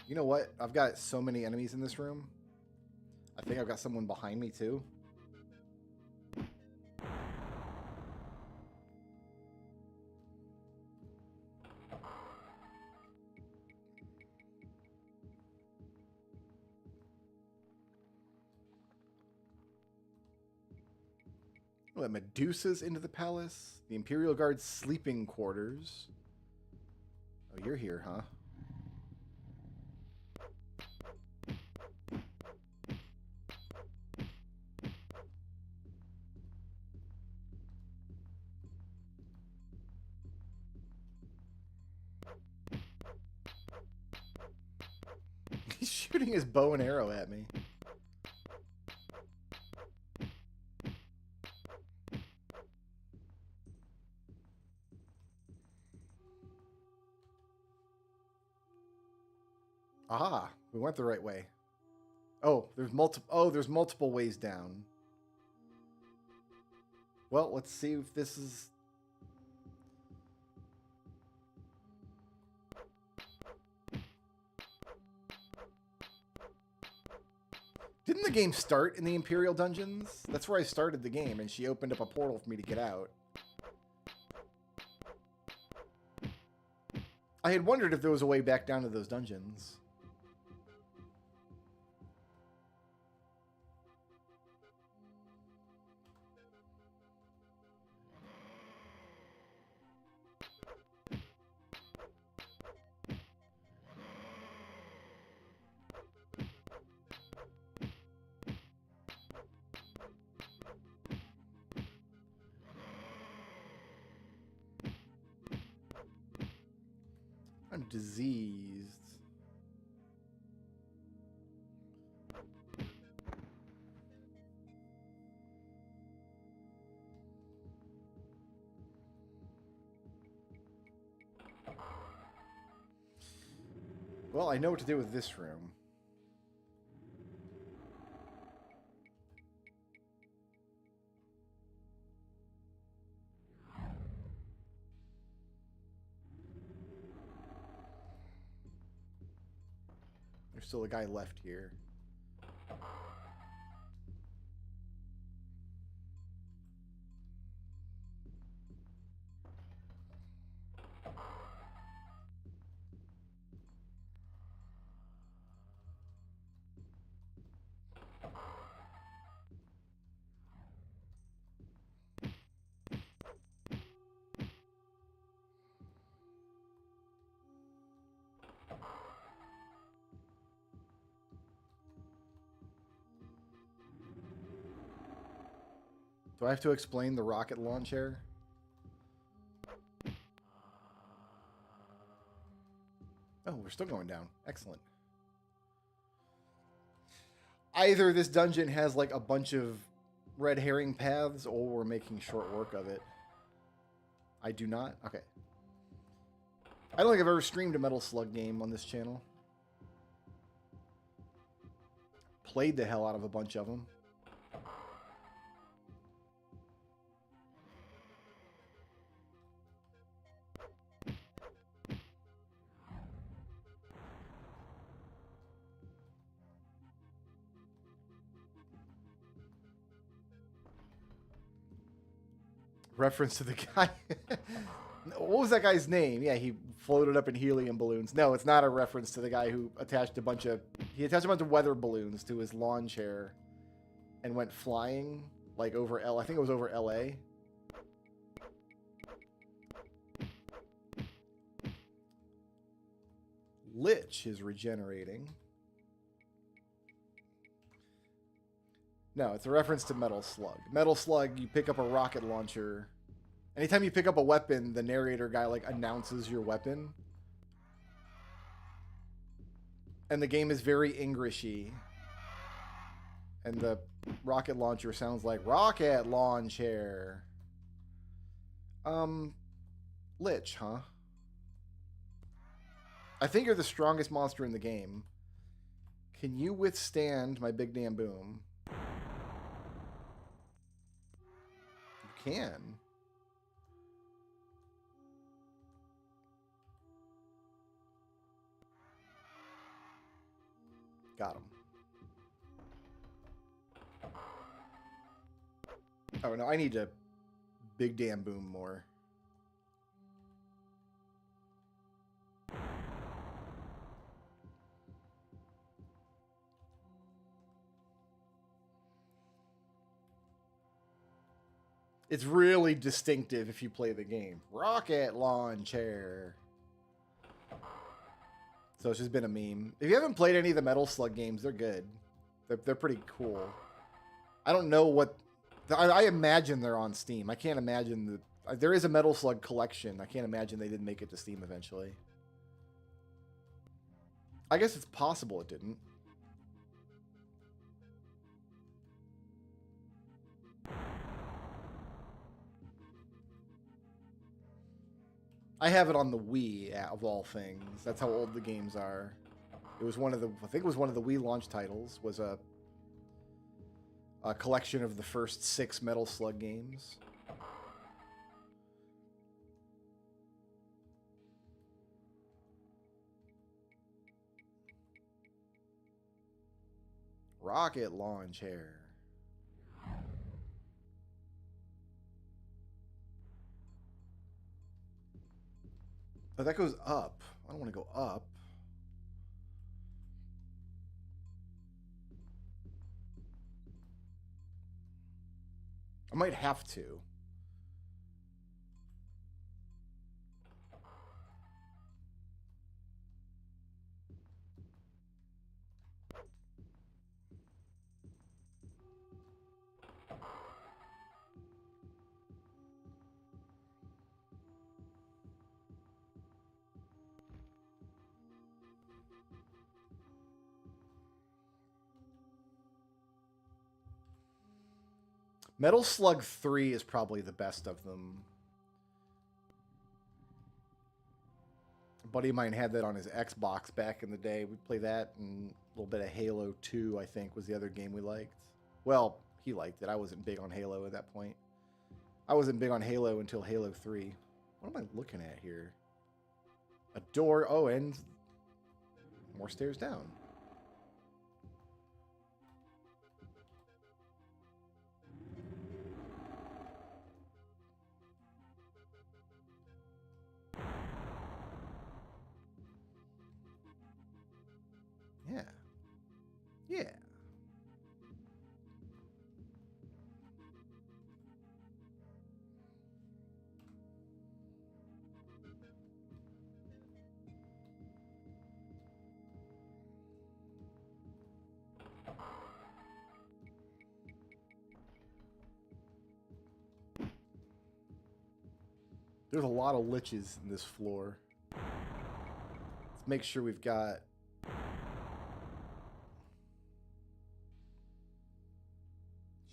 You know what? I've got so many enemies in this room. I think I've got someone behind me too. Let Medusa's into the palace. The Imperial Guard's sleeping quarters. Oh, you're here, huh? He's shooting his bow and arrow at me. Aha, we went the right way. Oh, there's multiple ways down. Well, let's see if this is... Didn't the game start in the Imperial Dungeons? That's where I started the game, and she opened up a portal for me to get out. I had wondered if there was a way back down to those dungeons. I'm diseased. Well, I know what to do with this room. There's still a guy left here. Do I have to explain the rocket launcher? Oh, we're still going down. Excellent. Either this dungeon has like a bunch of red herring paths or we're making short work of it. I do not? Okay. I don't think I've ever streamed a Metal Slug game on this channel. Played the hell out of a bunch of them. Reference to the guy. What was that guy's name? Yeah, he floated up in helium balloons. No, it's not a reference to the guy who attached a bunch of... He attached a bunch of weather balloons to his lawn chair and went flying, like over I think it was over LA. Lich is regenerating. No, it's a reference to Metal Slug. Metal Slug, you pick up a rocket launcher. Anytime you pick up a weapon, the narrator guy like announces your weapon. And the game is very Englishy. And the rocket launcher sounds like rocket launcher. Lich, huh? I think you're the strongest monster in the game. Can you withstand my big damn boom? You can. Got him. Oh no, I need to big damn boom more. It's really distinctive if you play the game. Rocket launcher. So it's just been a meme. If you haven't played any of the Metal Slug games, they're good. They're pretty cool. I don't know what... I imagine they're on Steam. I can't imagine that... There is a Metal Slug collection. I can't imagine they didn't make it to Steam eventually. I guess it's possible it didn't. I have it on the Wii, of all things. That's how old the games are. It was one of the... I think it was one of the Wii launch titles. Was a collection of the first 6 Metal Slug games. Rocket launcher. Oh, that goes up. I don't want to go up. I might have to. Metal Slug 3 is probably the best of them. A buddy of mine had that on his Xbox back in the day. We'd play that, and a little bit of Halo 2, I think, was the other game we liked. Well, he liked it. I wasn't big on Halo at that point. I wasn't big on Halo until Halo 3. What am I looking at here? A door. Oh, and more stairs down. Yeah. Yeah. There's a lot of liches in this floor. Let's make sure we've got...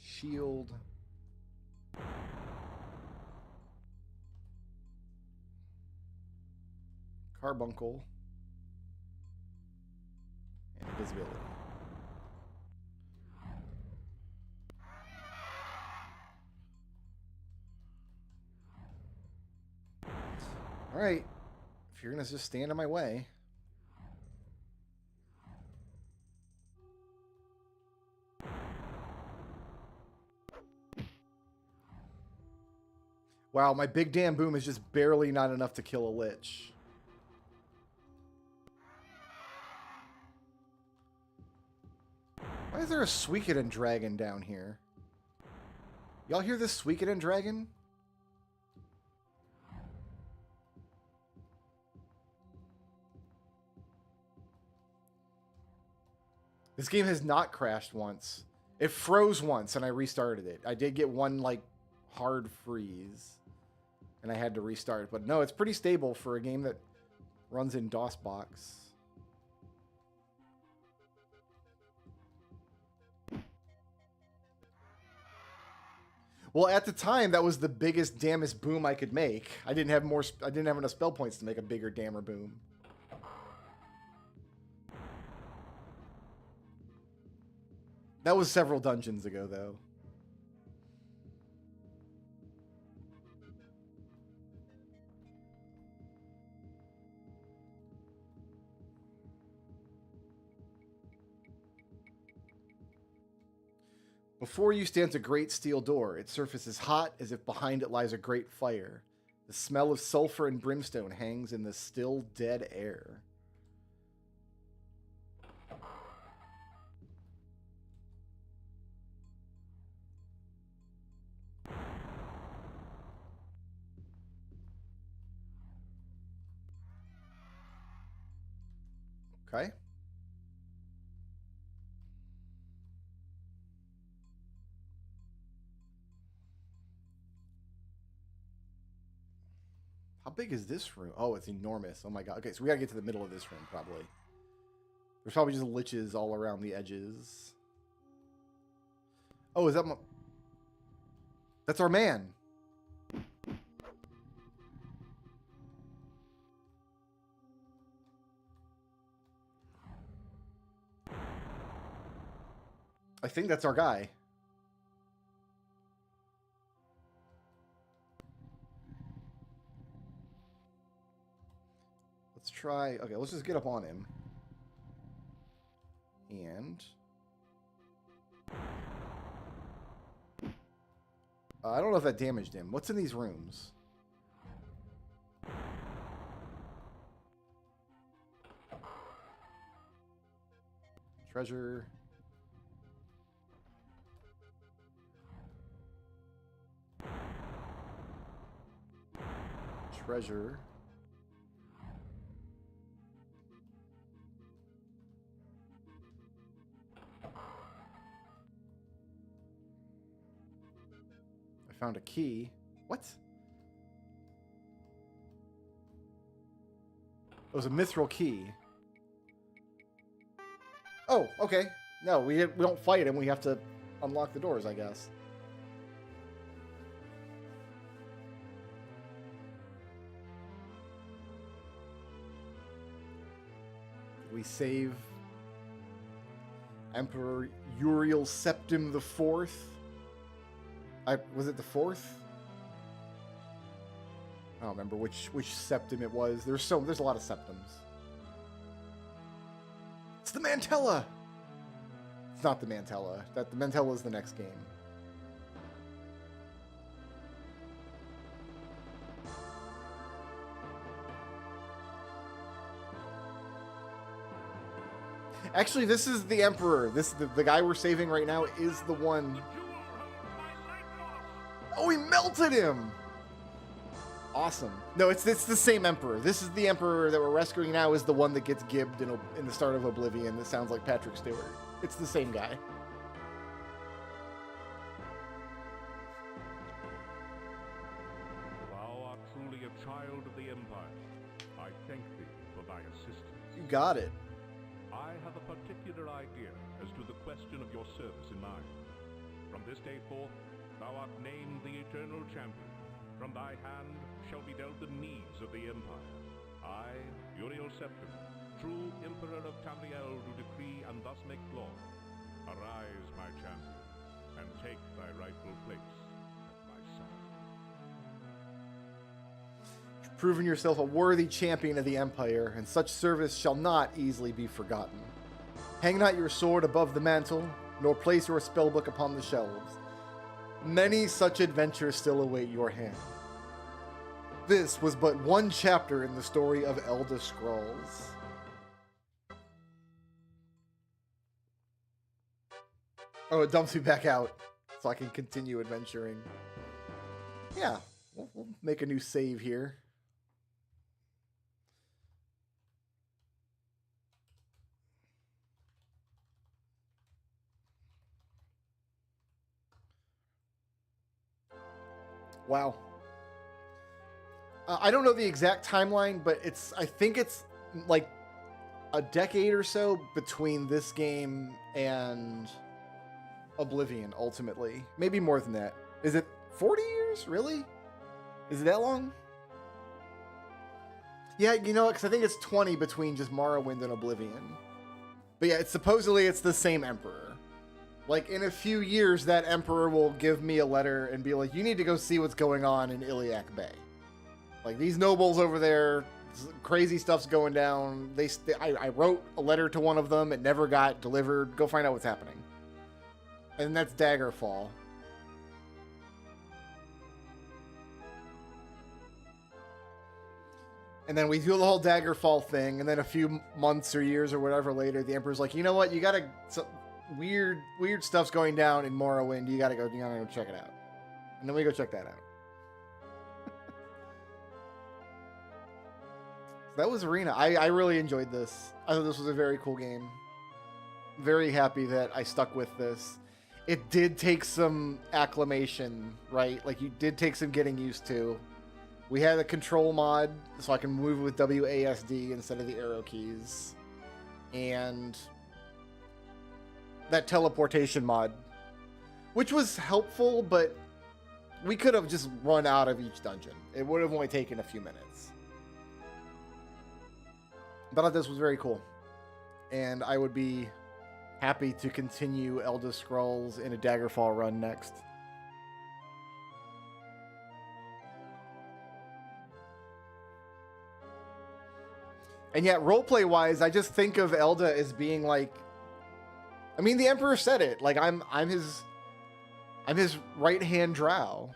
shield. Carbuncle. And invisibility. Alright. If you're gonna just stand in my way. Wow, my big damn boom is just barely not enough to kill a lich. Why is there a Suikoden dragon down here? Y'all hear this Suikoden dragon? This game has not crashed once. It froze once and I restarted it. I did get one like hard freeze and I had to restart. But no, it's pretty stable for a game that runs in DOSBox. Well, at the time, that was the biggest, dammest boom I could make. I didn't have enough spell points to make a bigger, dammer boom. That was several dungeons ago, though. Before you stands a great steel door. Its surface is hot, as if behind it lies a great fire. The smell of sulfur and brimstone hangs in the still, dead air. Okay. How big is this room? Oh, it's enormous. Oh my god. Okay, so we gotta get to the middle of this room, probably. There's probably just liches all around the edges. Oh, is that my... That's our man. I think that's our guy. Let's try... Okay, let's just get up on him. And... I don't know if that damaged him. What's in these rooms? Treasure... Treasure. I found a key. What? It was a mithril key. Oh, okay. No, we don't fight him. We have to unlock the doors, I guess. We save Emperor Uriel Septim the Fourth. Was it the fourth? I don't remember which septim it was. There's a lot of septims. It's the Mantella. It's not the Mantella. The Mantella is the next game. Actually, this is the Emperor. The guy we're saving right now is the one. Oh, he melted him! Awesome. No, it's the same Emperor. This is the Emperor that we're rescuing now is the one that gets gibbed in the start of Oblivion. That sounds like Patrick Stewart. It's the same guy. Thou art truly a child of the Empire, I thank thee for thy assistance. You got it. I have a particular idea as to the question of your service in mind. From this day forth, thou art named the Eternal Champion. From thy hand shall be dealt the needs of the Empire. I, Uriel Septim, true Emperor of Tamriel, do decree and thus make law. Arise, my champion, and take thy rightful place at my side. You've proven yourself a worthy champion of the Empire, and such service shall not easily be forgotten. Hang not your sword above the mantle, nor place your spellbook upon the shelves. Many such adventures still await your hand. This was but one chapter in the story of Elda Scrulz. Oh, it dumps me back out, so I can continue adventuring. Yeah, we'll make a new save here. Wow. I don't know the exact timeline, but I think it's like a decade or so between this game and Oblivion, ultimately. Maybe more than that. Is it 40 years? Really? Is it that long? Yeah, you know, because I think it's 20 between just Morrowind and Oblivion. But yeah, supposedly it's the same Emperor. Like, in a few years, that Emperor will give me a letter and be like, you need to go see what's going on in Iliac Bay. Like, these nobles over there, crazy stuff's going down. I wrote a letter to one of them. It never got delivered. Go find out what's happening. And that's Daggerfall. And then we do the whole Daggerfall thing, and then a few months or years or whatever later, the Emperor's like, you know what, you gotta... Weird stuff's going down in Morrowind. You gotta go check it out. And then we go check that out. That was Arena. I really enjoyed this. I thought this was a very cool game. Very happy that I stuck with this. It did take some acclimation, right? Like, you did take some getting used to. We had a control mod, so I can move with WASD instead of the arrow keys. And that teleportation mod, which was helpful, but we could have just run out of each dungeon. It would have only taken a few minutes. But I thought this was very cool. And I would be happy to continue Elder Scrolls in a Daggerfall run next. And yet, roleplay-wise, I just think of Elda as being like... I mean, the Emperor said it. Like, I'm his right-hand drow.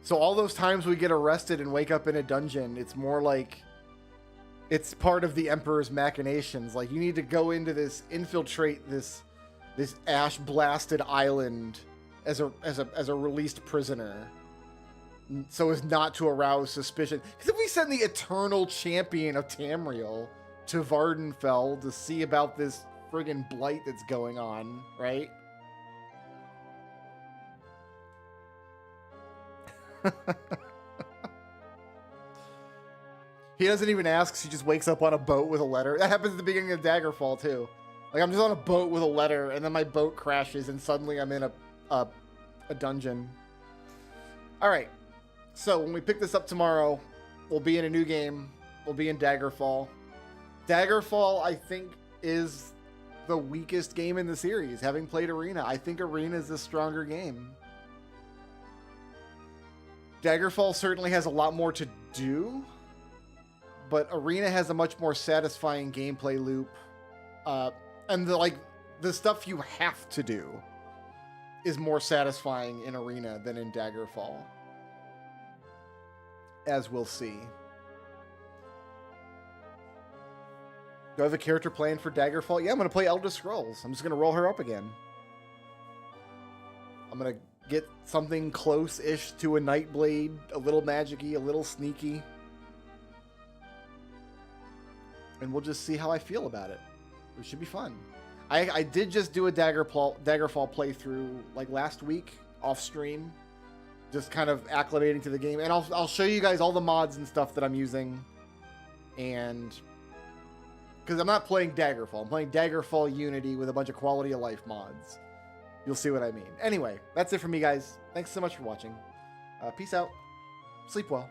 So all those times we get arrested and wake up in a dungeon, it's more like it's part of the Emperor's machinations. Like, you need to go into this, infiltrate this ash-blasted island as a released prisoner, so as not to arouse suspicion. Because if we send the eternal champion of Tamriel to Vardenfell to see about this friggin' blight that's going on, right? He doesn't even ask, he just wakes up on a boat with a letter. That happens at the beginning of Daggerfall, too. Like, I'm just on a boat with a letter, and then my boat crashes, and suddenly I'm in a dungeon. Alright. So, when we pick this up tomorrow, we'll be in a new game. We'll be in Daggerfall. Daggerfall, I think, is the weakest game in the series. Having played Arena, I think Arena is the stronger game. Daggerfall certainly has a lot more to do, but Arena has a much more satisfying gameplay loop. And the stuff you have to do is more satisfying in Arena than in Daggerfall, as we'll see. Do I have a character plan for Daggerfall? Yeah, I'm going to play Elder Scrolls. I'm just going to roll her up again. I'm going to get something close-ish to a Nightblade, a little magic-y, a little sneaky. And we'll just see how I feel about it. It should be fun. I did just do a Daggerfall playthrough like last week off stream, just kind of acclimating to the game, and I'll show you guys all the mods and stuff that I'm using, and because I'm not playing Daggerfall, I'm playing Daggerfall Unity with a bunch of quality of life mods. You'll see what I mean. Anyway, that's it for me, guys. Thanks so much for watching. Peace out. Sleep well.